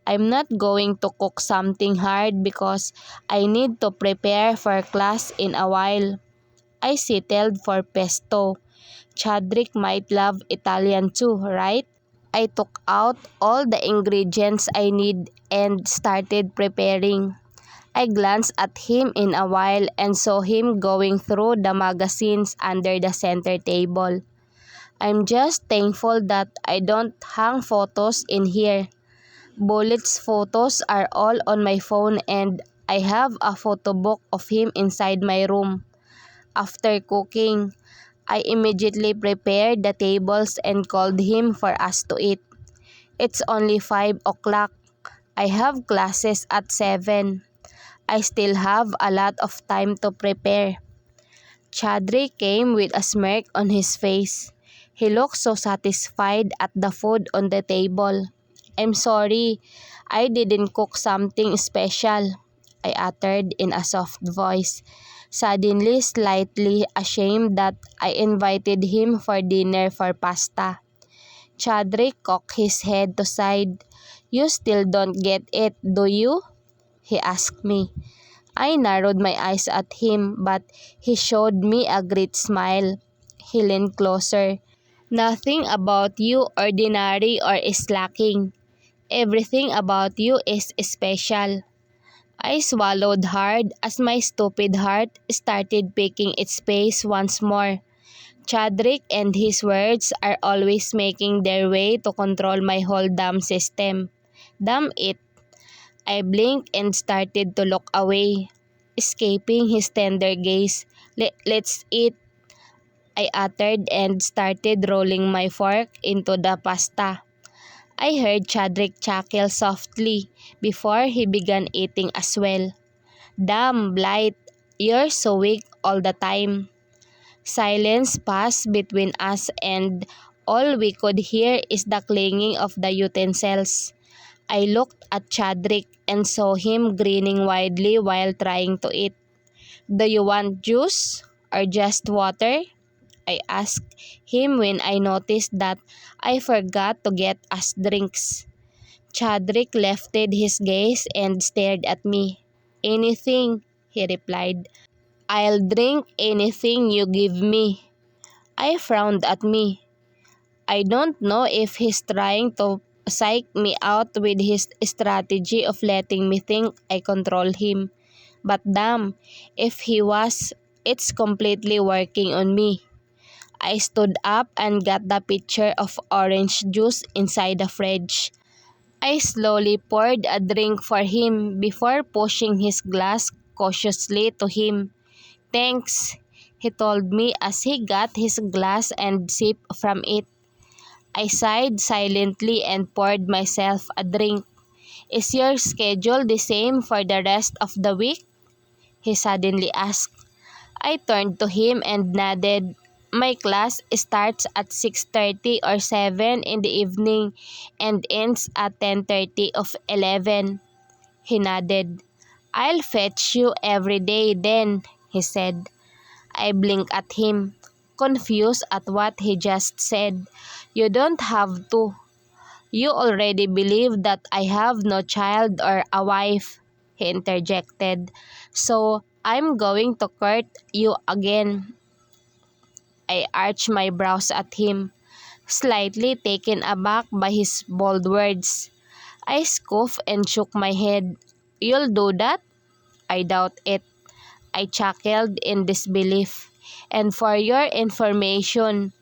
A: I'm not going to cook something hard because I need to prepare for class in a while. I settled for pesto. Chadrick might love Italian too, right? I took out all the ingredients I need and started preparing. I glanced at him in a while and saw him going through the magazines under the center table. I'm just thankful that I don't hang photos in here. Bullet's photos are all on my phone and I have a photo book of him inside my room. After cooking, I immediately prepared the tables and called him for us to eat. It's only 5 o'clock. I have classes at 7. I still have a lot of time to prepare. Chadri came with a smirk on his face. He looked so satisfied at the food on the table. I'm sorry, I didn't cook something special, I uttered in a soft voice, suddenly slightly ashamed that I invited him for dinner for pasta. Chadri cocked his head to side. You still don't get it, do you? He asked me. I narrowed my eyes at him, but he showed me a great smile. He leaned closer. Nothing about you ordinary or is lacking. Everything about you is special. I swallowed hard as my stupid heart started picking its pace once more. Chadrick and his words are always making their way to control my whole damn system. Damn it. I blinked and started to look away, escaping his tender gaze. Let's eat, I uttered and started rolling my fork into the pasta. I heard Chadrick chuckle softly before he began eating as well. Damn, Blight, you're so weak all the time. Silence passed between us and all we could hear is the clanging of the utensils. I looked at Chadrick and saw him grinning widely while trying to eat. Do you want juice or just water? I asked him when I noticed that I forgot to get us drinks. Chadrick lifted his gaze and stared at me. Anything, he replied. I'll drink anything you give me. I frowned at me. I don't know if he's trying to psych me out with his strategy of letting me think I control him. But damn, if he was, It's completely working on me. I stood up and got the pitcher of orange juice inside the fridge. I slowly poured a drink for him before pushing his glass cautiously to him. "Thanks," he told me as he got his glass and sipped from it. I sighed silently and poured myself a drink. "Is your schedule the same for the rest of the week?" he suddenly asked. I turned to him and nodded. "My class starts at 6:30 or 7 in the evening and ends at 10:30 of 11. He nodded. "I'll fetch you every day then," he said. I blinked at him, confused at what he just said. "You don't have to. You already believe that I have no child or a wife," he interjected. "So I'm going to court you again." I arched my brows at him, slightly taken aback by his bold words. I scoffed and shook my head. "You'll do that?" "I doubt it." I chuckled in disbelief. "And for your information,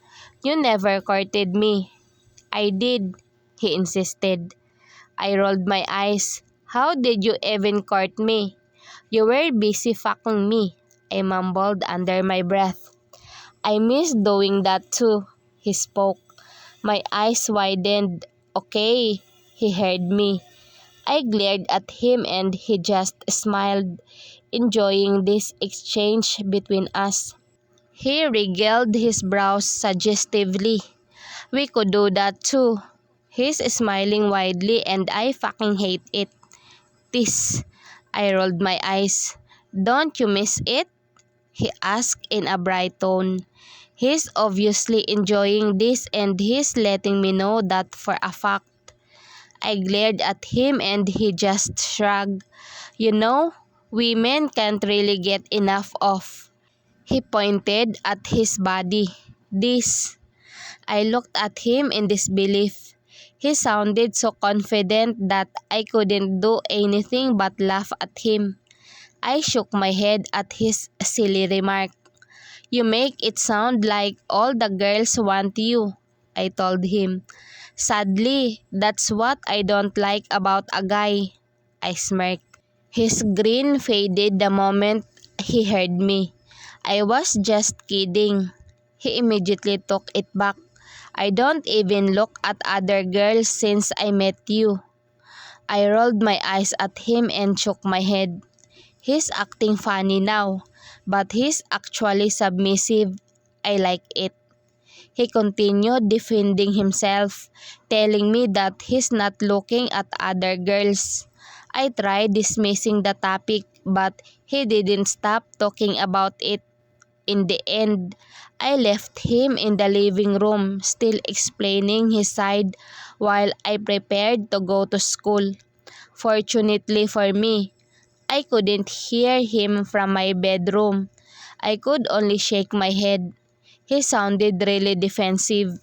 A: you never courted me." "I did," he insisted. I rolled my eyes. "How did you even court me?" "You were busy fucking me," I mumbled under my breath. "I miss doing that too," he spoke. My eyes widened. "Okay," he heard me. I glared at him and he just smiled, enjoying this exchange between us. He wriggled his brows suggestively. "We could do that too." He's smiling widely and I fucking hate it. "This." I rolled my eyes. "Don't you miss it?" he asked in a bright tone. He's obviously enjoying this and he's letting me know that for a fact. I glared at him and he just shrugged. "You know, women can't really get enough of." He pointed at his body. "This." I looked at him in disbelief. He sounded so confident that I couldn't do anything but laugh at him. I shook my head at his silly remark. "You make it sound like all the girls want you," I told him. "Sadly, that's what I don't like about a guy." I smirked. His grin faded the moment he heard me. "I was just kidding." He immediately took it back. "I don't even look at other girls since I met you." I rolled my eyes at him and shook my head. He's acting funny now, but he's actually submissive. I like it. He continued defending himself, telling me that he's not looking at other girls. I tried dismissing the topic, but he didn't stop talking about it. In the end, I left him in the living room, still explaining his side while I prepared to go to school. Fortunately for me, I couldn't hear him from my bedroom. I could only shake my head. He sounded really defensive.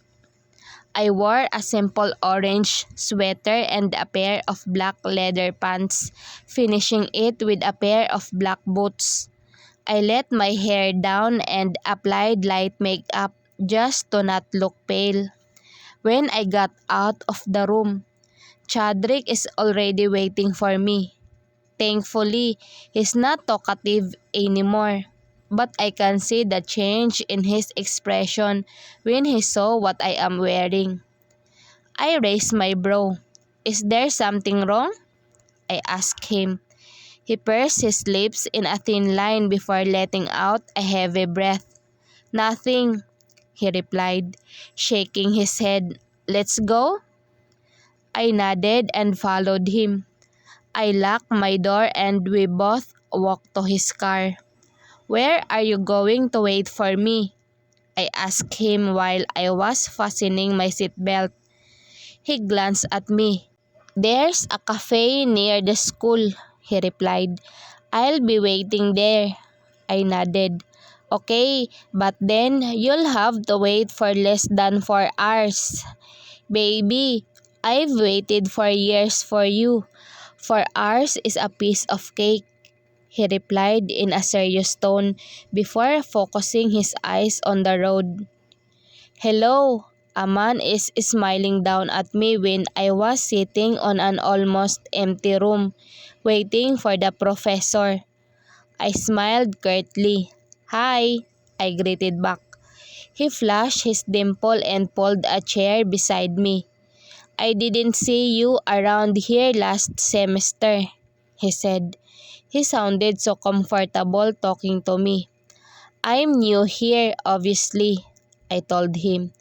A: I wore a simple orange sweater and a pair of black leather pants, finishing it with a pair of black boots. I let my hair down and applied light makeup just to not look pale. When I got out of the room, Chadrick is already waiting for me. Thankfully, he's not talkative anymore, but I can see the change in his expression when he saw what I am wearing. I raised my brow. "Is there something wrong?" I asked him. He pursed his lips in a thin line before letting out a heavy breath. "Nothing," he replied, shaking his head. "Let's go?" I nodded and followed him. I locked my door and we both walked to his car. "Where are you going to wait for me?" I asked him while I was fastening my seatbelt. He glanced at me. "There's a cafe near the school," he replied. "I'll be waiting there." I nodded. "Okay, but then you'll have to wait for less than 4 hours." "Baby, I've waited for years for you. 4 hours is a piece of cake." he replied in a serious tone before focusing his eyes on the road. Hello, a man is smiling down at me when I was sitting on an almost empty room, waiting for the professor. I smiled curtly. Hi, I greeted back. He flashed his dimple and pulled a chair beside me. I didn't see you around here last semester, he said. He sounded so comfortable talking to me. I'm new here, obviously, I told him.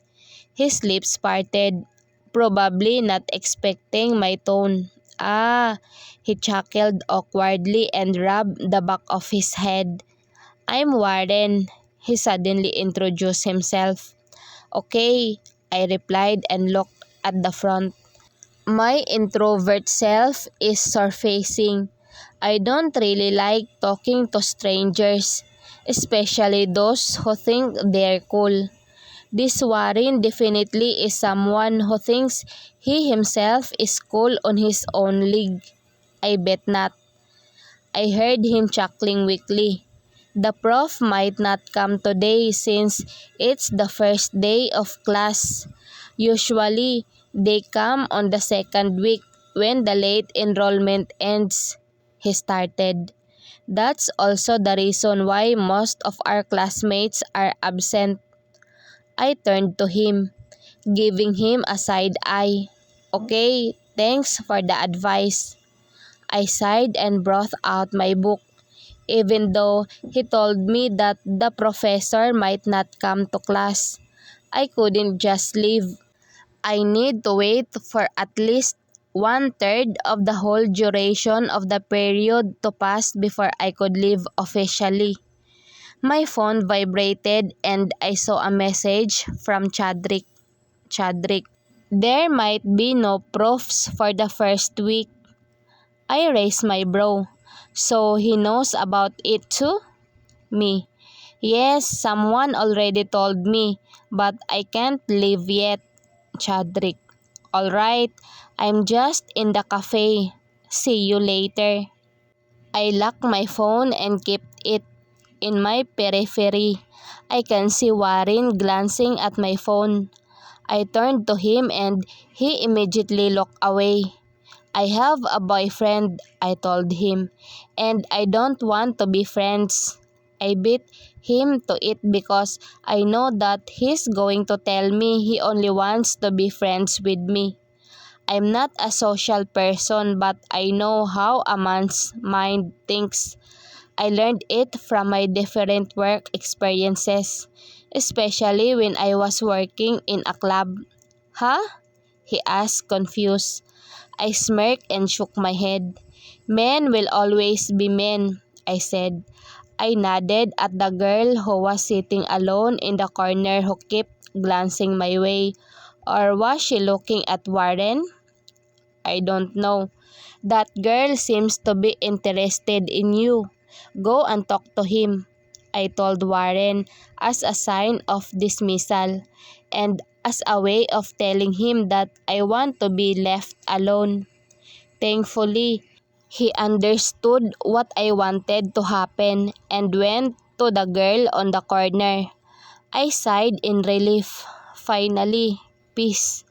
A: His lips parted, probably not expecting my tone. Ah, he chuckled awkwardly and rubbed the back of his head. I'm Warren, he suddenly introduced himself. Okay, I replied and looked at the front. My introvert self is surfacing. I don't really like talking to strangers, especially those who think they're cool. This Warren definitely is someone who thinks he himself is cool on his own league. I bet not. I heard him chuckling weakly. The prof might not come today since it's the first day of class. Usually, they come on the second week when the late enrollment ends, he started. That's also the reason why most of our classmates are absent. I turned to him, giving him a side eye. Okay, thanks for the advice. I sighed and brought out my book. Even though he told me that the professor might not come to class, I couldn't just leave. I need to wait for at least 1/3 of the whole duration of the period to pass before I could leave officially. My phone vibrated and I saw a message from Chadrick. Chadrick, there might be no proofs for the first week. I raised my brow. So he knows about it too? Me. Yes, someone already told me, but I can't leave yet. Chadrick. Alright, I'm just in the cafe. See you later. I locked my phone and kept it in my periphery. I can see Warren glancing at my phone. I turned to him and he immediately looked away. I have a boyfriend, I told him, and I don't want to be friends. I beat him to it because I know that he's going to tell me he only wants to be friends with me. I'm not a social person, but I know how a man's mind thinks. I learned it from my different work experiences, especially when I was working in a club. Huh? He asked, confused. I smirked and shook my head. Men will always be men, I said. I nodded at the girl who was sitting alone in the corner who kept glancing my way. Or was she looking at Warren? I don't know. That girl seems to be interested in you. Go and talk to him, I told Warren as a sign of dismissal and as a way of telling him that I want to be left alone. Thankfully, he understood what I wanted to happen and went to the girl on the corner. I sighed in relief. Finally, peace.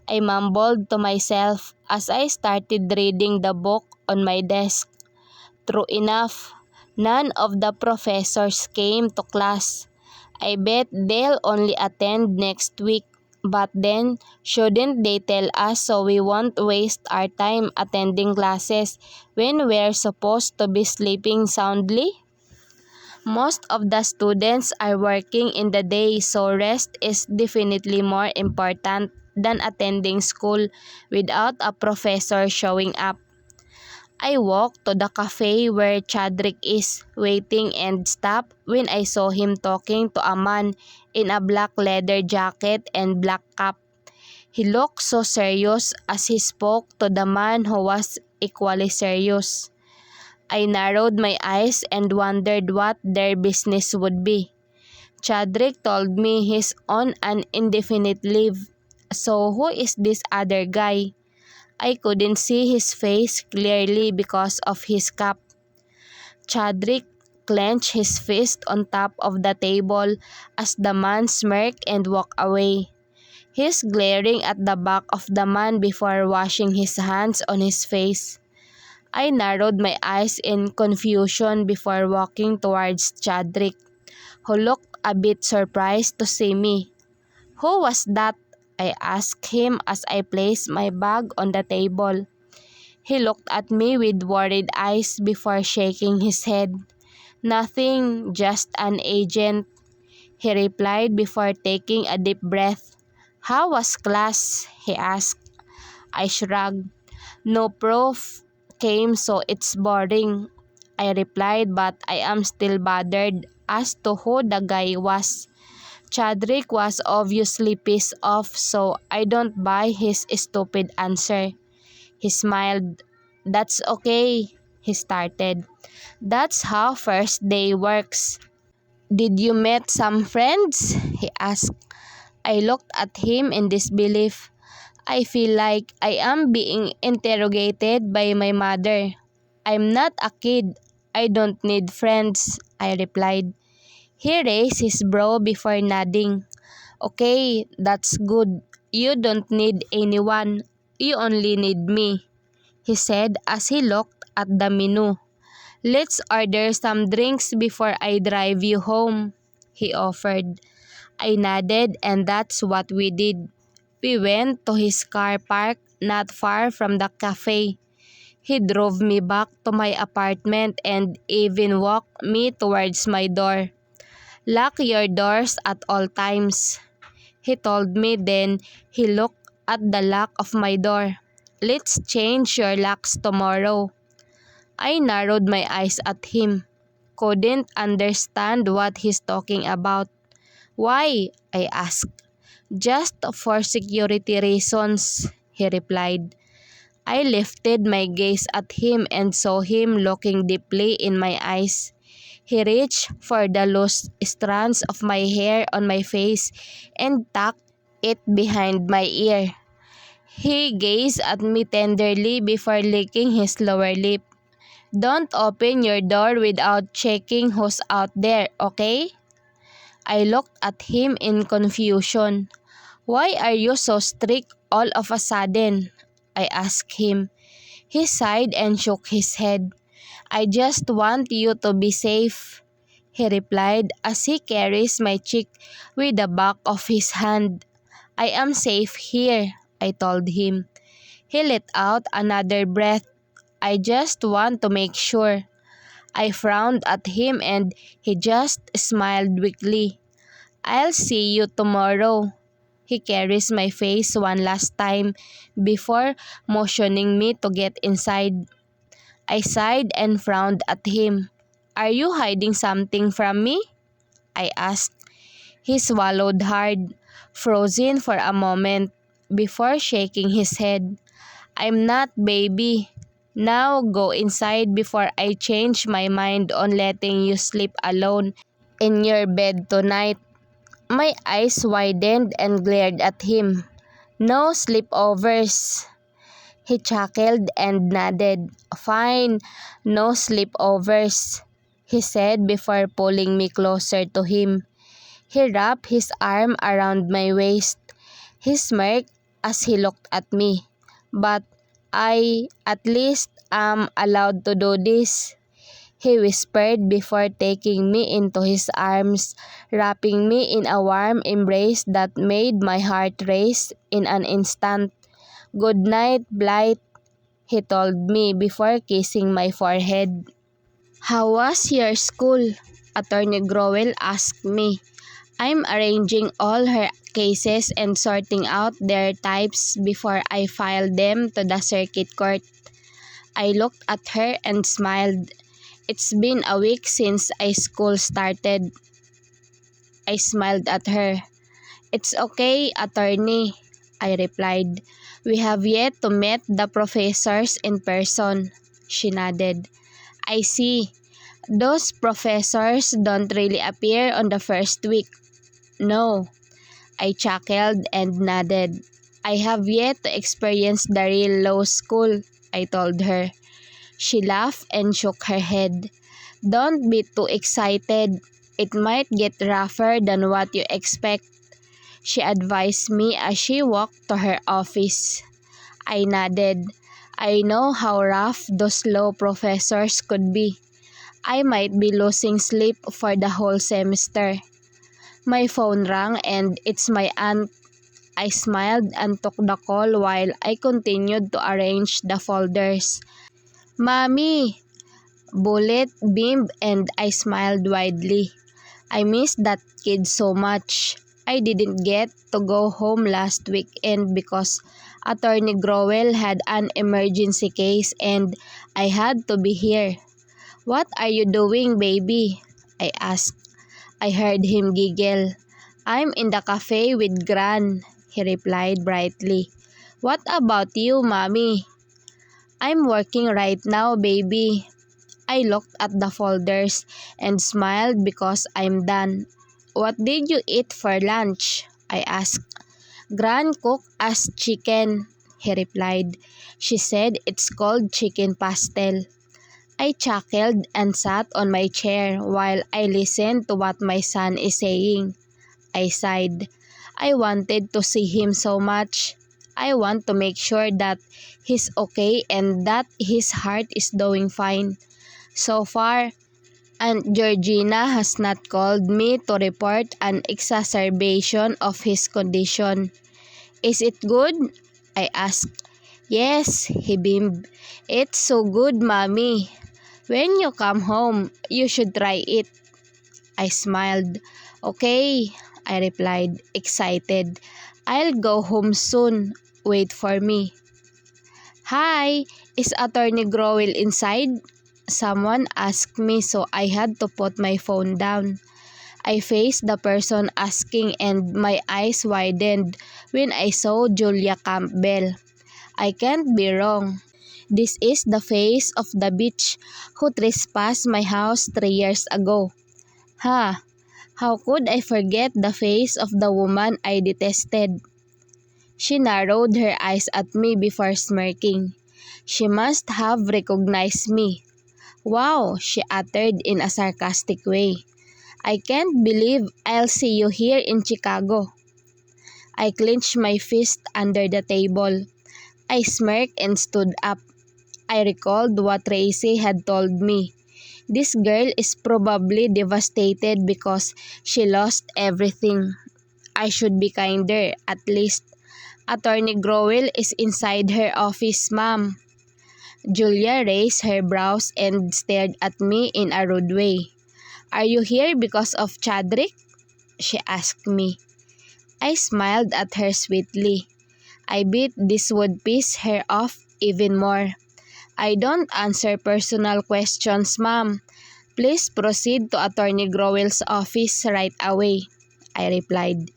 A: I mumbled to myself as I started reading the book on my desk. True enough, none of the professors came to class. I bet they'll only attend next week. But then, shouldn't they tell us so we won't waste our time attending classes when we're supposed to be sleeping soundly? Most of the students are working in the day, so rest is definitely more important than attending school without a professor showing up. I walked to the cafe where Chadrick is waiting and stopped when I saw him talking to a man in a black leather jacket and black cap. He looked so serious as he spoke to the man who was equally serious. I narrowed my eyes and wondered what their business would be. Chadrick told me he's on an indefinite leave. So who is this other guy? I couldn't see his face clearly because of his cap. Chadrick clenched his fist on top of the table as the man smirked and walked away. He's glaring at the back of the man before washing his hands on his face. I narrowed my eyes in confusion before walking towards Chadrick, who looked a bit surprised to see me. "Who was that?" I asked him as I placed my bag on the table. He looked at me with worried eyes before shaking his head. "Nothing, just an agent," he replied before taking a deep breath. "How was class?" he asked. I shrugged. "No proof came, so it's boring," I replied, but I am still bothered as to who the guy was. Chadrick was obviously pissed off, so I don't buy his stupid answer. He smiled. "That's okay," he started. "That's how first day works." "Did you meet some friends?" he asked. I looked at him in disbelief. "I feel like I am being interrogated by my mother." "I'm not a kid. I don't need friends," I replied. He raised his brow before nodding. "Okay, that's good. You don't need anyone. You only need me," he said as he looked at the menu. "Let's order some drinks before I drive you home," he offered. I nodded, and that's what we did. We went to his car park not far from the cafe. He drove me back to my apartment and even walked me towards my door. "Lock your doors at all times," he told me. Then he looked at the lock of my door. "Let's change your locks tomorrow." I narrowed my eyes at him. Couldn't understand what he's talking about. "Why?" I asked. "Just for security reasons," he replied. I lifted my gaze at him and saw him looking deeply in my eyes. He reached for the loose strands of my hair on my face and tucked it behind my ear. He gazed at me tenderly before licking his lower lip. "Don't open your door without checking who's out there, okay?" I looked at him in confusion. "Why are you so strict all of a sudden?" I asked him. He sighed and shook his head. "I just want you to be safe," he replied as he caressed my cheek with the back of his hand. "I am safe here," I told him. He let out another breath. "I just want to make sure." I frowned at him and he just smiled weakly. "I'll see you tomorrow." He caressed my face one last time before motioning me to get inside. I sighed and frowned at him. "Are you hiding something from me?" I asked. He swallowed hard, frozen for a moment, before shaking his head. "I'm not, baby. Now go inside before I change my mind on letting you sleep alone in your bed tonight." My eyes widened and glared at him. "No sleepovers." He chuckled and nodded. "Fine, no sleepovers," he said before pulling me closer to him. He wrapped his arm around my waist. He smirked as he looked at me. "But I, at least, am allowed to do this," he whispered before taking me into his arms, wrapping me in a warm embrace that made my heart race in an instant. "Good night, Blight," he told me before kissing my forehead. "How was your school?" Attorney Growell asked me. I'm arranging all her cases and sorting out their types before I file them to the circuit court. I looked at her and smiled. "It's been a week since school started." I smiled at her. "It's okay, attorney," I replied. "We have yet to meet the professors in person." She nodded. "I see. Those professors don't really appear on the first week." "No." I chuckled and nodded. "I have yet to experience the real law school," I told her. She laughed and shook her head. Don't be too excited. It might get rougher than what you expect, she advised me as she walked to her office. I nodded. I know how rough those law professors could be. I might be losing sleep for the whole semester. My phone rang and it's my aunt. I smiled and took the call while I continued to arrange the folders. Mommy! Bullet beamed and I smiled widely. I missed that kid so much. I didn't get to go home last weekend because Attorney Growell had an emergency case and I had to be here. What are you doing, baby? I asked. I heard him giggle. I'm in the cafe with Gran, he replied brightly. What about you, mommy? I'm working right now, baby. I looked at the folders and smiled because I'm done. What did you eat for lunch? I asked. Gran cooked us chicken, he replied. She said it's called chicken pastel. I chuckled and sat on my chair while I listened to what my son is saying. I sighed. I wanted to see him so much. I want to make sure that he's okay and that his heart is doing fine. So far, Aunt Georgina has not called me to report an exacerbation of his condition. Is it good? I asked. Yes, he beamed. It's so good, mommy. When you come home, you should try it. I smiled. Okay, I replied, excited. I'll go home soon. Wait for me. Hi, is Attorney Growell inside? Someone asked me, so I had to put my phone down. I faced the person asking and my eyes widened when I saw Julia Campbell. I can't be wrong. This is the face of the bitch who trespassed my house 3 years ago. Ha! How could I forget the face of the woman I detested? She narrowed her eyes at me before smirking. She must have recognized me. Wow, she uttered in a sarcastic way. I can't believe I'll see you here in Chicago. I clenched my fist under the table. I smirked and stood up. I recalled what Tracy had told me. This girl is probably devastated because she lost everything. I should be kinder, at least. Attorney Growell is inside her office, ma'am. Julia raised her brows and stared at me in a rude way. Are you here because of Chadrick? She asked me. I smiled at her sweetly. I bet this would piss her off even more. I don't answer personal questions, ma'am. Please proceed to Attorney Growell's office right away, I replied.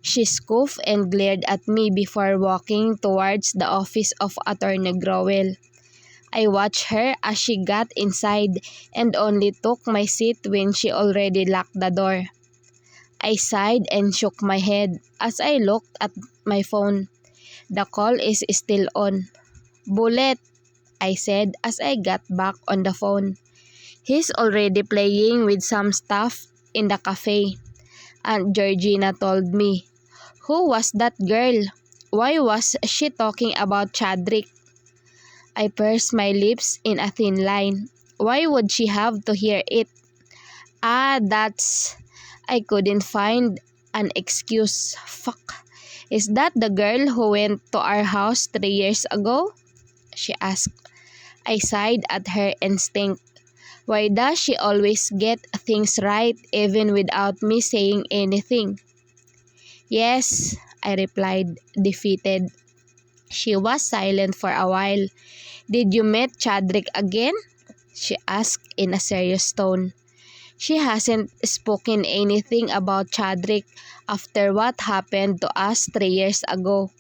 A: She scoffed and glared at me before walking towards the office of Attorney Growell. I watched her as she got inside and only took my seat when she already locked the door. I sighed and shook my head as I looked at my phone. The call is still on. Bullet, I said as I got back on the phone. He's already playing with some stuff in the cafe, Aunt Georgina told me. Who was that girl? Why was she talking about Chadrick? I pursed my lips in a thin line. Why would she have to hear it? That's... I couldn't find an excuse. Fuck. Is that the girl who went to our house 3 years ago? She asked. I sighed at her instinct. Why does she always get things right even without me saying anything? Yes, I replied, defeated. She was silent for a while. Did you meet Chadrick again? She asked in a serious tone. She hasn't spoken anything about Chadrick after what happened to us 3 years ago.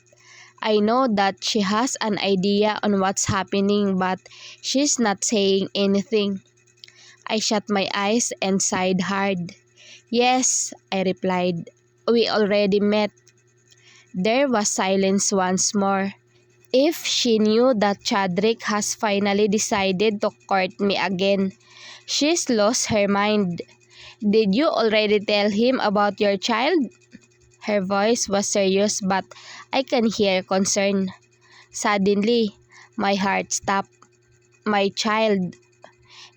A: I know that she has an idea on what's happening, but she's not saying anything. I shut my eyes and sighed hard. Yes, I replied. We already met. There was silence once more. If she knew that Chadrick has finally decided to court me again, She's lost her mind. Did you already tell him about your child? Her voice was serious but I can hear concern. Suddenly, my heart stopped. My child.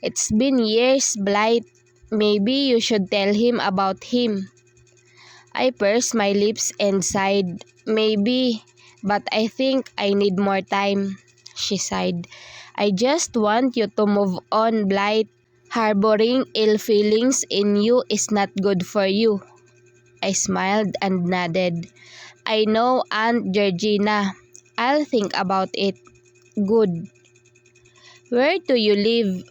A: It's been years, Blight. Maybe you should tell him about him. I pursed my lips and sighed. Maybe, but I think I need more time. She sighed. I just want you to move on, Blight. Harboring ill feelings in you is not good for you. I smiled and nodded. I know, Aunt Georgina. I'll think about it. Good. Where do you live?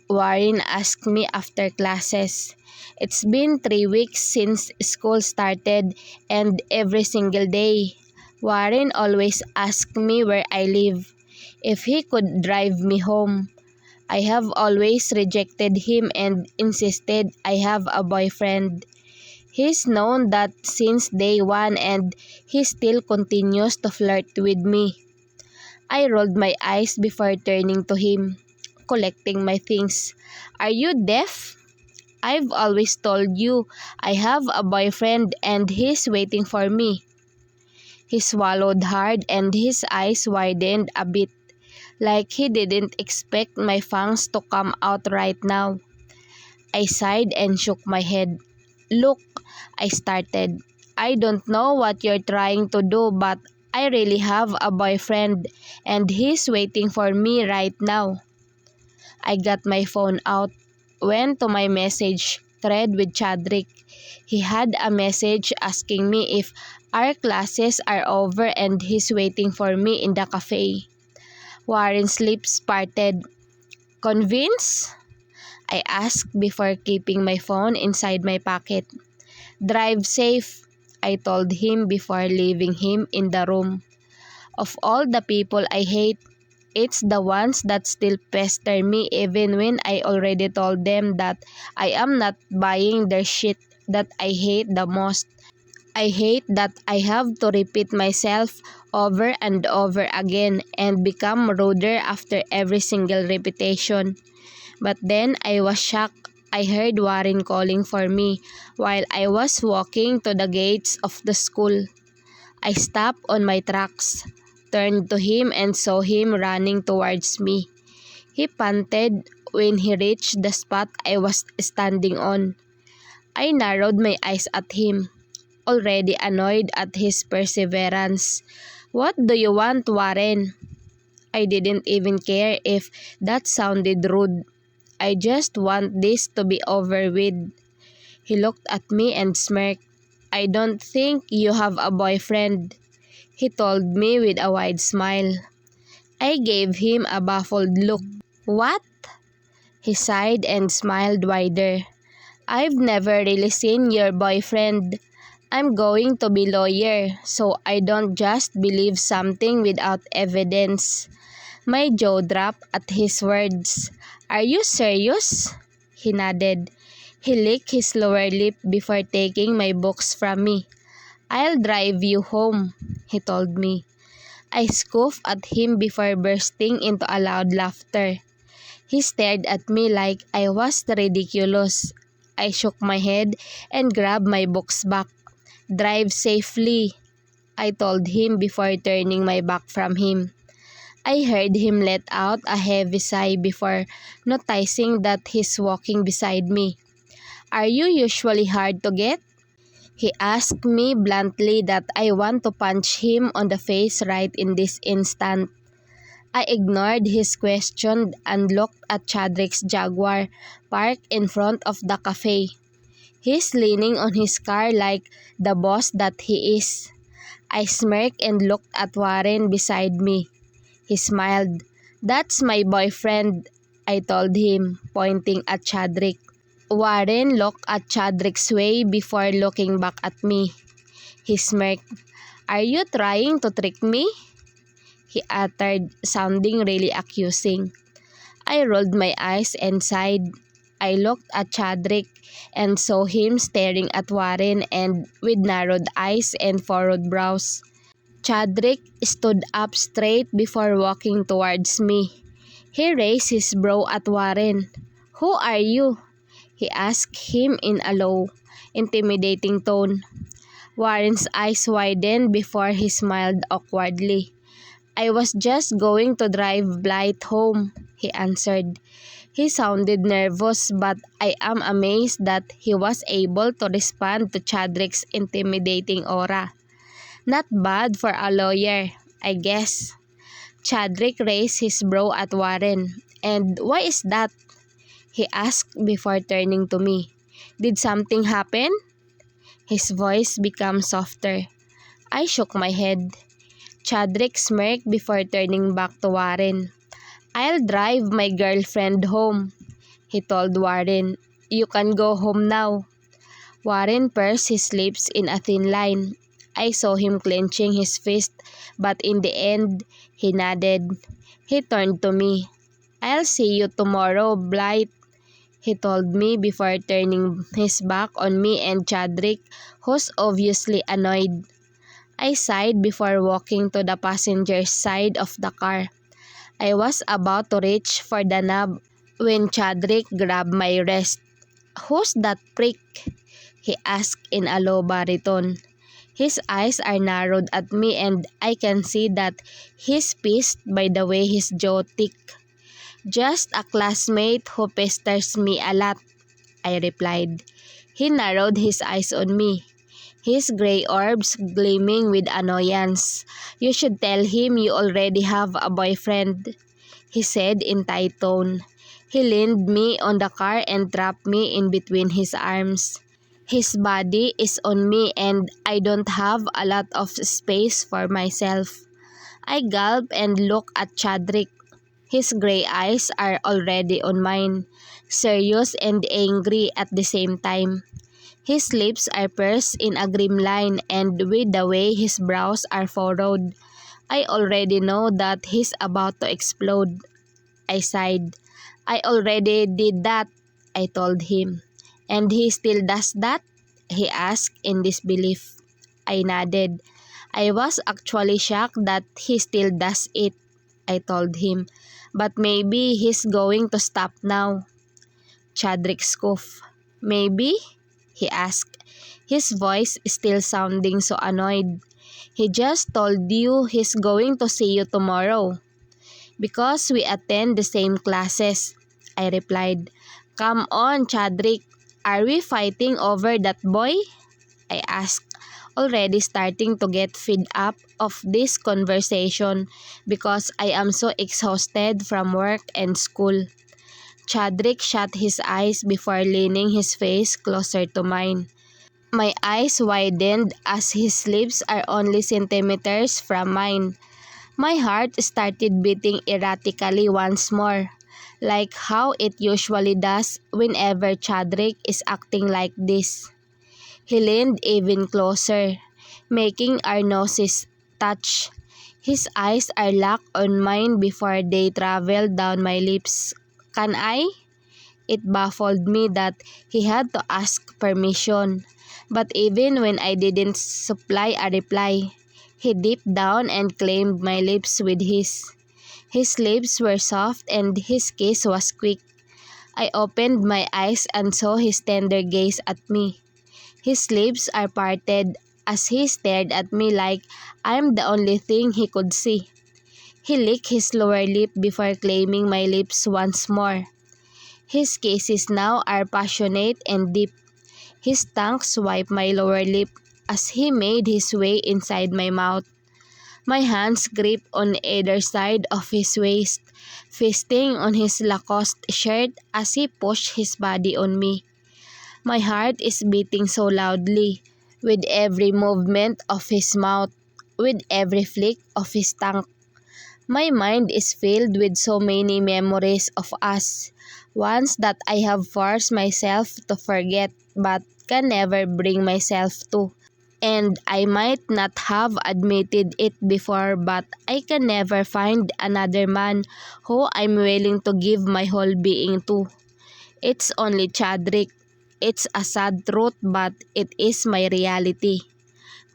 A: Warren asked me after classes. It's been 3 weeks since school started and every single day, Warren always asked me where I live, if he could drive me home. I have always rejected him and insisted I have a boyfriend. He's known that since day one and he still continues to flirt with me. I rolled my eyes before turning to him, collecting my things. Are you deaf? I've always told you I have a boyfriend and he's waiting for me. He swallowed hard and his eyes widened a bit, like he didn't expect my fangs to come out right now. I sighed and shook my head. Look, I started. I don't know what you're trying to do, but I really have a boyfriend and he's waiting for me right now. I got my phone out, went to my message thread with Chadrick. He had a message asking me if our classes are over and he's waiting for me in the cafe. Warren's lips parted. Convinced? I asked before keeping my phone inside my pocket. Drive safe, I told him before leaving him in the room. Of all the people I hate, it's the ones that still pester me even when I already told them that I am not buying their shit that I hate the most. I hate that I have to repeat myself over and over again and become ruder after every single repetition. But then I was shocked. I heard Warren calling for me while I was walking to the gates of the school. I stopped on my tracks, turned to him and saw him running towards me. He panted when he reached the spot I was standing on. I narrowed my eyes at him, already annoyed at his perseverance. What do you want, Warren? I didn't even care if that sounded rude. I just want this to be over with. He looked at me and smirked. I don't think you have a boyfriend, he told me with a wide smile. I gave him a baffled look. What? He sighed and smiled wider. I've never really seen your boyfriend. I'm going to be lawyer, so I don't just believe something without evidence. My jaw dropped at his words. Are you serious? He nodded. He licked his lower lip before taking my books from me. I'll drive you home, he told me. I scoffed at him before bursting into a loud laughter. He stared at me like I was ridiculous. I shook my head and grabbed my books back. Drive safely, I told him before turning my back from him. I heard him let out a heavy sigh before noticing that he's walking beside me. Are you usually hard to get? He asked me bluntly that I want to punch him on the face right in this instant. I ignored his question and looked at Chadrick's Jaguar parked in front of the cafe. He's leaning on his car like the boss that he is. I smirked and looked at Warren beside me. He smiled. That's my boyfriend, I told him, pointing at Chadrick. Warren looked at Chadrick's way before looking back at me. He smirked. Are you trying to trick me? He uttered, sounding really accusing. I rolled my eyes and sighed. I looked at Chadrick and saw him staring at Warren and with narrowed eyes and furrowed brows. Chadrick stood up straight before walking towards me. He raised his brow at Warren. "Who are you?" he asked him in a low, intimidating tone. Warren's eyes widened before he smiled awkwardly. "I was just going to drive Blythe home," he answered. He sounded nervous, but I am amazed that he was able to respond to Chadrick's intimidating aura. "Not bad for a lawyer, I guess." Chadrick raised his brow at Warren. "And why is that?" he asked before turning to me. "Did something happen?" His voice became softer. I shook my head. Chadrick smirked before turning back to Warren. "I'll drive my girlfriend home," he told Warren. "You can go home now." Warren pursed his lips in a thin line. I saw him clenching his fist, but in the end, he nodded. He turned to me. "I'll see you tomorrow, Blythe," he told me before turning his back on me and Chadrick, who's obviously annoyed. I sighed before walking to the passenger's side of the car. I was about to reach for the knob when Chadrick grabbed my wrist. "Who's that prick?" he asked in a low baritone. His eyes are narrowed at me and I can see that he's pissed by the way his jaw ticked. "Just a classmate who pesters me a lot," I replied. He narrowed his eyes on me, his gray orbs gleaming with annoyance. "You should tell him you already have a boyfriend," he said in tight tone. He leaned me on the car and trapped me in between his arms. His body is on me and I don't have a lot of space for myself. I gulp and look at Chadrick. His gray eyes are already on mine, serious and angry at the same time. His lips are pursed in a grim line and with the way his brows are furrowed, I already know that he's about to explode. I sighed. "I already did that," I told him. "And he still does that?" he asked in disbelief. I nodded. I was actually shocked that he still does it, I told him. "But maybe he's going to stop now." Chadrick scoffed. "Maybe?" he asked, his voice still sounding so annoyed. "He just told you he's going to see you tomorrow." "Because we attend the same classes," I replied. "Come on, Chadrick. Are we fighting over that boy?" I asked, already starting to get fed up of this conversation because I am so exhausted from work and school. Chadrick shut his eyes before leaning his face closer to mine. My eyes widened as his lips are only centimeters from mine. My heart started beating erratically once more, like how it usually does whenever Chadrick is acting like this. He leaned even closer, making our noses touch. His eyes are locked on mine before they travel down my lips. "Can I?" It baffled me that he had to ask permission. But even when I didn't supply a reply, he dipped down and claimed my lips with his. His lips were soft and his kiss was quick. I opened my eyes and saw his tender gaze at me. His lips are parted as he stared at me like I'm the only thing he could see. He licked his lower lip before claiming my lips once more. His kisses now are passionate and deep. His tongue swiped my lower lip as he made his way inside my mouth. My hands gripped on either side of his waist, fisting on his Lacoste shirt as he pushed his body on me. My heart is beating so loudly, with every movement of his mouth, with every flick of his tongue. My mind is filled with so many memories of us, ones that I have forced myself to forget but can never bring myself to. And I might not have admitted it before, but I can never find another man who I'm willing to give my whole being to. It's only Chadrick. It's a sad truth, but it is my reality.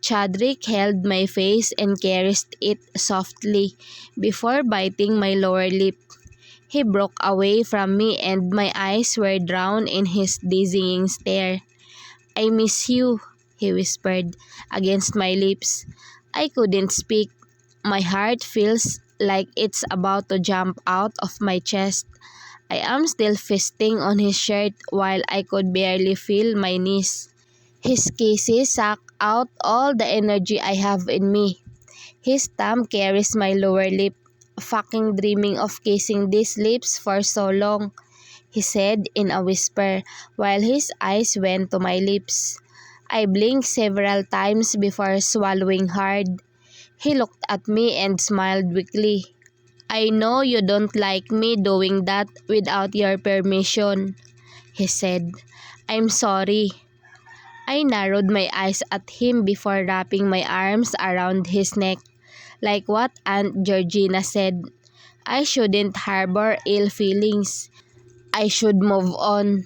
A: Chadrick held my face and caressed it softly before biting my lower lip. He broke away from me and my eyes were drowned in his dizzying stare. "I miss you," he whispered against my lips. I couldn't speak. My heart feels like it's about to jump out of my chest. I am still feasting on his shirt while I could barely feel my knees. His kisses suck out all the energy I have in me. His thumb carries my lower lip. "Fucking dreaming of kissing these lips for so long," he said in a whisper while his eyes went to my lips. I blinked several times before swallowing hard. He looked at me and smiled weakly. "I know you don't like me doing that without your permission," he said. "I'm sorry." I narrowed my eyes at him before wrapping my arms around his neck. Like what Aunt Georgina said, I shouldn't harbor ill feelings. I should move on.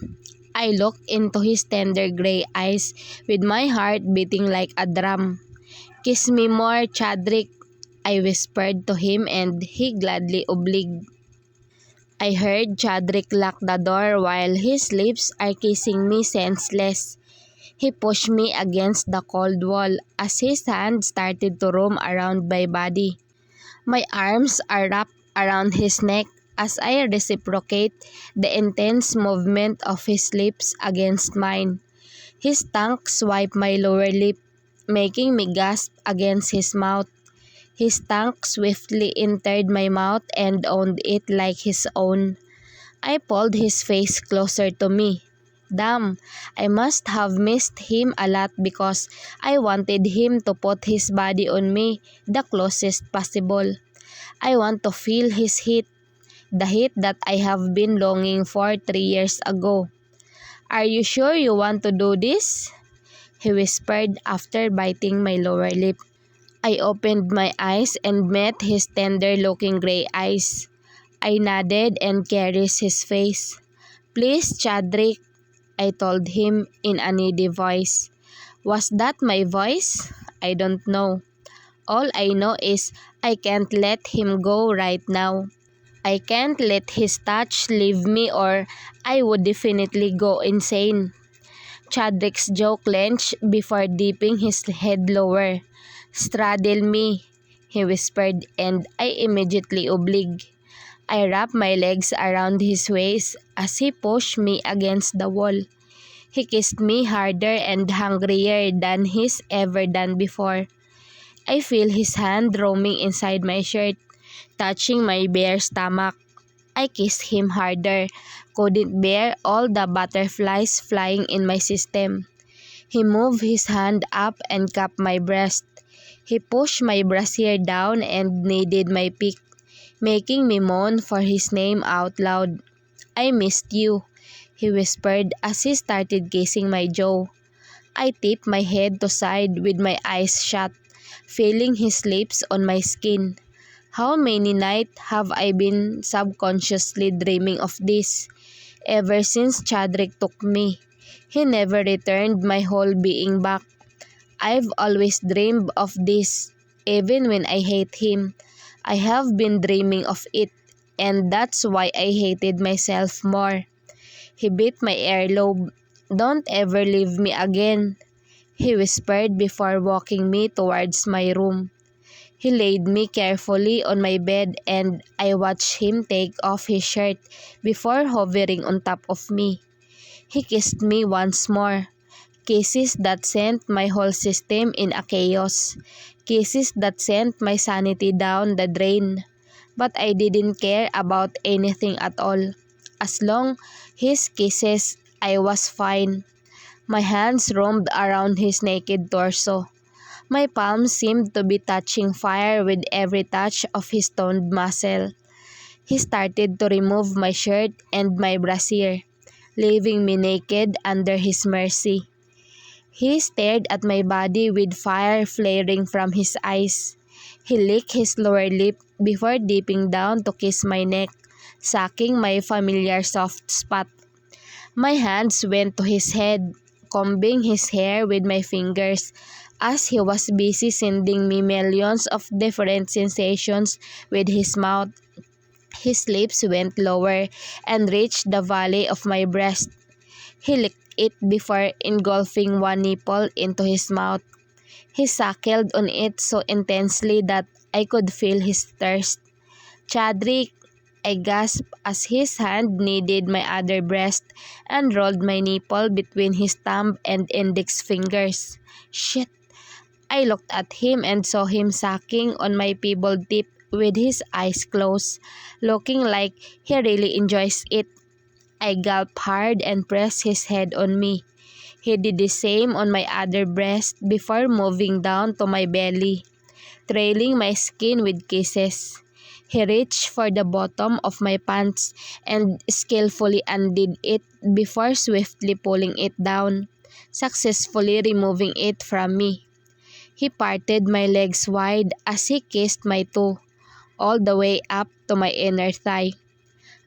A: I looked into his tender gray eyes with my heart beating like a drum. "Kiss me more, Chadrick," I whispered to him and he gladly obliged. I heard Chadrick lock the door while his lips are kissing me senseless. He pushed me against the cold wall as his hand started to roam around my body. My arms are wrapped around his neck as I reciprocate the intense movement of his lips against mine. His tongue swiped my lower lip, making me gasp against his mouth. His tongue swiftly entered my mouth and owned it like his own. I pulled his face closer to me. Damn, I must have missed him a lot because I wanted him to put his body on me the closest possible. I want to feel his heat, the heat that I have been longing for 3 years ago. "Are you sure you want to do this?" he whispered after biting my lower lip. I opened my eyes and met his tender-looking gray eyes. I nodded and caressed his face. "Please, Chadrick," I told him in a needy voice. Was that my voice? I don't know. All I know is I can't let him go right now. I can't let his touch leave me or I would definitely go insane. Chadrick's jaw clenched before dipping his head lower. "Straddle me," he whispered, and I immediately obliged. I wrapped my legs around his waist as he pushed me against the wall. He kissed me harder and hungrier than he's ever done before. I feel his hand roaming inside my shirt, touching my bare stomach. I kissed him harder, couldn't bear all the butterflies flying in my system. He moved his hand up and cupped my breast. He pushed my brassiere down and kneaded my peak, making me moan for his name out loud. "I missed you," he whispered as he started kissing my jaw. I tipped my head to side with my eyes shut, feeling his lips on my skin. How many nights have I been subconsciously dreaming of this? Ever since Chadrick took me, he never returned my whole being back. I've always dreamed of this, even when I hate him. I have been dreaming of it, and that's why I hated myself more. He bit my earlobe. "Don't ever leave me again," he whispered before walking me towards my room. He laid me carefully on my bed and I watched him take off his shirt before hovering on top of me. He kissed me once more. Kisses that sent my whole system in a chaos. Kisses that sent my sanity down the drain. But I didn't care about anything at all. As long his kisses, I was fine. My hands roamed around his naked torso. My palms seemed to be touching fire with every touch of his toned muscle. He started to remove my shirt and my brassiere, leaving me naked under his mercy. He stared at my body with fire flaring from his eyes. He licked his lower lip before dipping down to kiss my neck, sucking my familiar soft spot. My hands went to his head, combing his hair with my fingers as he was busy sending me millions of different sensations with his mouth. His lips went lower and reached the valley of my breast. He licked it before engulfing one nipple into his mouth. He suckled on it so intensely that I could feel his thirst. "Chadrick," I gasped as his hand kneaded my other breast and rolled my nipple between his thumb and index fingers. Shit! I looked at him and saw him sucking on my feeble tip with his eyes closed, looking like he really enjoys it. I gulped hard and pressed his head on me. He did the same on my other breast before moving down to my belly, trailing my skin with kisses. He reached for the bottom of my pants and skillfully undid it before swiftly pulling it down, successfully removing it from me. He parted my legs wide as he kissed my toe, all the way up to my inner thigh.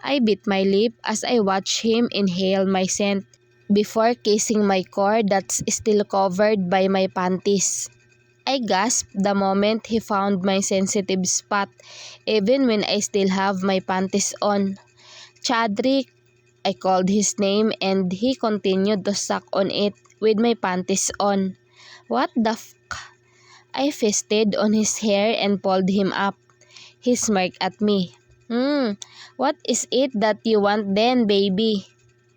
A: I bit my lip as I watched him inhale my scent before kissing my core that's still covered by my panties. I gasped the moment he found my sensitive spot, even when I still have my panties on. "Chadrick," I called his name and he continued to suck on it with my panties on. "What the f?" I fisted on his hair and pulled him up. He smirked at me. What is it that you want then, baby?"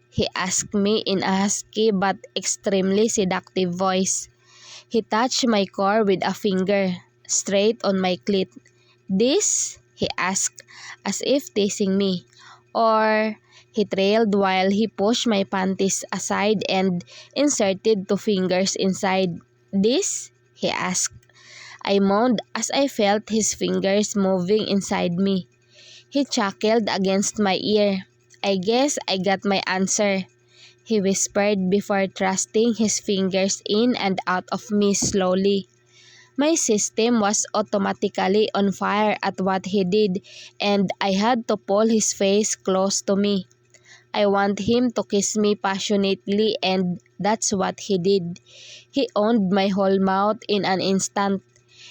A: he asked me in a husky but extremely seductive voice. He touched my core with a finger, straight on my clit. "This?" he asked, as if teasing me. "Or?" he trailed while he pushed my panties aside and inserted two fingers inside. "This?" he asked. I moaned as I felt his fingers moving inside me. He chuckled against my ear. "I guess I got my answer," he whispered before thrusting his fingers in and out of me slowly. My system was automatically on fire at what he did, and I had to pull his face close to me. I want him to kiss me passionately, and that's what he did. He owned my whole mouth in an instant.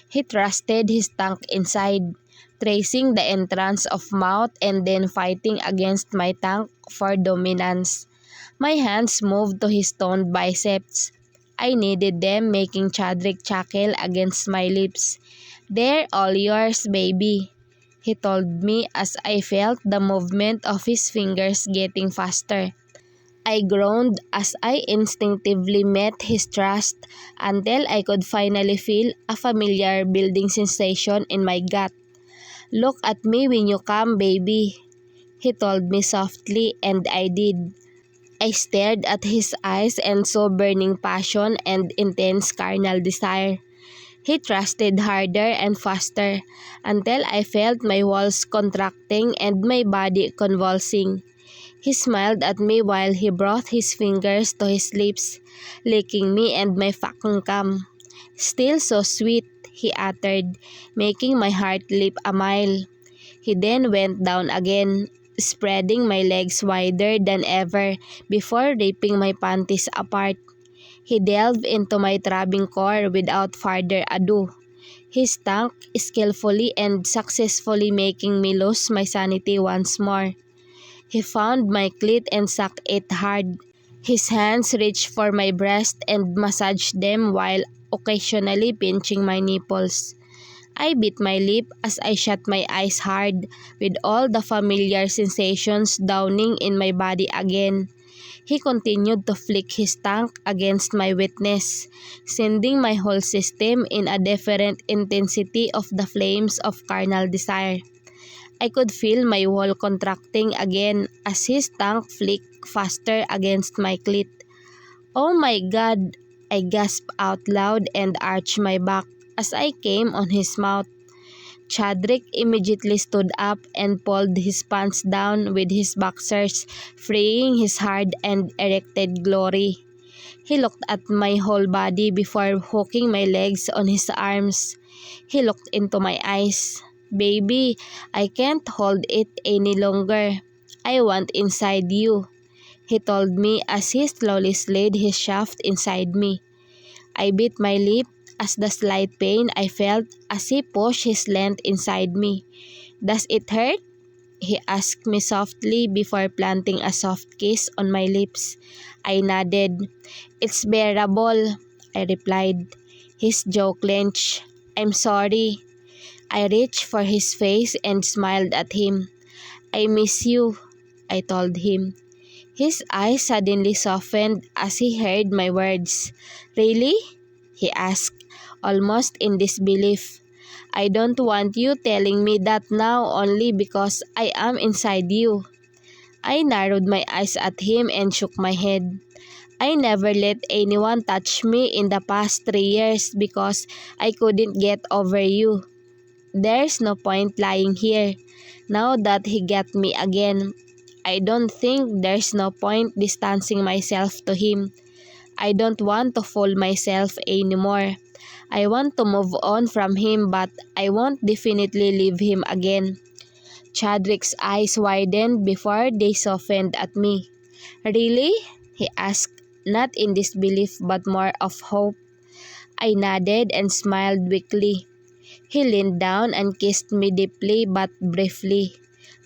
A: He thrusted his tongue inside, tracing the entrance of mouth and then fighting against my tongue for dominance. My hands moved to his toned biceps. I kneaded them, making Chadrick chuckle against my lips. "They're all yours, baby," he told me as I felt the movement of his fingers getting faster. I groaned as I instinctively met his thrust until I could finally feel a familiar building sensation in my gut. "Look at me when you come, baby," he told me softly, and I did. I stared at his eyes and saw burning passion and intense carnal desire. He thrusted harder and faster until I felt my walls contracting and my body convulsing. He smiled at me while he brought his fingers to his lips, licking me and my fucking cum. "Still so sweet," he uttered, making my heart leap a mile. He then went down again, spreading my legs wider than ever before ripping my panties apart. He delved into my throbbing core without further ado. He stunk skillfully and successfully making me lose my sanity once more. He found my clit and sucked it hard. His hands reached for my breast and massaged them while occasionally pinching my nipples. I bit my lip as I shut my eyes hard, with all the familiar sensations dawning in my body again. He continued to flick his tongue against my wetness, sending my whole system in a different intensity of the flames of carnal desire. I could feel my wall contracting again as his tongue flicked faster against my clit. "Oh my God!" I gasped out loud and arched my back as I came on his mouth. Chadrick immediately stood up and pulled his pants down with his boxers, freeing his hard and erected glory. He looked at my whole body before hooking my legs on his arms. He looked into my eyes. "Baby, I can't hold it any longer. I want inside you," he told me as he slowly slid his shaft inside me. I bit my lip as the slight pain I felt as he pushed his length inside me. "Does it hurt?" he asked me softly before planting a soft kiss on my lips. I nodded. It's bearable, I replied. His jaw clenched. I'm sorry. I reached for his face and smiled at him. I miss you, I told him. His eyes suddenly softened as he heard my words. Really? He asked, almost in disbelief. I don't want you telling me that now only because I am inside you. I narrowed my eyes at him and shook my head. I never let anyone touch me in the past 3 years because I couldn't get over you. There's no point lying here. Now that he got me again, I don't think there's no point distancing myself to him. I don't want to fool myself anymore. I want to move on from him, but I won't definitely leave him again. Chadwick's eyes widened before they softened at me. Really? He asked, not in disbelief but more of hope. I nodded and smiled weakly. He leaned down and kissed me deeply but briefly.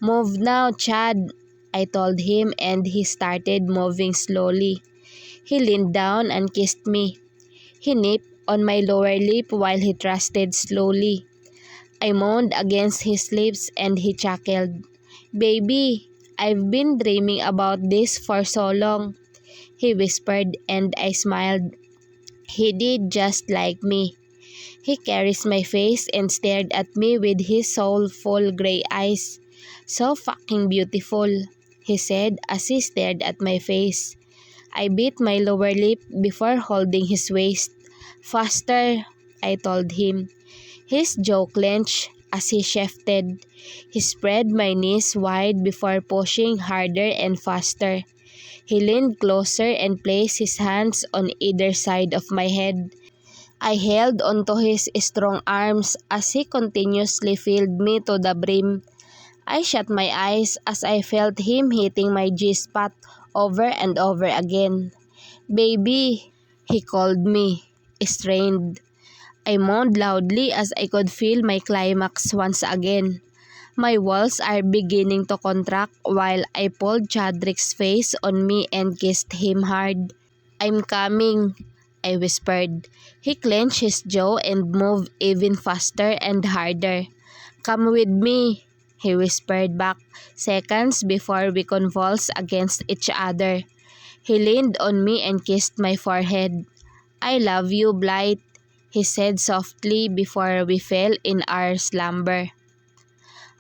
A: Move now, Chad, I told him, and he started moving slowly. He leaned down and kissed me. He nipped on my lower lip while he thrusted slowly. I moaned against his lips and he chuckled. Baby, I've been dreaming about this for so long, he whispered, and I smiled. He did just like me. He caressed my face and stared at me with his soulful gray eyes. So fucking beautiful, he said as he stared at my face. I bit my lower lip before holding his waist. Faster, I told him. His jaw clenched as he shifted. He spread my knees wide before pushing harder and faster. He leaned closer and placed his hands on either side of my head. I held onto his strong arms as he continuously filled me to the brim. I shut my eyes as I felt him hitting my G-spot over and over again. Baby, he called me, strained. I moaned loudly as I could feel my climax once again. My walls are beginning to contract while I pulled Chadrick's face on me and kissed him hard. I'm coming, I whispered. He clenched his jaw and moved even faster and harder. Come with me, he whispered back, seconds before we convulsed against each other. He leaned on me and kissed my forehead. I love you, Blight, he said softly before we fell in our slumber.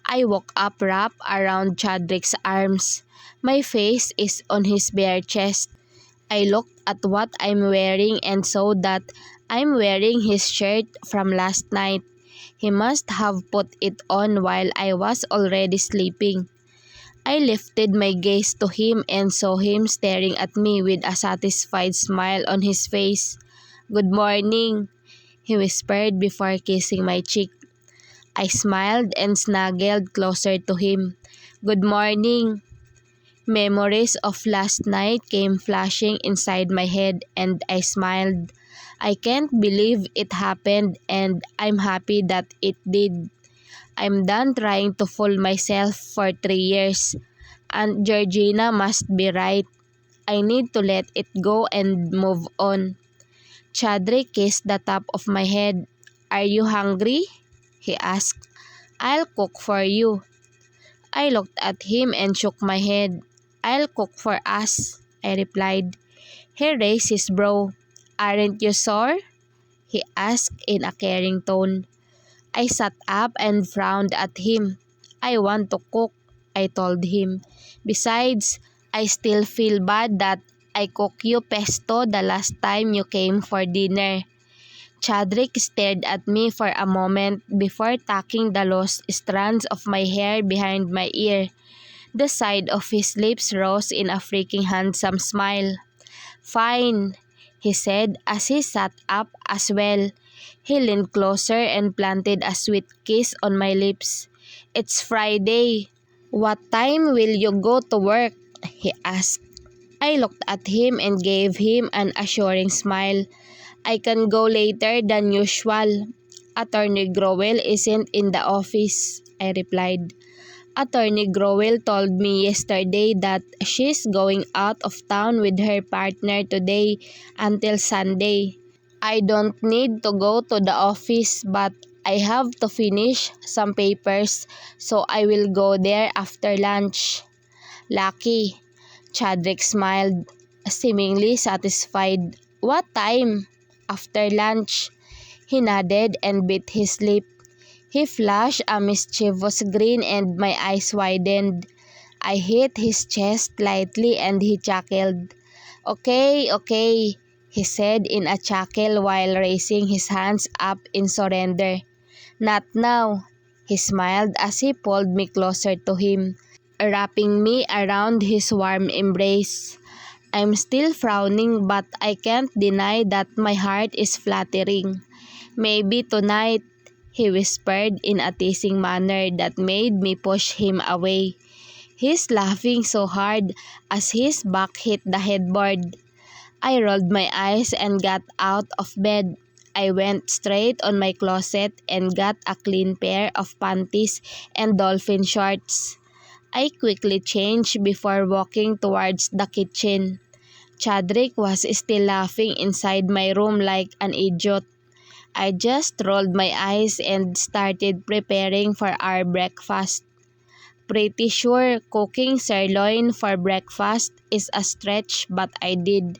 A: I woke up wrapped around Chadrick's arms. My face is on his bare chest. I looked at what I'm wearing and saw that I'm wearing his shirt from last night. He must have put it on while I was already sleeping. I lifted my gaze to him and saw him staring at me with a satisfied smile on his face. Good morning, he whispered before kissing my cheek. I smiled and snuggled closer to him. Good morning. Memories of last night came flashing inside my head and I smiled. I can't believe it happened and I'm happy that it did. I'm done trying to fool myself for 3 years. And Georgina must be right. I need to let it go and move on. Chadrick kissed the top of my head. Are you hungry? He asked. I'll cook for you. I looked at him and shook my head. I'll cook for us, I replied. He raised his brow. Aren't you sore? He asked in a caring tone. I sat up and frowned at him. I want to cook, I told him. Besides, I still feel bad that I cooked you pesto the last time you came for dinner. Chadrick stared at me for a moment before tucking the loose strands of my hair behind my ear. The side of his lips rose in a freaking handsome smile. Fine, he said as he sat up as well. He leaned closer and planted a sweet kiss on my lips. It's Friday. What time will you go to work? He asked. I looked at him and gave him an assuring smile. I can go later than usual. Attorney Growell isn't in the office, I replied. Attorney Growell told me yesterday that she's going out of town with her partner today until Sunday. I don't need to go to the office, but I have to finish some papers, so I will go there after lunch. Lucky. Chadrick smiled, seemingly satisfied. What time? After lunch. He nodded and bit his lip. He flashed a mischievous grin and my eyes widened. I hit his chest lightly and he chuckled. Okay, okay, he said in a chuckle while raising his hands up in surrender. Not now, he smiled as he pulled me closer to him, wrapping me around his warm embrace. I'm still frowning but I can't deny that my heart is fluttering. Maybe tonight, he whispered in a teasing manner that made me push him away. He's laughing so hard as his back hit the headboard. I rolled my eyes and got out of bed. I went straight on my closet and got a clean pair of panties and dolphin shorts. I quickly changed before walking towards the kitchen. Chadrick was still laughing inside my room like an idiot. I just rolled my eyes and started preparing for our breakfast. Pretty sure cooking sirloin for breakfast is a stretch, but I did.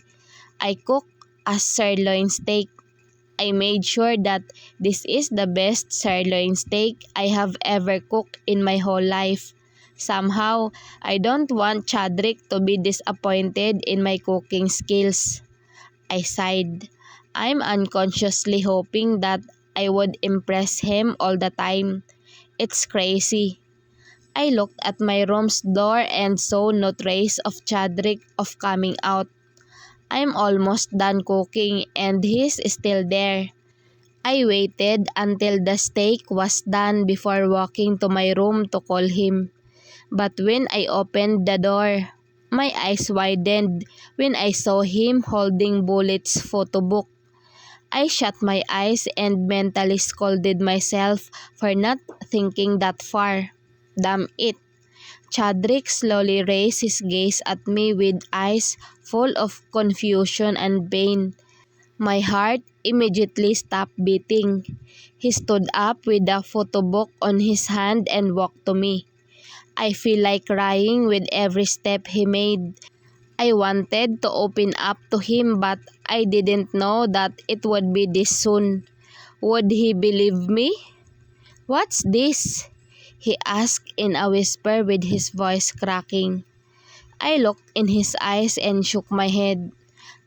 A: I cooked a sirloin steak. I made sure that this is the best sirloin steak I have ever cooked in my whole life. Somehow, I don't want Chadrick to be disappointed in my cooking skills. I sighed. I'm unconsciously hoping that I would impress him all the time. It's crazy. I looked at my room's door and saw no trace of Chadrick of coming out. I'm almost done cooking and he's still there. I waited until the steak was done before walking to my room to call him. But when I opened the door, my eyes widened when I saw him holding Bullet's photo book. I shut my eyes and mentally scolded myself for not thinking that far. Damn it. Chadrick slowly raised his gaze at me with eyes full of confusion and pain. My heart immediately stopped beating. He stood up with the photo book on his hand and walked to me. I feel like crying with every step he made. I wanted to open up to him but I didn't know that it would be this soon. Would he believe me? What's this? He asked in a whisper with his voice cracking. I looked in his eyes and shook my head.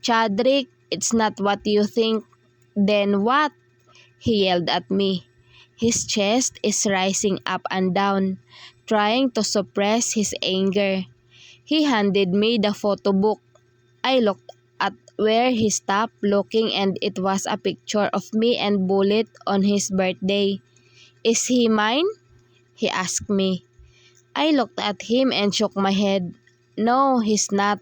A: Chadrick, it's not what you think. Then what? He yelled at me. His chest is rising up and down, trying to suppress his anger. He handed me the photo book. I looked at where he stopped looking and it was a picture of me and Bullet on his birthday. Is he mine? He asked me. I looked at him and shook my head. No, he's not.